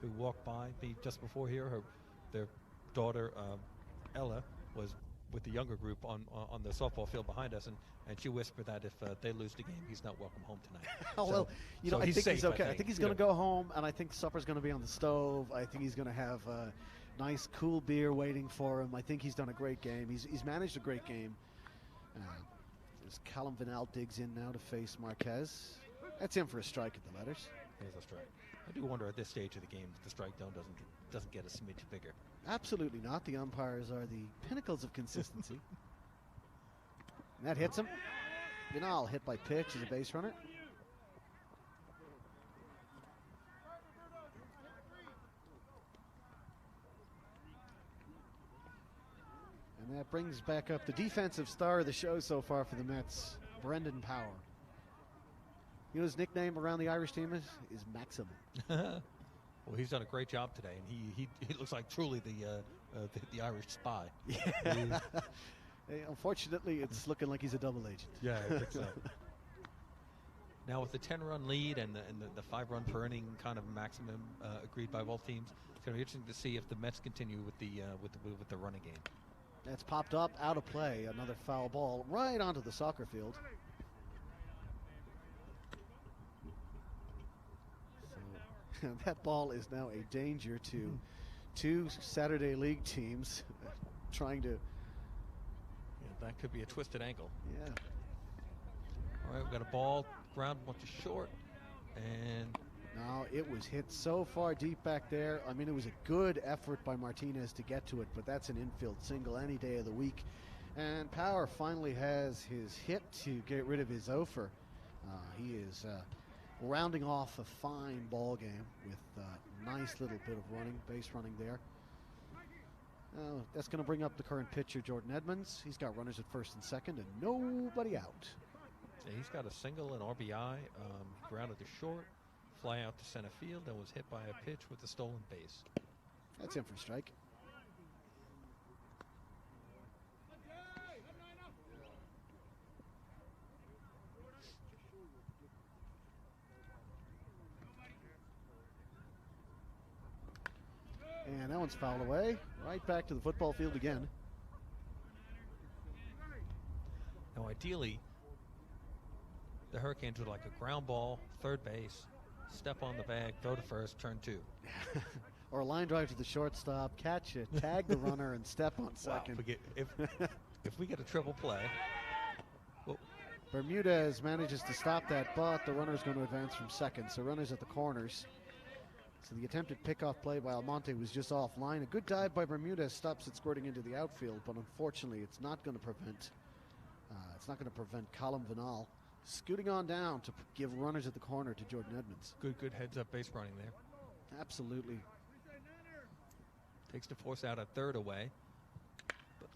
S1: who walked by me just before here. Their daughter Ella was with the younger group on the softball field behind us, and she whispered that if they lose the game, he's not welcome home tonight.
S2: Oh, well, you know,
S1: so
S2: I
S1: he's
S2: think
S1: safe,
S2: he's okay. I
S1: think,
S2: think he's
S1: you
S2: going to
S1: know.
S2: go home, and I think supper's going to be on the stove. I think he's going to have a nice, cool beer waiting for him. I think he's done a great game. He's managed a great game. As Kelvin Almonte digs in now to face Marquez. That's in for a strike at the letters.
S1: There's a strike. I do wonder at this stage of the game if the strike zone doesn't get a smidge bigger.
S2: Absolutely not. The umpires are the pinnacles of consistency. And that hits him. Vinal hit by pitch as a base runner. And that brings back up the defensive star of the show so far for the Mets, Brendan Power. You know his nickname around the Irish team is Maxim.
S1: Well, he's done a great job today, and he looks like truly the Irish spy.
S2: Yeah. Hey, unfortunately, it's looking like he's a double agent.
S1: Yeah, I think so. Now with the 10-run lead and the 5-run per inning kind of maximum agreed by both teams, it's going to be interesting to see if the Mets continue with the running game.
S2: That's popped up out of play. Another foul ball right onto the soccer field. So that ball is now a danger to two Saturday League teams trying to.
S1: Yeah, that could be a twisted ankle.
S2: Yeah.
S1: All right, we've got a ball, ground one to short, and
S2: No, it was hit so far deep back there. I mean, it was a good effort by Martinez to get to it, but that's an infield single any day of the week. And Power finally has his hit to get rid of his offer. He is rounding off a fine ball game with a nice little bit of base running there. That's going to bring up the current pitcher, Jordan Edmonds. He's got runners at first and second and nobody out.
S1: yeah, he's got a single and RBI, grounded to short, fly out to center field, and was hit by a pitch with a stolen base.
S2: That's in for a strike. And that one's fouled away. Right back to the football field again.
S1: Now, ideally, the Hurricanes would like a ground ball, third base, step on the bag, throw to first, turn 2.
S2: Or a line drive to the shortstop, catch it, tag the runner, and step on second.
S1: Wow, if we get a triple play, well,
S2: Bermudez manages to stop that, but the runner's going to advance from second. So runners at the corners. So the attempted pickoff play by Almonte was just offline. A good dive by Bermudez stops it squirting into the outfield, but unfortunately it's not going to prevent Kelvin Vinal scooting on down to give runners at the corner to Jordan Edmonds.
S1: good heads up base running there.
S2: Absolutely.
S1: Takes the force out at third away.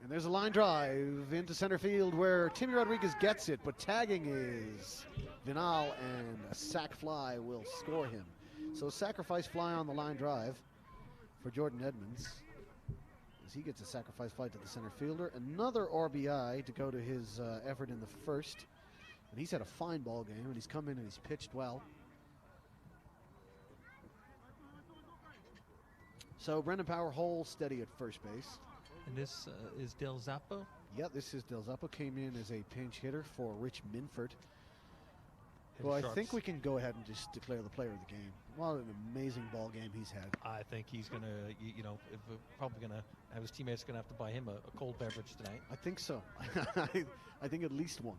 S2: And there's a line drive into center field where Timmy Rodriguez gets it, but tagging is Vinal, and a sac fly will score him. So sacrifice fly on the line drive for Jordan Edmonds as he gets a sacrifice fly to the center fielder. Another RBI to go to his effort in the first. And he's had a fine ball game, and he's come in and he's pitched well. So Brendan Power holds steady at first base.
S1: And this is Del Zappo.
S2: Yeah, this is Del Zappo. Came in as a pinch hitter for Rich Minford.
S1: Hit
S2: Well,
S1: a
S2: I
S1: sharp
S2: think we can go ahead and just declare the player of the game. What an amazing ball game he's had.
S1: I think he's going to, if we're probably going to have his teammates going to have to buy him a cold beverage tonight.
S2: I think so. I think at least one.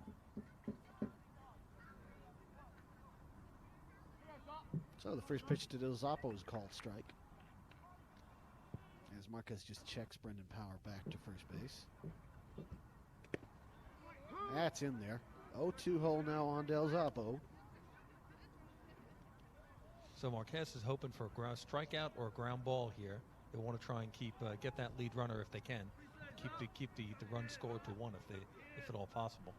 S2: So the first pitch to Del Zappo is called strike. As Marquez just checks Brendan Power back to first base. That's in there. 0-2 hole now on Del Zappo.
S1: So Marquez is hoping for a ground strikeout or a ground ball here. They want to try and get that lead runner if they can. Keep the run scored to 1 if at all possible.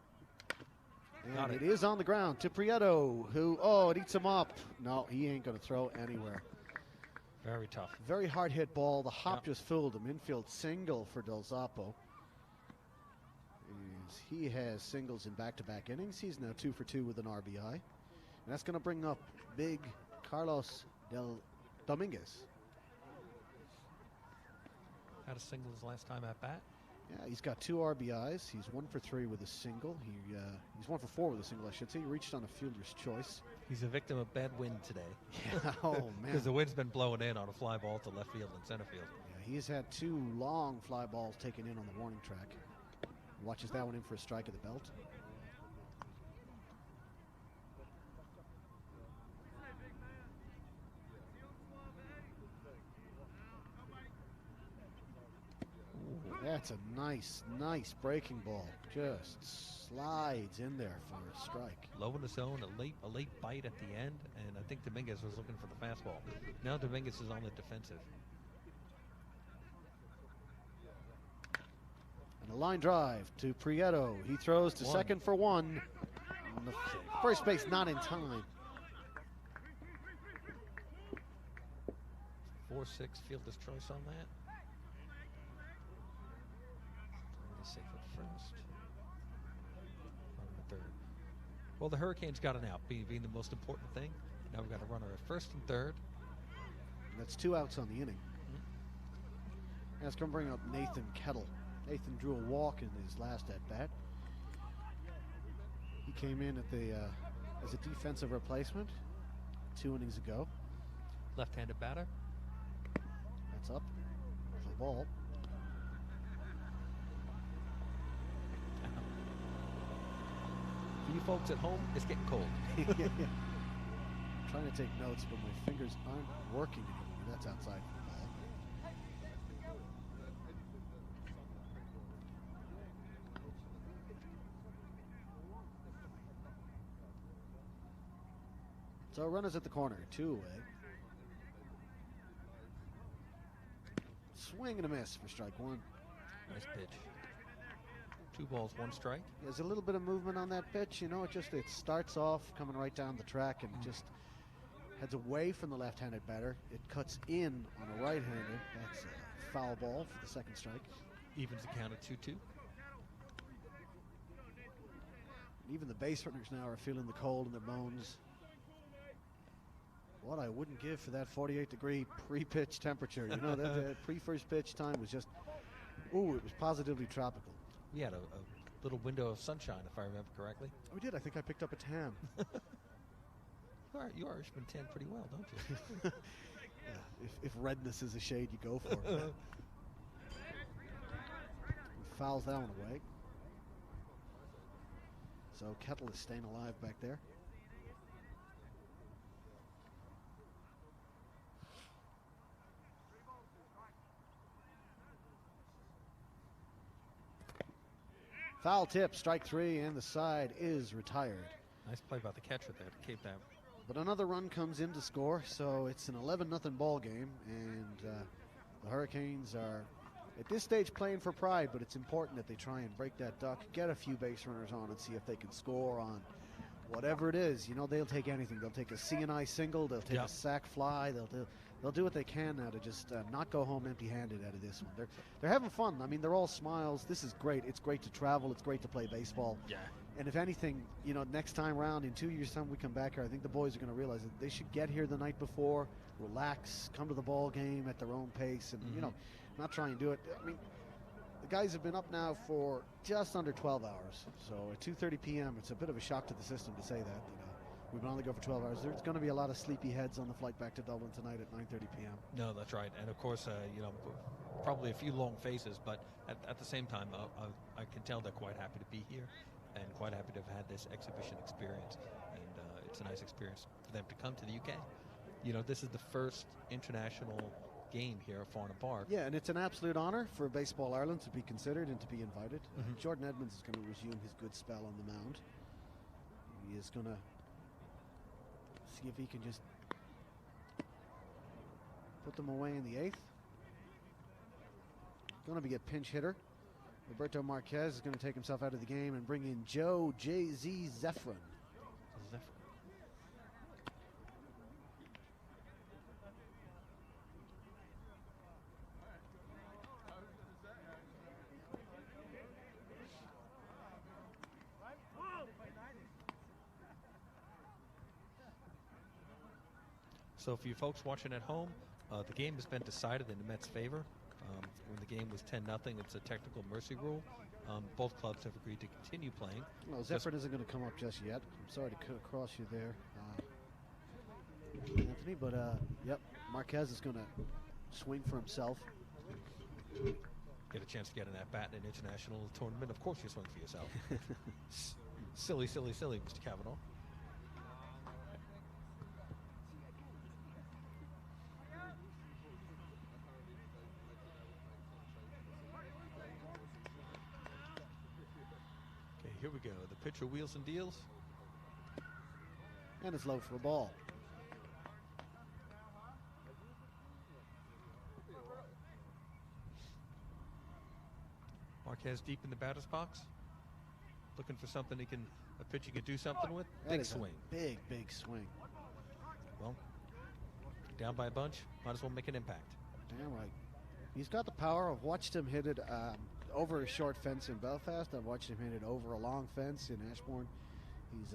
S2: And it is on the ground to Prieto, who, it eats him up. No, he ain't going to throw anywhere.
S1: Very tough.
S2: Very hard hit ball. The hop just fooled him. Infield single for Del Zappo. He has singles in back-to-back innings. He's now 2 for 2 with an RBI. And that's going to bring up big Carlos Dominguez.
S1: Had a single his last time at bat.
S2: Yeah, he's got 2 RBIs. He's 1 for 3 with a single. He's 1 for 4 with a single, I should say. He reached on a fielder's choice.
S1: He's a victim of bad wind today.
S2: Yeah, oh, man.
S1: Because the wind's been blowing in on a fly ball to left field and center field.
S2: Yeah, he's had 2 long fly balls taken in on the warning track. Watches that one in for a strike at the belt. That's a nice breaking ball. Just slides in there for a strike.
S1: Low in the zone, a late bite at the end, and I think Dominguez was looking for the fastball. Now Dominguez is on the defensive.
S2: And a line drive to Prieto. He throws to second for 1. And the first base not in time.
S1: 4-6 fielder's choice on that. Safe at first. Runner at third. Well, the Hurricanes got an out, being the most important thing. Now we've got a runner at first and third.
S2: And that's 2 outs on the inning. Let's come bring up Nathan Kettle. Nathan drew a walk in his last at bat. He came in at the as a defensive replacement 2 innings ago.
S1: Left-handed batter.
S2: That's up. There's a ball.
S1: For you folks at home, it's getting cold.
S2: Yeah. I'm trying to take notes, but my fingers aren't working anymore. That's outside for the ball. So runners at the corner, 2 away. Swing and a miss for strike 1.
S1: Nice pitch. 2 balls, 1 strike.
S2: There's a little bit of movement on that pitch. You know, it starts off coming right down the track and just heads away from the left-handed batter. It cuts in on a right-hander. That's a foul ball for the second strike.
S1: Evens the count at 2-2.
S2: Even the base runners now are feeling the cold in their bones. What I wouldn't give for that 48-degree pre-pitch temperature. You know, that pre-first pitch time was just, ooh, it was positively tropical.
S1: We had a little window of sunshine, if I remember correctly.
S2: We did. I think I picked up a tan.
S1: You Irishman tan pretty well, don't you?
S2: Yeah, if redness is a shade you go for. He fouls that one away. So Kettle is staying alive back there. Foul tip, strike 3, and the side is retired.
S1: Nice play by the catcher there to keep that.
S2: But another run comes in to score, so it's an 11-0 ball game, and the Hurricanes are at this stage playing for pride, but it's important that they try and break that duck, get a few base runners on, and see if they can score on whatever it is. You know, they'll take anything. They'll take a C&I single, they'll take a sac fly, they'll do what they can now to just not go home empty-handed out of this one. They're having fun. I mean, they're all smiles. This is great. It's great to travel. It's great to play baseball.
S1: Yeah.
S2: And if anything, you know, next time round, in 2 years' time, we come back here, I think the boys are going to realize that they should get here the night before, relax, come to the ball game at their own pace, and, you know, not try and do it. I mean, the guys have been up now for just under 12 hours. So at 2:30 p.m., it's a bit of a shock to the system to say that. We've been on the go for 12 hours. There's going to be a lot of sleepy heads on the flight back to Dublin tonight at 9:30 p.m.
S1: No, that's right. And of course, you know, probably a few long faces, but at the same time, I can tell they're quite happy to be here and quite happy to have had this exhibition experience. And it's a nice experience for them to come to the UK. You know, this is the first international game here at Farnham Park.
S2: Yeah, and it's an absolute honor for Baseball Ireland to be considered and to be invited. Jordan Edmonds is going to resume his good spell on the mound. He is going to see if he can just put them away in the 8th. Going to be a pinch hitter. Roberto Marquez is going to take himself out of the game and bring in Joe J.Z. Zephyrin.
S1: So for you folks watching at home, the game has been decided in the Mets' favor. When the game was 10-0, it's a technical mercy rule. Both clubs have agreed to continue playing.
S2: Well,
S1: Just-
S2: Zephyr isn't going to come up just yet. I'm sorry to cut across you there, Anthony, but yep, Marquez is going to swing for himself.
S1: Get a chance to get an at-bat in an international tournament. Of course you swing for yourself. Silly, silly, silly, Mr. Kavanaugh. Okay, here we go. The pitcher wheels and deals.
S2: And it's low for a ball.
S1: Marquez deep in the batter's box. Looking for something a pitcher can do something with.
S2: That
S1: Big
S2: is a
S1: swing.
S2: Big, big swing.
S1: Well, down by a bunch, might as well make an impact.
S2: Damn right. He's got the power. I've watched him hit it over a short fence in Belfast. I've watched him hit it over a long fence in Ashbourne. He's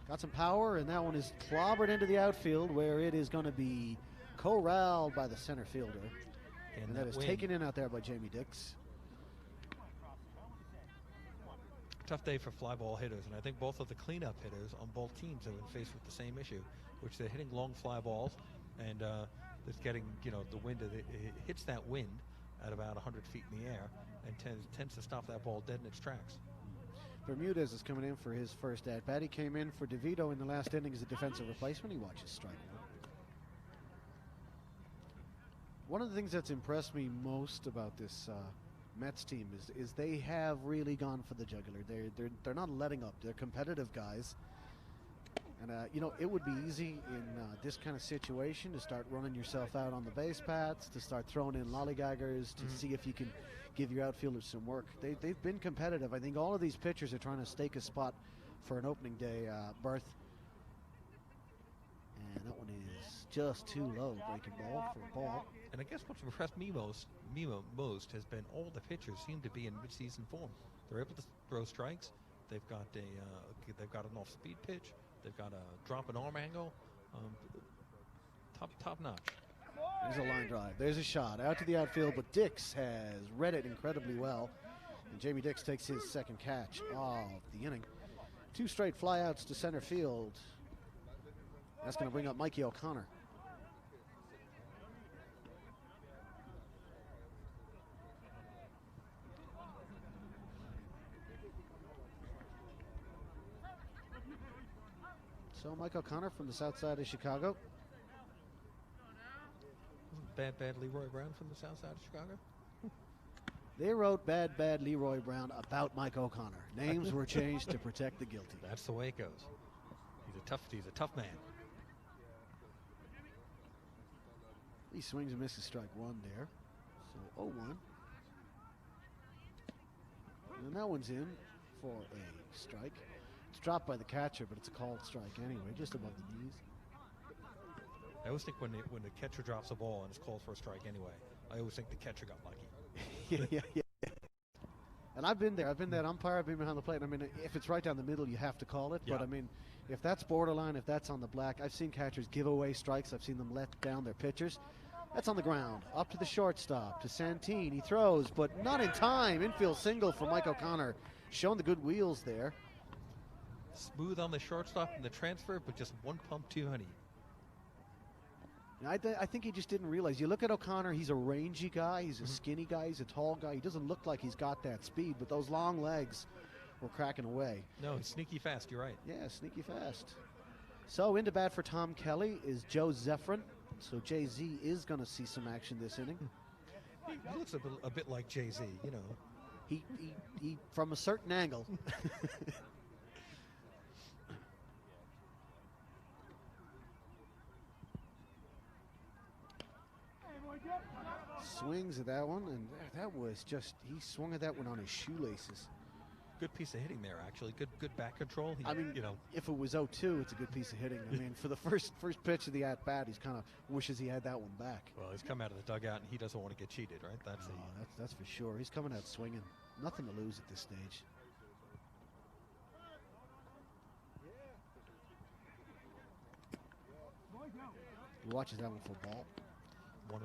S2: got some power, and that one is clobbered into the outfield where it is going to be corralled by the center fielder. And that is
S1: win.
S2: taken in out there by Jamie Dix.
S1: Tough day for fly ball hitters, and I think both of the cleanup hitters on both teams have been faced with the same issue, which they're hitting long fly balls, and it's getting, the wind, it hits that wind at about 100 feet in the air and tends to stop that ball dead in its tracks.
S2: Bermudez is coming in for his first at-bat. He came in for Devito in the last inning as a defensive replacement. He watches strike one. One of the things that's impressed me most about this Mets team is they have really gone for the jugular. They're not letting up. They're competitive guys. And, it would be easy in this kind of situation to start running yourself out on the base paths, to start throwing in lollygaggers, to see if you can give your outfielders some work. They've been competitive. I think all of these pitchers are trying to stake a spot for an opening day berth. And that one is just too low, breaking ball for a ball.
S1: And I guess what's impressed me most has been all the pitchers seem to be in mid-season form. They're able to throw strikes. They've got an off-speed pitch. They've got a drop and arm angle. Top notch.
S2: There's a line drive. There's a shot out to the outfield, but Dix has read it incredibly well. And Jamie Dix takes his second catch of the inning. 2 straight flyouts to center field. That's going to bring up Mikey O'Connor. So Mike O'Connor from the south side of Chicago.
S1: Bad Leroy Brown from the south side of Chicago.
S2: They wrote bad Leroy Brown about Mike O'Connor. Names were changed to protect the guilty.
S1: That's the way it goes. He's a tough man.
S2: He swings and misses strike one there. So 0-1. And that one's in for a strike. It's dropped by the catcher, but it's a called strike anyway, just above the knees.
S1: I always think when the catcher drops a ball and it's called for a strike anyway, I always think the catcher got lucky.
S2: yeah. And I've been there. I've been that umpire. I've been behind the plate. I mean, if it's right down the middle, you have to call it.
S1: Yeah.
S2: But I mean, if that's borderline, if that's on the black, I've seen catchers give away strikes. I've seen them let down their pitchers. That's on the ground. Up to the shortstop, to Santine. He throws, but not in time. Infield single for Mike O'Connor. Showing the good wheels there.
S1: Smooth on the shortstop in the transfer, but just one pump too honey.
S2: I think he just didn't realize. You look at O'Connor, he's a rangy guy. He's a skinny guy. He's a tall guy. He doesn't look like he's got that speed, but those long legs were cracking away.
S1: No, it's sneaky fast. You're right.
S2: Yeah, sneaky fast. So into bat for Tom Kelly is Joe Zephyrin. So Jay-Z is going to see some action this inning.
S1: He looks a bit like Jay-Z, you know.
S2: He from a certain angle. Swings at that one, and that was just, he swung at that one on his shoelaces.
S1: Good piece of hitting there, actually. Good back control.
S2: I mean, if it was 0-2, it's a good piece of hitting. I mean, for the first pitch of the at-bat, he's kind of wishes he had that one back.
S1: Well, he's come out of the dugout, and he doesn't want to get cheated, right?
S2: That's for sure. He's coming out swinging. Nothing to lose at this stage. He watches that one for a ball.
S1: 1-1.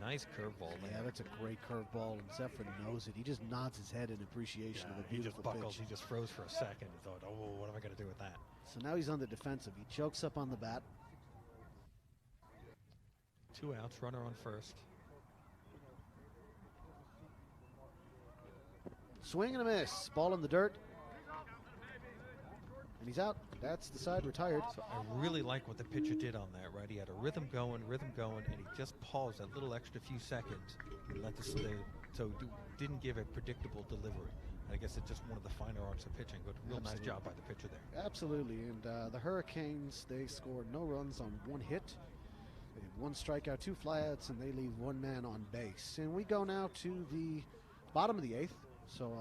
S1: nice curveball there.
S2: Yeah, that's a great curveball, and Zephyr knows it. He just nods his head in appreciation of a
S1: he just
S2: beautiful
S1: buckles.
S2: pitch.
S1: He just froze for a second and thought, oh, what am I going to do with that?
S2: So now he's on the defensive. He chokes up on the bat.
S1: 2 outs, runner on first.
S2: Swing and a miss. Ball in the dirt. And he's out. That's the side retired.
S1: So I really like what the pitcher did on that, right? He had a rhythm going, and he just paused that little extra few seconds and let didn't give a predictable delivery. I guess it's just one of the finer arts of pitching, but real nice job by the pitcher there.
S2: Absolutely, and the Hurricanes, they scored no runs on 1 hit. They had 1 strikeout, 2 flyouts, and they leave 1 man on base. And we go now to the bottom of the 8th. So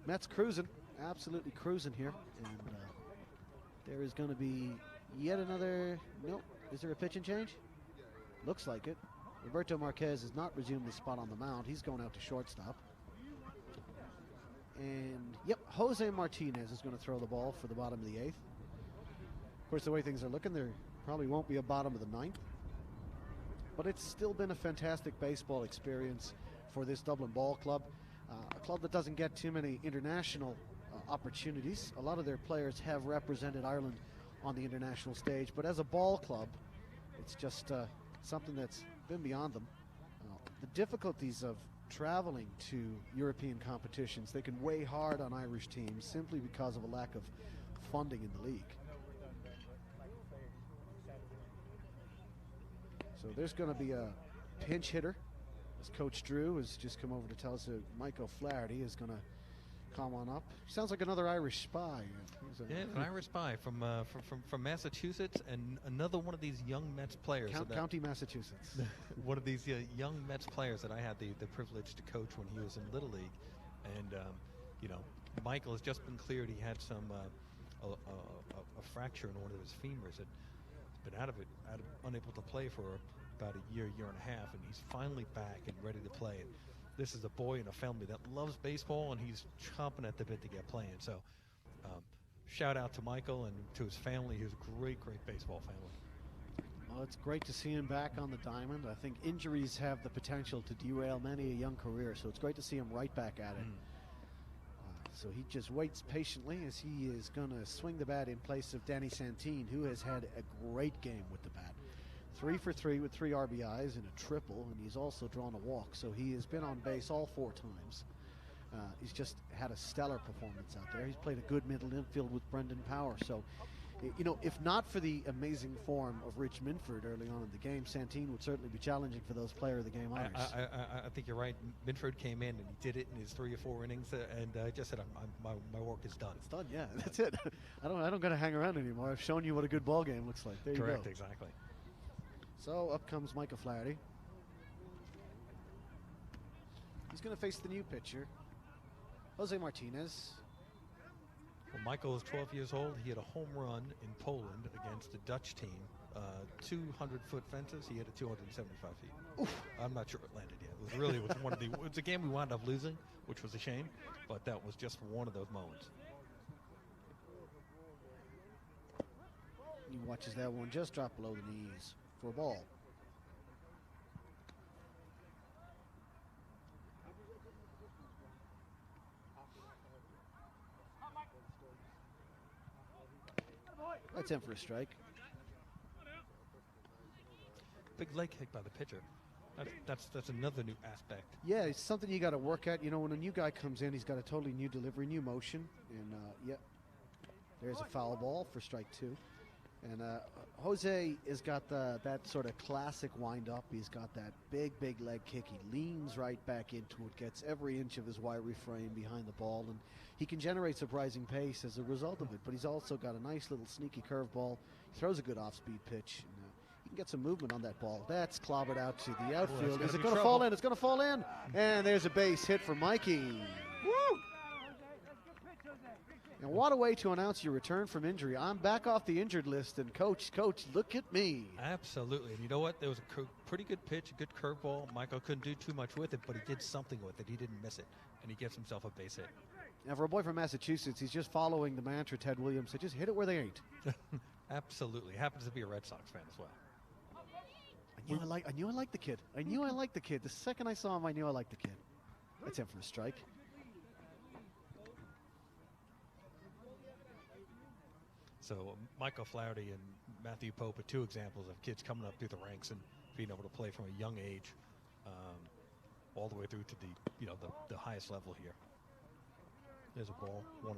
S2: Mets cruising, absolutely cruising here. And there is going to be yet another, nope, is there a pitch and change? Looks like it. Roberto Marquez has not resumed his spot on the mound. He's going out to shortstop. And, yep, Jose Martinez is going to throw the ball for the bottom of the 8th. Of course, the way things are looking, there probably won't be a bottom of the 9th. But it's still been a fantastic baseball experience for this Dublin Ball Club. A club that doesn't get too many international opportunities. A lot of their players have represented Ireland on the international stage, but as a ball club, it's just something that's been beyond them. The difficulties of traveling to European competitions, they can weigh hard on Irish teams simply because of a lack of funding in the league. So there's going to be a pinch hitter, as Coach Drew has just come over to tell us that Mike O'Flaherty is going to come on up. Sounds like another Irish spy.
S1: Yeah, an Irish spy from Massachusetts, and another one of these young Mets players.
S2: County Massachusetts.
S1: One of these young Mets players that I had the privilege to coach when he was in Little League. And, Michael has just been cleared. He had some a fracture in one of his femurs. He's been unable to play for about a year and a half, and he's finally back and ready to play. And this is a boy in a family that loves baseball, and he's chomping at the bit to get playing. So shout out to Michael and to his family. He's a great baseball family.
S2: Well, it's great to see him back on the diamond. I think injuries have the potential to derail many a young career, so it's great to see him right back at it. So he just waits patiently as he is going to swing the bat in place of Danny Santine, who has had a great game with the bat. 3 for 3 with 3 RBIs and a triple, and he's also drawn a walk. So he has been on base all 4 times. He's just had a stellar performance out there. He's played a good middle infield with Brendan Power. So, if not for the amazing form of Rich Minford early on in the game, Santine would certainly be challenging for those player of the game honors.
S1: I think you're right. Minford came in and he did it in his 3 or 4 innings, and just said, my work is done.
S2: It's done, yeah. That's it. I don't got to hang around anymore. I've shown you what a good ball game looks like. There you go.
S1: Correct, exactly.
S2: So up comes Mike O'Flaherty. He's going to face the new pitcher, Jose Martinez.
S1: Well, Michael is 12 years old. He had a home run in Poland against a Dutch team. 200-foot fences. He hit it 275 feet.
S2: Oof.
S1: I'm not sure it landed yet. It was a game we wound up losing, which was a shame, but that was just one of those moments.
S2: He watches that one just drop below the knees for a ball. That's in for a strike.
S1: Big leg kick by the pitcher. That's another new aspect.
S2: Yeah, it's something you got to work at. When a new guy comes in, he's got a totally new delivery, new motion. And, there's a foul ball for strike 2. And Jose has got that sort of classic wind-up. He's got that big leg kick. He leans right back into it, gets every inch of his wiry frame behind the ball, and he can generate surprising pace as a result of it. But he's also got a nice little sneaky curveball. He throws a good off-speed pitch. And, he can get some movement on that ball. That's clobbered out to the outfield. Is it going to fall in? It's going to fall in. And there's a base hit for Mikey. Woo! And what a way to announce your return from injury. I'm back off the injured list, and coach, look at me.
S1: Absolutely. And you know what? There was a pretty good pitch, a good curveball. Michael couldn't do too much with it, but he did something with it. He didn't miss it, and he gets himself a base hit.
S2: Now, for a boy from Massachusetts, he's just following the mantra Ted Williams said, just hit it where they ain't.
S1: Absolutely. Happens to be a Red Sox fan as well.
S2: I knew I liked the kid. I knew I liked the kid. The second I saw him, I knew I liked the kid. That's him for a strike.
S1: So Michael Flaherty and Matthew Pope are two examples of kids coming up through the ranks and being able to play from a young age, all the way through to the highest level here. There's a ball, 1-1.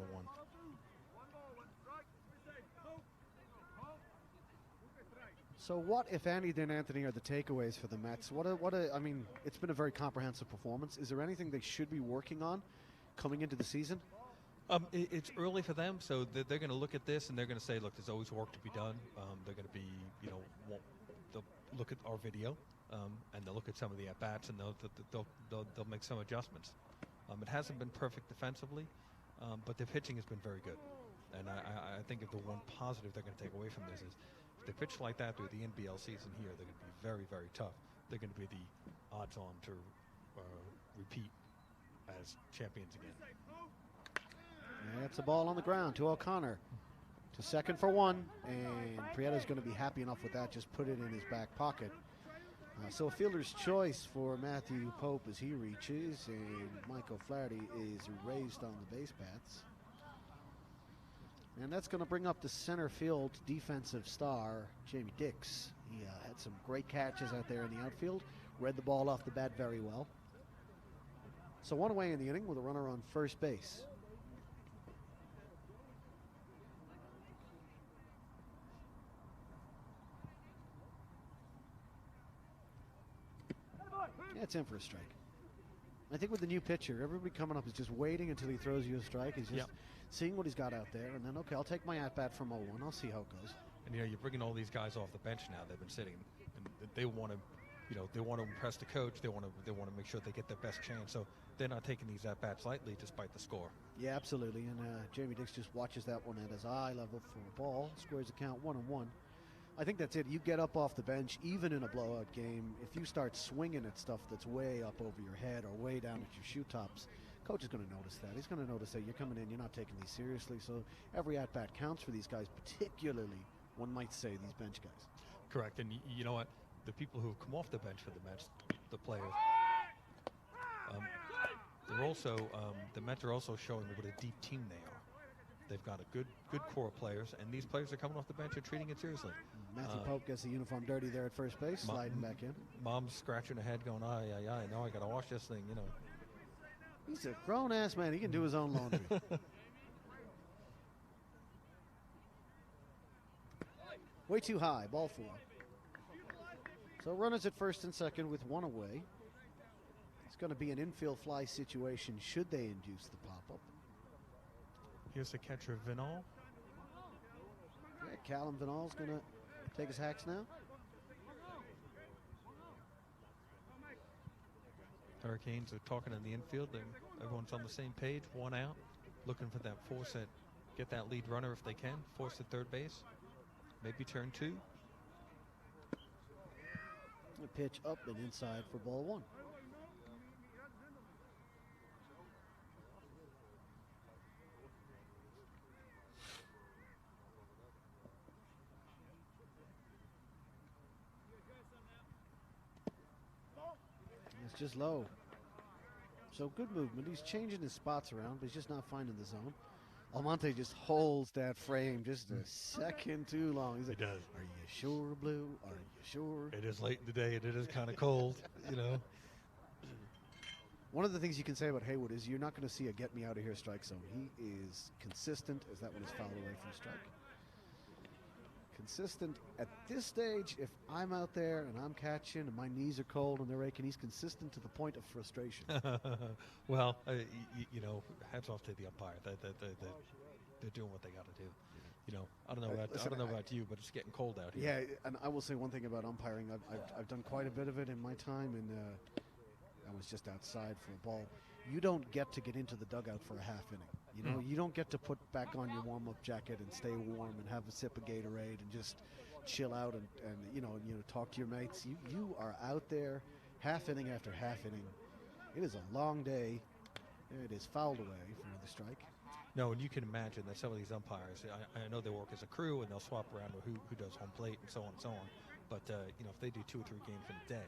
S2: So what, if anything, Anthony, are the takeaways for the Mets? I mean, it's been a very comprehensive performance. Is there anything they should be working on coming into the season?
S1: It's early for them, so they're going to look at this and they're going to say, look, there's always work to be done. They're going to be, they'll look at our video and they'll look at some of the at-bats and they'll make some adjustments. It hasn't been perfect defensively, but their pitching has been very good. And I think if the one positive they're going to take away from this is if they pitch like that through the NBL season here, they're going to be very, very tough. They're going to be the odds-on to repeat as champions again.
S2: That's a ball on the ground to O'Connor. To second for one, and Prietta's going to be happy enough with that, just put it in his back pocket. So a fielder's choice for Matthew Pope as he reaches, and Michael Flaherty is raised on the base paths. And that's going to bring up the center field defensive star, Jamie Dix. He had some great catches out there in the outfield, read the ball off the bat very well. So one away in the inning with a runner on first base. Yeah, it's in for a strike. I think with the new pitcher, everybody coming up is just waiting until he throws you a strike. He's just seeing what he's got out there, and then, okay, I'll take my at-bat from 0-1. I'll see how it goes.
S1: And, you're bringing all these guys off the bench now. They've been sitting, and they want to, they want to impress the coach. They want to make sure they get their best chance. So they're not taking these at-bats lightly despite the score.
S2: Yeah, absolutely. And Jamie Dix just watches that one at his eye level for a ball. Squares the count 1-1. I think that's it. You get up off the bench, even in a blowout game, if you start swinging at stuff that's way up over your head or way down at your shoe tops, coach is going to notice that. He's going to notice that you're coming in, you're not taking these seriously. So every at-bat counts for these guys, particularly, one might say, these bench guys.
S1: Correct. And you know what? The people who have come off the bench for the Mets, the players, they're also, the Mets are also showing what a deep team they are. They've got a good core of players, and these players are coming off the bench and treating it seriously.
S2: Matthew Pope gets the uniform dirty there at first base, sliding back in.
S1: Mom's scratching her head going, aye, now I got to wash this thing,
S2: He's a grown-ass man. He can do his own laundry. Way too high, ball 4. So runners at first and second with one away. It's going to be an infield fly situation should they induce the pop-up.
S1: Here's the catcher, Vinal.
S2: Yeah, Callum Vinal's going to take his hacks now.
S1: Hurricanes are talking in the infield. Everyone's on the same page. One out, looking for that force at, get that lead runner if they can. Force at third base. Maybe turn 2.
S2: A pitch up and inside for ball 1. It's just low. So good movement. He's changing his spots around, but he's just not finding the zone. Almonte just holds that frame just a second too long. He's like,
S1: he does.
S2: Are you sure, Blue? Are you sure?
S1: It is late in the day and it is kind of cold,
S2: One of the things you can say about Haywood is you're not going to see a get me out of here strike zone. He is consistent as that one is fouled away from strike. Consistent at this stage. If I'm out there and I'm catching and my knees are cold and they're aching, he's consistent to the point of frustration.
S1: Well, hats off to the umpire. They're doing what they got to do. I don't know about you, but it's getting cold out here.
S2: Yeah, and I will say one thing about umpiring. I've done quite a bit of it in my time, and I was just outside for a ball. You don't get to get into the dugout for a half inning. You don't get to put back on your warm-up jacket and stay warm and have a sip of Gatorade and just chill out and talk to your mates. You are out there half inning after half inning. It is a long day. It is fouled away for another strike.
S1: No, and you can imagine that some of these umpires, I know they work as a crew and they'll swap around with who does home plate and so on and so on. But if they do 2 or 3 games in a day,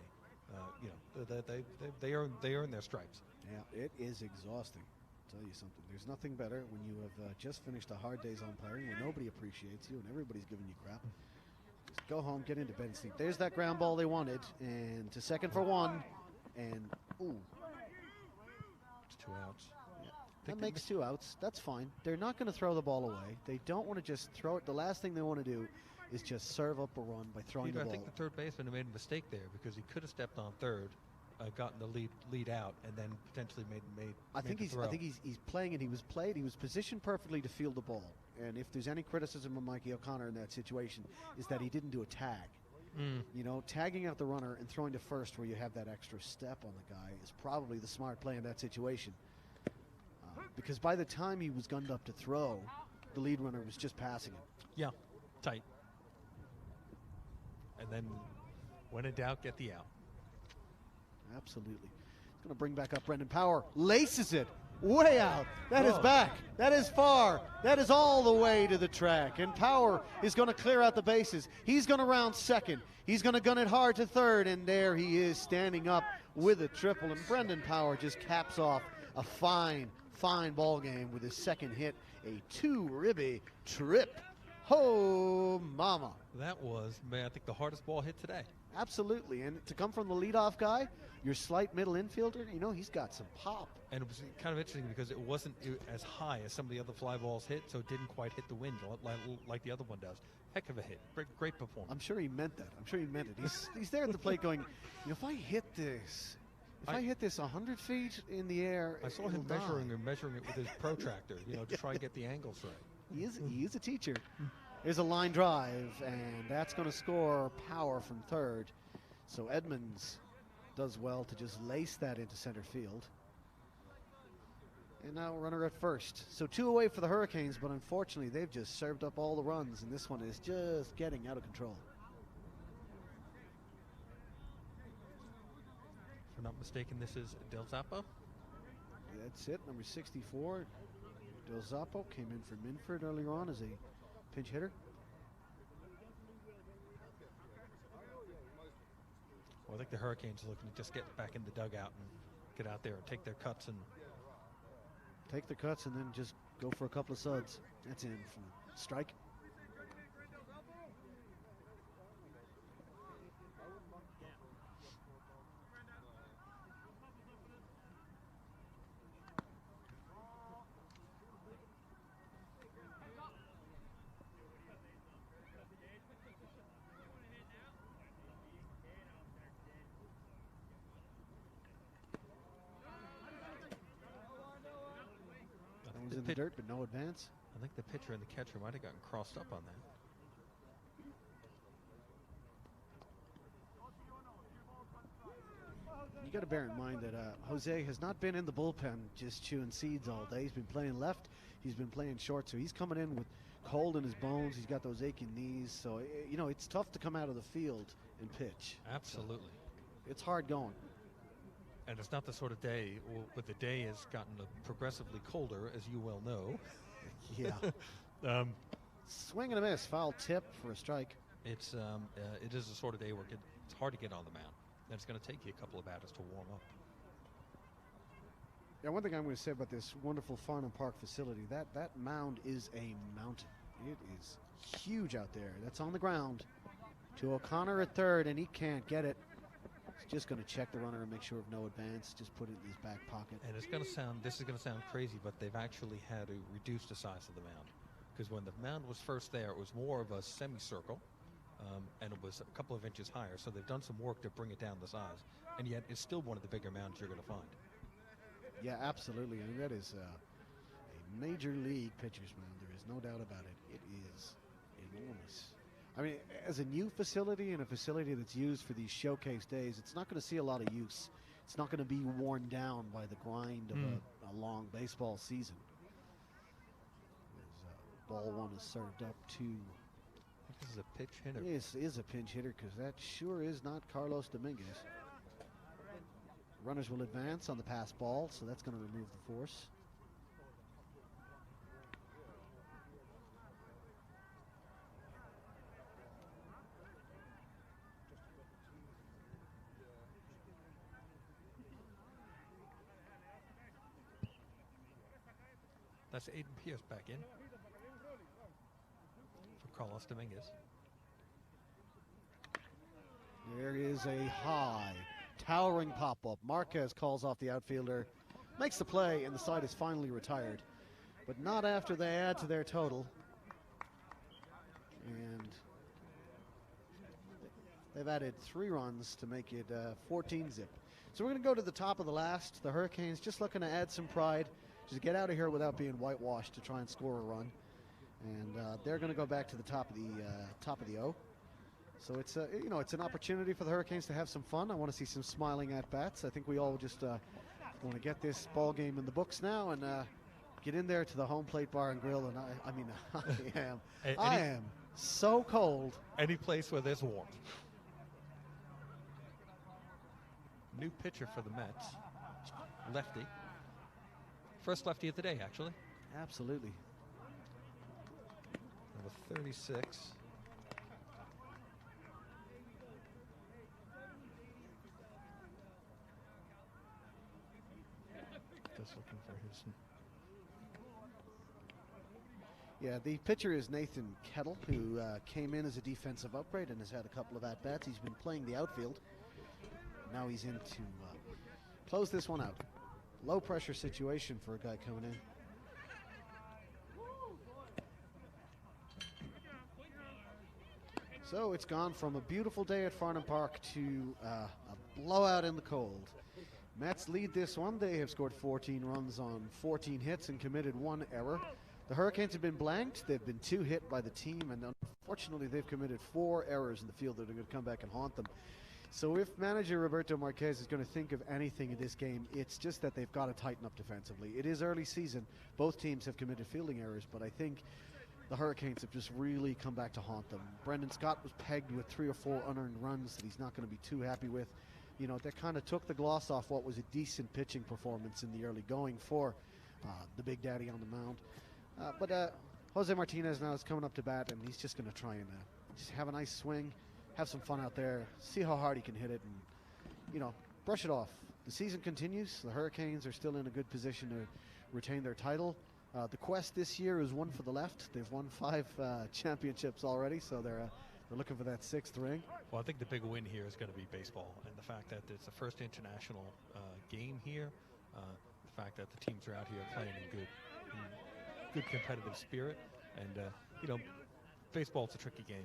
S1: they earn their stripes.
S2: Yeah, it is exhausting. I'll tell you something. There's nothing better when you have just finished a hard day's umpiring, where nobody appreciates you and everybody's giving you crap. Just go home, get into bed, and sleep. There's that ground ball they wanted, and to second for 1, and ooh.
S1: It's 2 outs.
S2: That makes 2 outs. That's fine. They're not going to throw the ball away. They don't want to just throw it. The last thing they want to do is just serve up a run by throwing the ball.
S1: I think the third baseman made a mistake there because he could have stepped on third, gotten the lead out, and then potentially made.
S2: I think he's playing it. He was positioned perfectly to field the ball. And if there's any criticism of Mikey O'Connor in that situation, is that he didn't do a tag. Tagging out the runner and throwing to first where you have that extra step on the guy is probably the smart play in that situation. Because by the time he was gunned up to throw, the lead runner was just passing him.
S1: Yeah, tight. And then, when in doubt, get the out.
S2: Absolutely. He's going to bring back up Brendan Power. Laces it way out. That is back. That is far. That is all the way to the track. And Power is going to clear out the bases. He's going to round second. He's going to gun it hard to third. And there he is standing up with a triple. And Brendan Power just caps off a fine ball game with his second hit, a 2-ribby trip. Ho, mama.
S1: That was, I think, the hardest ball hit today.
S2: Absolutely, and to come from the leadoff guy, your slight middle infielder, he's got some pop.
S1: And it was kind of interesting because it wasn't as high as some of the other fly balls hit, so it didn't quite hit the wind like the other one does. Heck of a hit. Great performance.
S2: I'm sure he meant that. He's there at the plate going, if I hit this, I hit this 100 feet in the air,
S1: I saw him measuring it with his protractor, to try and get the angles right.
S2: He is a teacher. There's a line drive, and that's going to score Power from third. So Edmonds does well to just lace that into center field. And now runner at first. So 2 away for the Hurricanes, but unfortunately they've just served up all the runs, and this one is just getting out of control.
S1: If I'm not mistaken, this is Del Zappo.
S2: That's it, number 64. Del Zappo came in for Minford earlier on as a pinch hitter.
S1: Well, I think the Hurricanes are looking to just get back in the dugout and get out there and take their cuts and
S2: then just go for a couple of suds. That's in from strike. In the dirt, but no advance.
S1: I think the pitcher and the catcher might have gotten crossed up on that.
S2: You got to bear in mind that Jose has not been in the bullpen just chewing seeds all day. He's been playing left. He's been playing short, so he's coming in with cold in his bones. He's got those aching knees, so it's tough to come out of the field and pitch.
S1: Absolutely.
S2: So it's hard going.
S1: And it's not the sort of day, but the day has gotten progressively colder, as you well know.
S2: Yeah. Swing and a miss, foul tip for a strike.
S1: It is the sort of day where it's hard to get on the mound, and it's going to take you a couple of batters to warm up.
S2: Yeah, one thing I'm going to say about this wonderful Farnham Park facility, that mound is a mountain. It is huge out there. That's on the ground. To O'Connor at third, and he can't get it. Just going to check the runner and make sure of no advance. Just put it in his back pocket.
S1: And this is going to sound crazy, but they've actually had to reduce the size of the mound. Because when the mound was first there, it was more of a semicircle, and it was a couple of inches higher. So they've done some work to bring it down the size. And yet it's still one of the bigger mounds you're going to find.
S2: Yeah, absolutely. I mean, that is a major league pitcher's mound. There is no doubt about it. It is enormous. I mean, as a new facility and a facility that's used for these showcase days, it's not going to see a lot of use. It's not going to be worn down by the grind of a long baseball season. As, ball one is served up to.
S1: I think this is a pitch hitter.
S2: This is a pinch hitter because that sure is not Carlos Dominguez. Runners will advance on the pass ball, so that's going to remove the force.
S1: That's Aiden Pierce back in for Carlos Dominguez.
S2: There is a high, towering pop-up. Marquez calls off the outfielder, makes the play, and the side is finally retired. But not after they add to their total. And they've added 3 runs to make it 14 zip. So we're going to go to the top of the last. The Hurricanes just looking to add some pride, just get out of here without being whitewashed to try and score a run. And they're going to go back to the top of the O. So it's it's an opportunity for the Hurricanes to have some fun. I want to see some smiling at bats. I think we all just want to get this ball game in the books now and get in there to the home plate bar and grill. And I am so cold.
S1: Any place where there's warmth. New pitcher for the Mets, lefty. First lefty of the day, actually.
S2: Absolutely.
S1: Number 36. Just looking for his.
S2: Yeah, the pitcher is Nathan Kettle, who came in as a defensive upgrade and has had a couple of at-bats. He's been playing the outfield. Now he's in to close this one out. Low pressure situation for a guy coming in. So it's gone from a beautiful day at Farnham Park to a blowout in the cold. Mets lead this one. They have scored 14 runs on 14 hits and committed 1 error. The Hurricanes have been blanked. They've been 2 hit by the team, and unfortunately they've committed 4 errors in the field that are going to come back and haunt them. So if manager Roberto Marquez is going to think of anything in this game, it's just that they've got to tighten up defensively. It is early season. Both teams have committed fielding errors, but I think the Hurricanes have just really come back to haunt them. Brendan Scott was pegged with 3 or 4 unearned runs that he's not going to be too happy with. You know, that kind of took the gloss off what was a decent pitching performance in the early going for the big daddy on the mound. But Jose Martinez now is coming up to bat, and he's just going to try and just have a nice swing, have some fun out there, see how hard he can hit it, and, brush it off. The season continues. The Hurricanes are still in a good position to retain their title. The quest this year is one for the left. They've won 5 championships already, so they're looking for that 6th ring.
S1: Well, I think the big win here is going to be baseball, and the fact that it's the first international game here, the fact that the teams are out here playing in good competitive spirit, and baseball's a tricky game.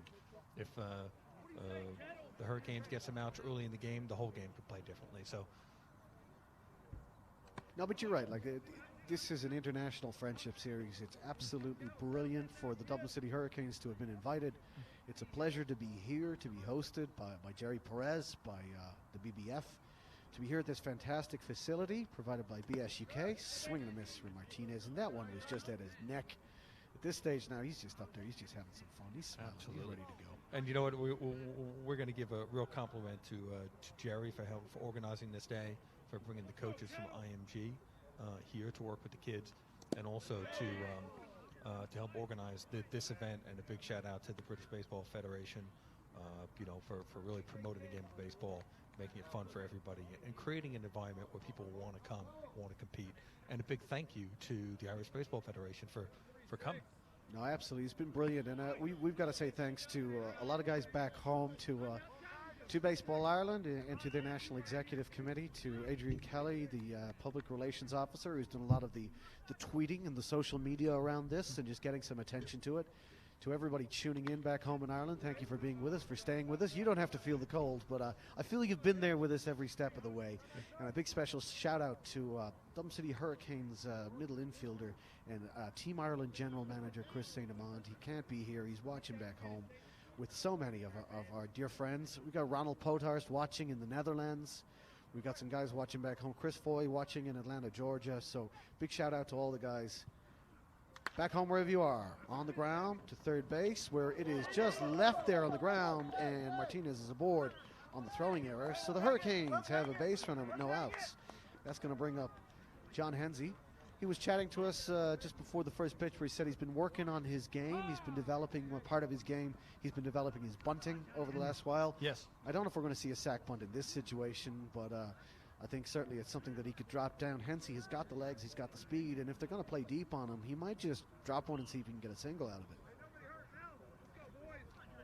S1: If the Hurricanes get some outs early in the game, the whole game could play differently. So,
S2: no, but you're right. This is an international friendship series. It's absolutely brilliant for the Dublin City Hurricanes to have been invited. It's a pleasure to be here, to be hosted by Jerry Perez, by the BBF, to be here at this fantastic facility provided by BSUK. Swing and a miss for Martinez, and that one was just at his neck. At this stage now, he's just up there. He's just having some fun. He's smiling. He's ready to go.
S1: And you know what? We're going to give a real compliment to Jerry for organizing this day, for bringing the coaches from IMG here to work with the kids, and also to help organize this event. And a big shout out to the British Baseball Federation, for really promoting the game of baseball, making it fun for everybody, and creating an environment where people want to come, want to compete. And a big thank you to the Irish Baseball Federation for coming.
S2: No, absolutely. It's been brilliant. And we've got to say thanks to a lot of guys back home, to Baseball Ireland and to their National Executive Committee, to Adrian Kelly, the Public Relations Officer, who's done a lot of the tweeting and the social media around this and just getting some attention to it. To everybody tuning in back home in Ireland, thank you for being with us, for staying with us. You don't have to feel the cold, but I feel you've been there with us every step of the way. And a big special shout out to Dublin City Hurricanes middle infielder and Team Ireland General Manager Chris St. Amante. He can't be here. He's watching back home with so many of our dear friends. We've got Ronald Pothurst watching in the Netherlands. We've got some guys watching back home. Chris Foy watching in Atlanta, Georgia. So big shout out to all the guys back home wherever you are. On the ground to third base, where it is just left there on the ground, and Martinez is aboard on the throwing error. So the Hurricanes have a base runner with no outs. That's going to bring up John Hensey. He was chatting to us just before the first pitch, where he said he's been working on his game. He's been developing part of his game. He's been developing his bunting over the last while.
S1: Yes.
S2: I don't know if we're going to see a sack bunt in this situation, but I think certainly it's something that he could drop down. Hensey has got the legs, he's got the speed, and if they're going to play deep on him, he might just drop one and see if he can get a single out of it.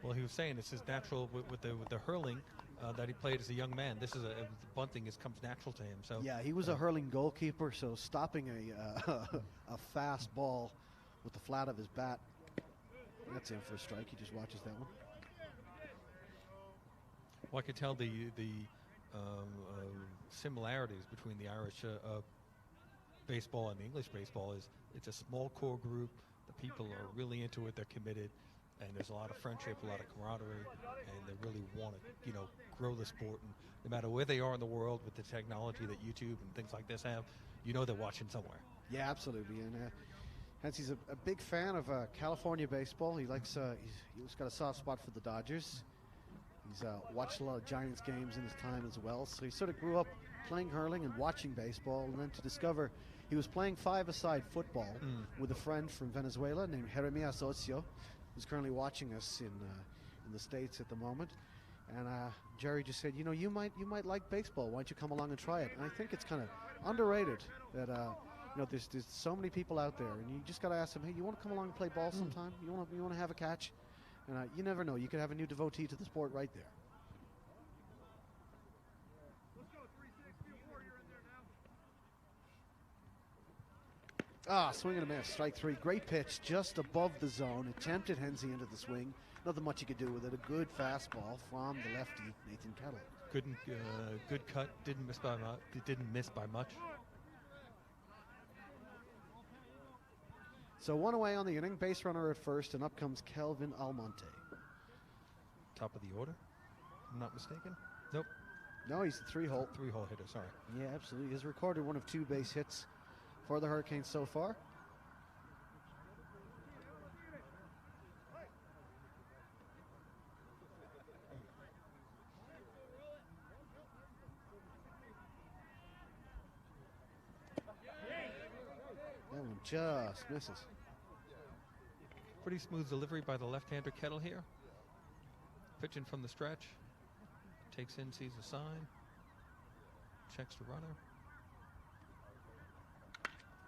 S1: Well, he was saying this is natural with the hurling that he played as a young man. This is the bunting comes natural to him. So
S2: yeah, he was a hurling goalkeeper, so stopping a fast ball with the flat of his bat, that's in for a strike. He just watches that one.
S1: Well, I could tell the similarities between the Irish baseball and the English baseball is it's a small core group. The people are really into it. They're committed, and there's a lot of friendship, a lot of camaraderie, and they really want to, grow the sport. And no matter where they are in the world with the technology that YouTube and things like this have, they're watching somewhere.
S2: Yeah, absolutely. And Hensey's a big fan of California baseball. He likes. He's got a soft spot for the Dodgers. He's watched a lot of Giants games in his time as well. So he sort of grew up playing hurling and watching baseball, and then to discover he was playing five-a-side football with a friend from Venezuela named Jeremias Ocio, who's currently watching us in the States at the moment. And Jerry just said, you might like baseball. Why don't you come along and try it? And I think it's kind of underrated that there's so many people out there, and you just got to ask them, hey, you want to come along and play ball sometime? You want to have a catch? And you never know. You could have a new devotee to the sport right there. Swing and a miss. Strike three. Great pitch just above the zone. It tempted Hensey into the swing. Nothing much you could do with it. A good fastball from the lefty, Nathan Kettle.
S1: Good cut. Didn't miss by much. It didn't miss by much.
S2: So one away on the inning. Base runner at first, and up comes Kelvin Almonte.
S1: Top of the order, if I'm not mistaken. Nope.
S2: No, he's the three-hole.
S1: Three-hole hitter, sorry.
S2: Yeah, absolutely. He's recorded one of 2 base hits for the Hurricanes so far. That one just misses.
S1: Pretty smooth delivery by the left-hander Kettle here. Pitching from the stretch. Takes in, sees the sign. Checks the runner.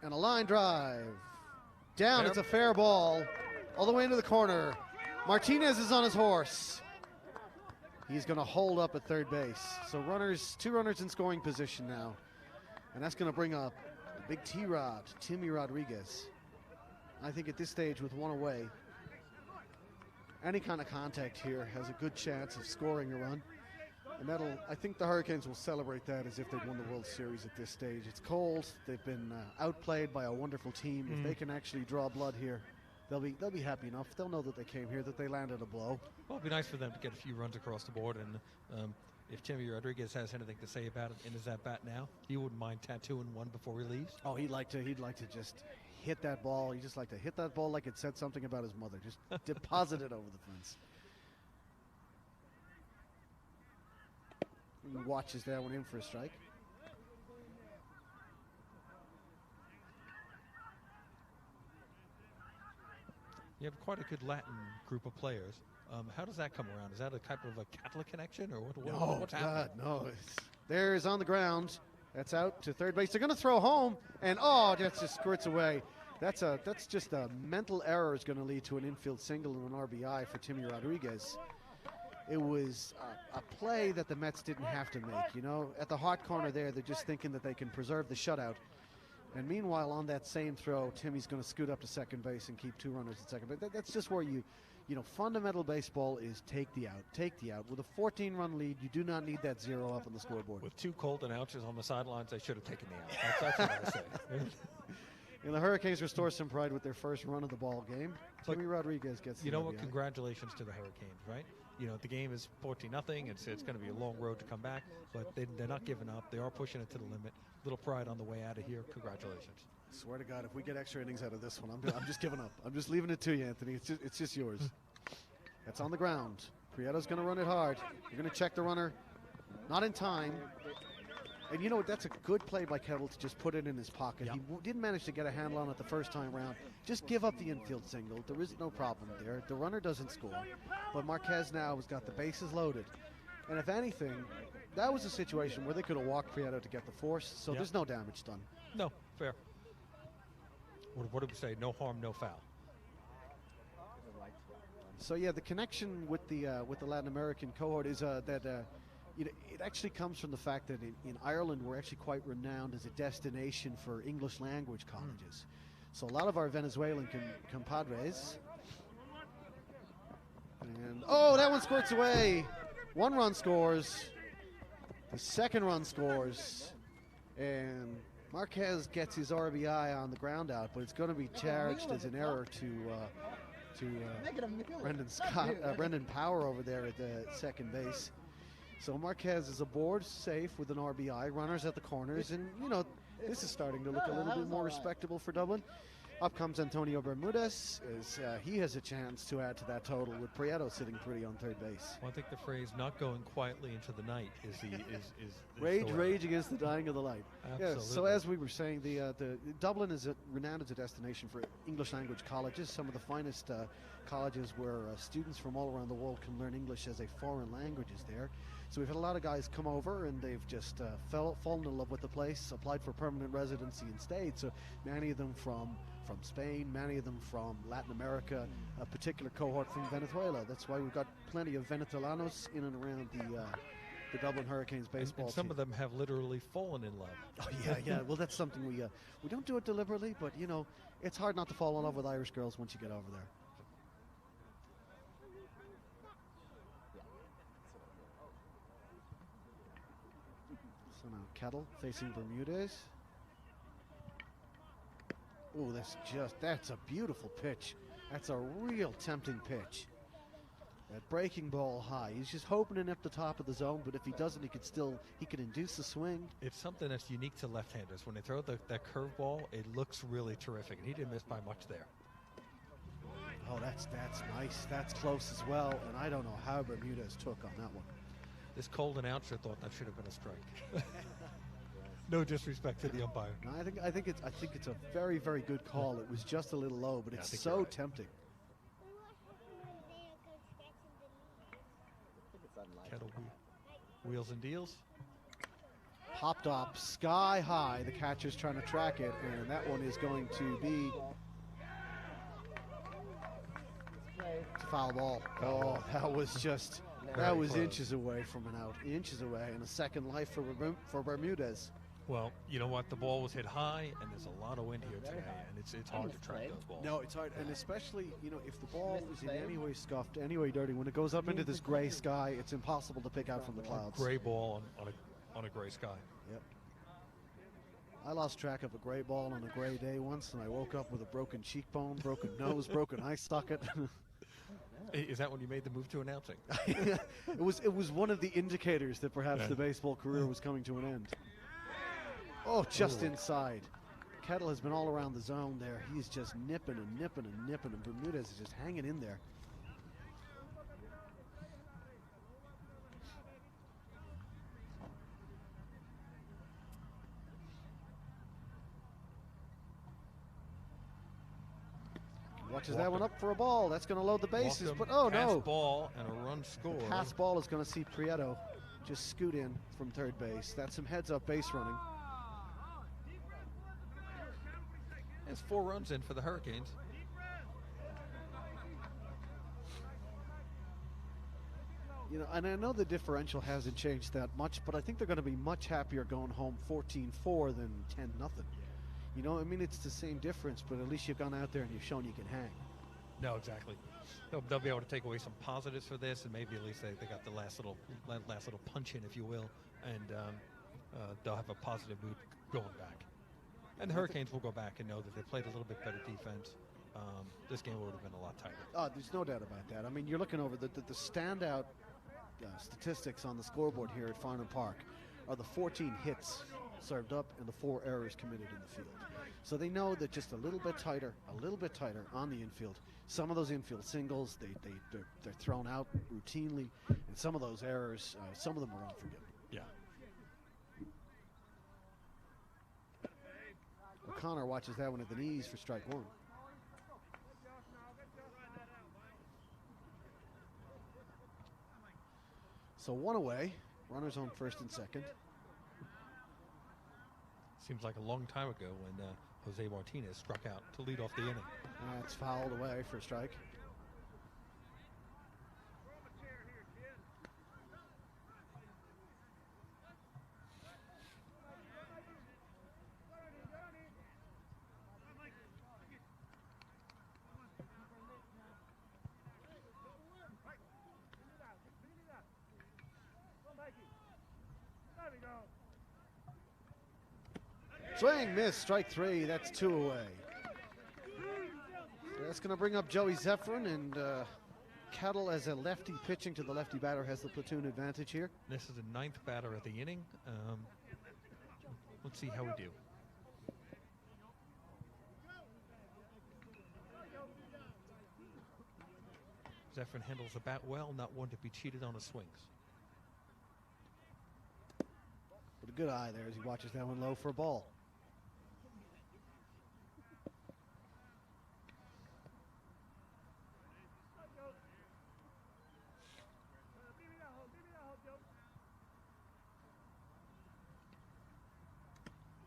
S2: And a line drive. Down, it's a fair ball. All the way into the corner. Martinez is on his horse. He's going to hold up at third base. So 2 runners in scoring position now. And that's going to bring up the big T-Rod, Timmy Rodriguez. I think at this stage with 1 away, any kind of contact here has a good chance of scoring a run. And I think the Hurricanes will celebrate that as if they'd won the World Series at this stage. It's cold. They've been outplayed by a wonderful team. If they can actually draw blood here, they'll be happy enough. They'll know that they came here, that they landed a blow.
S1: Well, it'd be nice for them to get a few runs across the board. And if Timmy Rodriguez has anything to say about it in his at-bat now, he wouldn't mind tattooing one before he leaves.
S2: Oh, he'd like to just hit that ball. He'd just like to hit that ball like it said something about his mother. Just deposit it over the fence. He watches that one in for a strike.
S1: You have quite a good Latin group of players. How does that come around? Is that a type of a Catholic connection, or what's happening?
S2: No. There's on the ground. That's out to third base. They're going to throw home, and that just squirts away. That's just a mental error is going to lead to an infield single and an RBI for Timmy Rodriguez. It was a play that the Mets didn't have to make. At the hot corner there, they're just thinking that they can preserve the shutout. And meanwhile, on that same throw, Timmy's going to scoot up to second base and keep 2 runners at second. But that's just where fundamental baseball is take the out. With a 14-run lead, you do not need that 0 up on the scoreboard.
S1: With 2 cold announcers on the sidelines, they should have taken the out. That's what I say.
S2: And the Hurricanes restore some pride with their first run of the ball game. Timmy Rodriguez gets the RBI.
S1: Congratulations to the Hurricanes, right? The game is 14-0. It's going to be a long road to come back, but they're not giving up. They are pushing it to the limit. Little pride on the way out of here. Congratulations.
S2: I swear to God, if we get extra innings out of this one, I'm just giving up. I'm just leaving it to you, Anthony. It's just yours. That's on the ground. Prieto's going to run it hard. You're going to check the runner. Not in time. And that's a good play by Kettle to just put it in his pocket.
S1: Yep.
S2: He didn't manage to get a handle on it the first time round. Just give up the infield single. There is no problem there. The runner doesn't score. But Marquez now has got the bases loaded. And if anything, that was a situation where they could have walked Prieto to get the force, so
S1: Yep.
S2: there's no damage done.
S1: No, fair. What did we say? No harm, no foul.
S2: So yeah, the connection with the Latin American cohort is that it actually comes from the fact that in Ireland we're actually quite renowned as a destination for English language colleges. So a lot of our Venezuelan compadres. And oh, that one squirts away. One run scores. The second run scores, and Marquez gets his RBI on the ground out, but it's going to be charged as an error to Brendan Power over there at the second base. So Marquez is aboard, safe with an RBI. Runners at the corners, and this is starting to look a little bit more respectable for Dublin. Up comes Antonio Bermudez as he has a chance to add to that total with Prieto sitting pretty on third base.
S1: Well, I think the phrase "not going quietly into the night" is
S2: Rage,
S1: the way.
S2: rage against the dying of the light.
S1: Absolutely.
S2: Yeah, so as we were saying, the Dublin is renowned as a destination for English language colleges. Some of the finest colleges where students from all around the world can learn English as a foreign language is there. So we've had a lot of guys come over and they've just fallen in love with the place, applied for permanent residency and stayed. So many of them from Spain, many of them from Latin America, a particular cohort from Venezuela. That's why we've got plenty of Venezolanos in and around the Dublin Hurricanes baseball
S1: And some
S2: team.
S1: of them have literally fallen in love.
S2: Oh yeah. Well, that's something we don't do it deliberately, but it's hard not to fall in love with Irish girls once you get over there. So now Kettle facing Bermudez. Oh, that's a beautiful pitch. That's a real tempting pitch. That breaking ball high. He's just hoping to nip the top of the zone, but if he doesn't, he could induce the swing.
S1: It's something that's unique to left-handers. When they throw that curveball, it looks really terrific, and he didn't miss by much there.
S2: Oh, that's nice. That's close as well, and I don't know how Bermudez took on that one.
S1: This cold announcer thought that should have been a strike. No disrespect to the umpire.
S2: No, I think it's a very, very good call. It was just a little low, but
S1: Yeah, I
S2: it's
S1: think
S2: so
S1: you're right.
S2: tempting.
S1: Kettle wheels and deals.
S2: Popped up sky high. The catcher's trying to track it, and that one is going to be it's a foul ball. Oh, that was
S1: close.
S2: inches away from an out. Inches away, and a second life for Bermudez.
S1: Well, you know what? The ball was hit high, and there's a lot of wind here today, and it's hard to track those balls.
S2: No, it's hard, and especially if the ball is in any way scuffed, any way dirty, when it goes up into this gray sky, it's impossible to pick out from the clouds.
S1: Gray ball on a gray sky.
S2: Yep. I lost track of a gray ball on a gray day once, and I woke up with a broken cheekbone, broken nose, broken eye socket.
S1: Is that when you made the move to announcing?
S2: It was one of the indicators that perhaps the baseball career was coming to an end. Oh, just inside. Kettle has been all around the zone there. He's just nipping and nipping and nipping, and Bermudez is just hanging in there. Watches that one up for a ball. That's going to load the bases, but oh no.
S1: Pass ball and a run score.
S2: Pass ball is going to see Prieto just scoot in from third base. That's some heads-up base running.
S1: There's 4 runs in for the Hurricanes.
S2: And I know the differential hasn't changed that much, but I think they're going to be much happier going home 14-4 than 10-0. It's the same difference, but at least you've gone out there and you've shown you can hang.
S1: No, exactly. They'll be able to take away some positives for this, and maybe at least they got the last little punch in, if you will, and they'll have a positive mood going back. And the Hurricanes will go back and know that they played a little bit better defense. This game would have been a lot tighter.
S2: Oh, there's no doubt about that. I mean, you're looking over the standout statistics on the scoreboard here at Farnham Park are the 14 hits served up and the 4 errors committed in the field. So they know that just a little bit tighter on the infield. Some of those infield singles, they're thrown out routinely, and some of those errors, some of them are unforgivable.
S1: Yeah.
S2: O'Connor watches that one at the knees for strike one. So one away. Runners on first and second.
S1: Seems like a long time ago when Jose Martinez struck out to lead off the inning.
S2: That's fouled away for a strike. Swing, miss, strike three. That's two away. That's going to bring up Joey Zephyrin, and Kettle, as a lefty pitching to the lefty batter, has the platoon advantage here.
S1: This is the 9th batter of the inning. Let's see how we do. Zephyrin handles the bat well, not one to be cheated on his swings.
S2: With a good eye there as he watches that one low for a ball.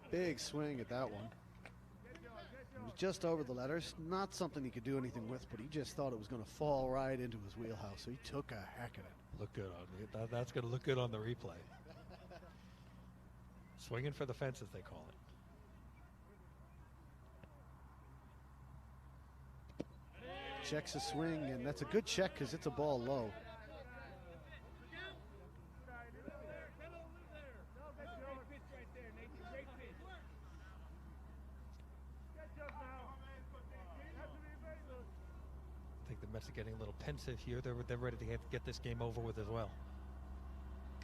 S2: Big swing at that one. It was just over the letters. Not something he could do anything with, but he just thought it was going to fall right into his wheelhouse, so he took a hack at it.
S1: Look good on it. That's going to look good on the replay. Swinging for the fences, they call it.
S2: Checks a swing, and that's a good check because it's a ball low.
S1: I think the Mets are getting a little pensive here. They're ready to get this game over with as well.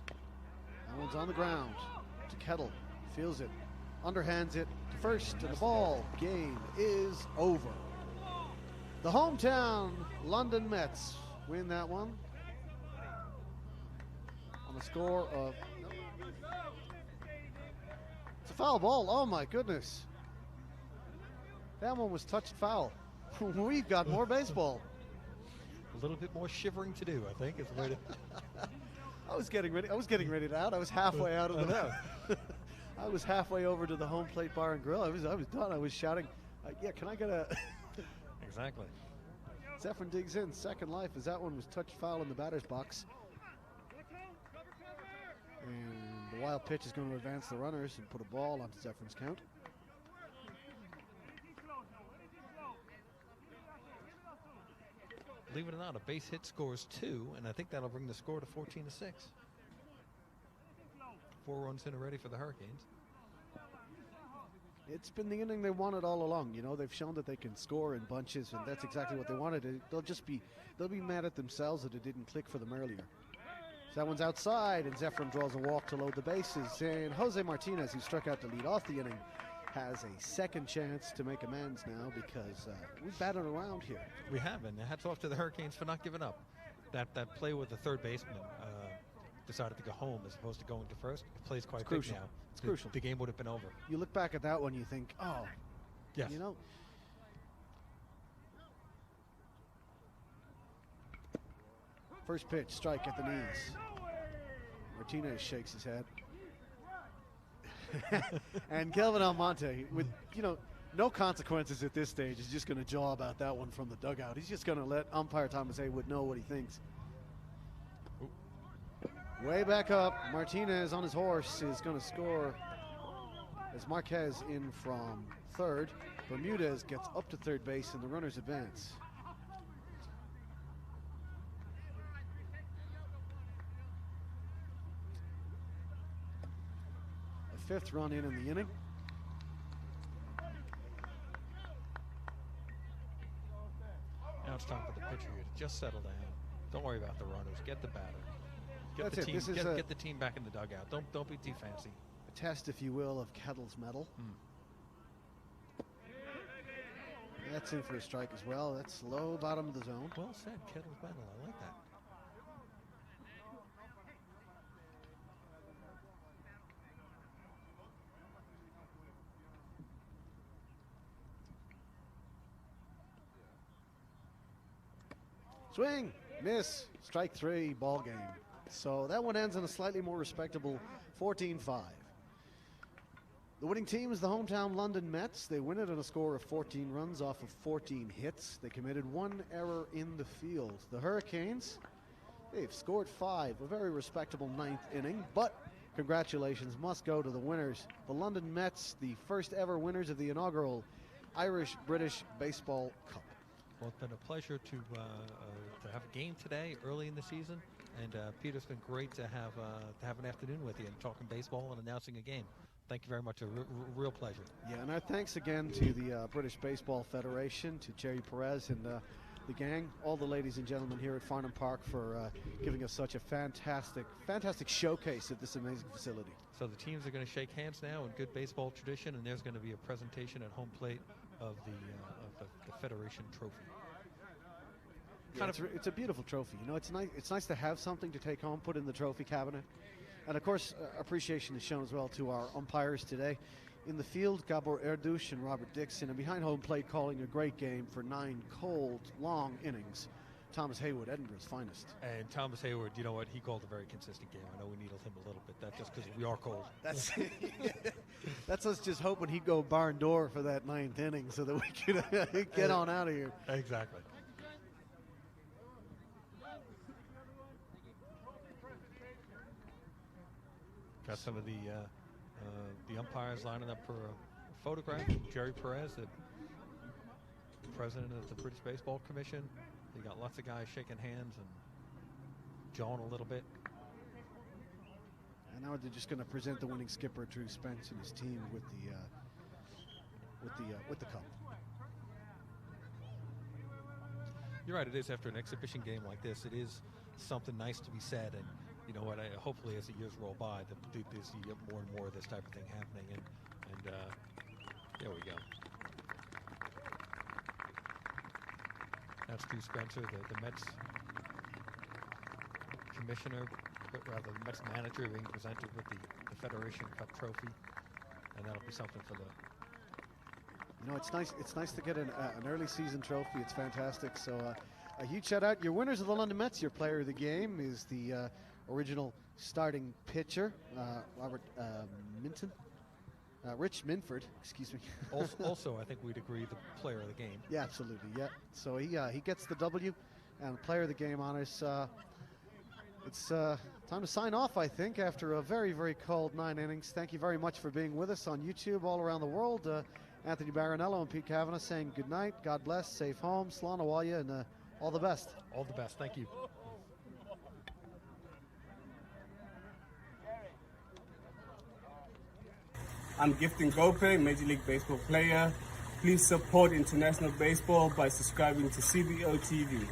S2: That one's on the ground to Kettle. Feels it. Underhands it to first, and the ball game is over. The hometown London Mets win that one on a score of... It's a foul ball. Oh, my goodness. That one was touched foul. We've got more baseball.
S1: A little bit more shivering to do, I think, is the way to...
S2: I was getting ready to out. I was halfway out of the mound. I was halfway over to the home plate bar and grill. I was done. I was shouting, yeah, can I get a...
S1: Exactly.
S2: Zephyrin digs in, second life, as that one was touched foul in the batter's box. And the wild pitch is going to advance the runners and put a ball onto Zephyrin's count.
S1: Believe it or not, a base hit scores 2, and I think that'll bring the score to 14-6. 4 runs in already for the Hurricanes.
S2: It's been the inning they wanted all along. You know, they've shown that they can score in bunches, and that's exactly what they wanted. They'll be mad at themselves that it didn't click for them earlier. So that one's outside, and Zephyrin draws a walk to load the bases. And Jose Martinez, who struck out to lead off the inning, has a second chance to make amends now because we've batted around here.
S1: We have, and hats off to the Hurricanes for not giving up. That play with the third baseman decided to go home as opposed to going to first. The play's quite big now.
S2: It's crucial.
S1: The game would have been over.
S2: You look back at that one, you think, oh,
S1: yes.
S2: You know. First pitch, strike at the knees. Martinez shakes his head. And Kelvin Almonte, with, no consequences at this stage, is just going to jaw about that one from the dugout. He's just going to let umpire Thomas Haywood know what he thinks. Ooh. Way back up, Martinez on his horse is going to score as Marquez in from third. Bermudez gets up to third base, and the runners advance. Fifth run in the inning.
S1: Now it's time for the pitcher here to just settle down. Don't worry about the runners. Get the batter.
S2: That's it.
S1: Get the team back in the dugout. Don't be too fancy.
S2: A test, if you will, of Kettle's mettle. That's in for a strike as well. That's low bottom of the zone.
S1: Well said, Kettle's mettle. I like that.
S2: Swing, miss, strike three, ball game. So that one ends in a slightly more respectable 14-5. The winning team is the hometown London Mets. They win it on a score of 14 runs off of 14 hits. They committed one error in the field. The Hurricanes, they've scored 5, a very respectable 9th inning, but congratulations must go to the winners. The London Mets, the first ever winners of the inaugural Irish-British Baseball Cup.
S1: Well, it's been a pleasure to have a game today early in the season, and Peter, it's been great to have an afternoon with you and talking baseball and announcing a game. Thank you very much. A real pleasure.
S2: Yeah, and our thanks again to the British Baseball Federation, to Jerry Perez and the gang, all the ladies and gentlemen here at Farnham Park for giving us such a fantastic showcase of this amazing facility.
S1: So the teams are going to shake hands now in good baseball tradition, and there's going to be a presentation at home plate of the Federation trophy.
S2: Yeah, it's a beautiful trophy. You know, it's nice to have something to take home, put in the trophy cabinet. And of course, appreciation is shown as well to our umpires today. In the field, Gabor Erdush and Robert Dixon, and behind home plate calling a great game for 9 cold, long innings, Thomas Haywood, Edinburgh's finest.
S1: And Thomas Hayward, you know what, he called a very consistent game. I know we needled him a little bit, that's just because we are cold.
S2: That's us just hoping he'd go barn door for that 9th inning so that we could get on out of here.
S1: Exactly. Got some of the umpires lining up for a photograph. Jerry Perez, the president of the British Baseball Commission. They got lots of guys shaking hands and jawing a little bit.
S2: And now they're just going to present the winning skipper, Drew Spence, and his team with the cup.
S1: You're right. It is after an exhibition game like this. It is something nice to be said, and you know what? Hopefully, as the years roll by, that they see more and more of this type of thing happening. And there we go. That's Drew Spencer, the Mets commissioner, but rather the Mets manager, being presented with the Federation Cup trophy, and that'll be something for the.
S2: You know, it's nice. It's nice to get an early season trophy. It's fantastic. So a huge shout out. Your winners of the London Mets. Your player of the game is the original starting pitcher, Rich Minford, excuse me.
S1: also, I think we'd agree the player of the game.
S2: Yeah, absolutely. Yeah. So he gets the W and player of the game honors. It's time to sign off, I think, after a very, very cold 9 innings. Thank you very much for being with us on YouTube all around the world. Anthony Baronello and Pete Kavanagh saying good night, God bless, safe home, Slán Awaya, and all the best.
S1: All the best. Thank you.
S7: I'm Gifting Gope, Major League Baseball player. Please support international baseball by subscribing to CBO TV.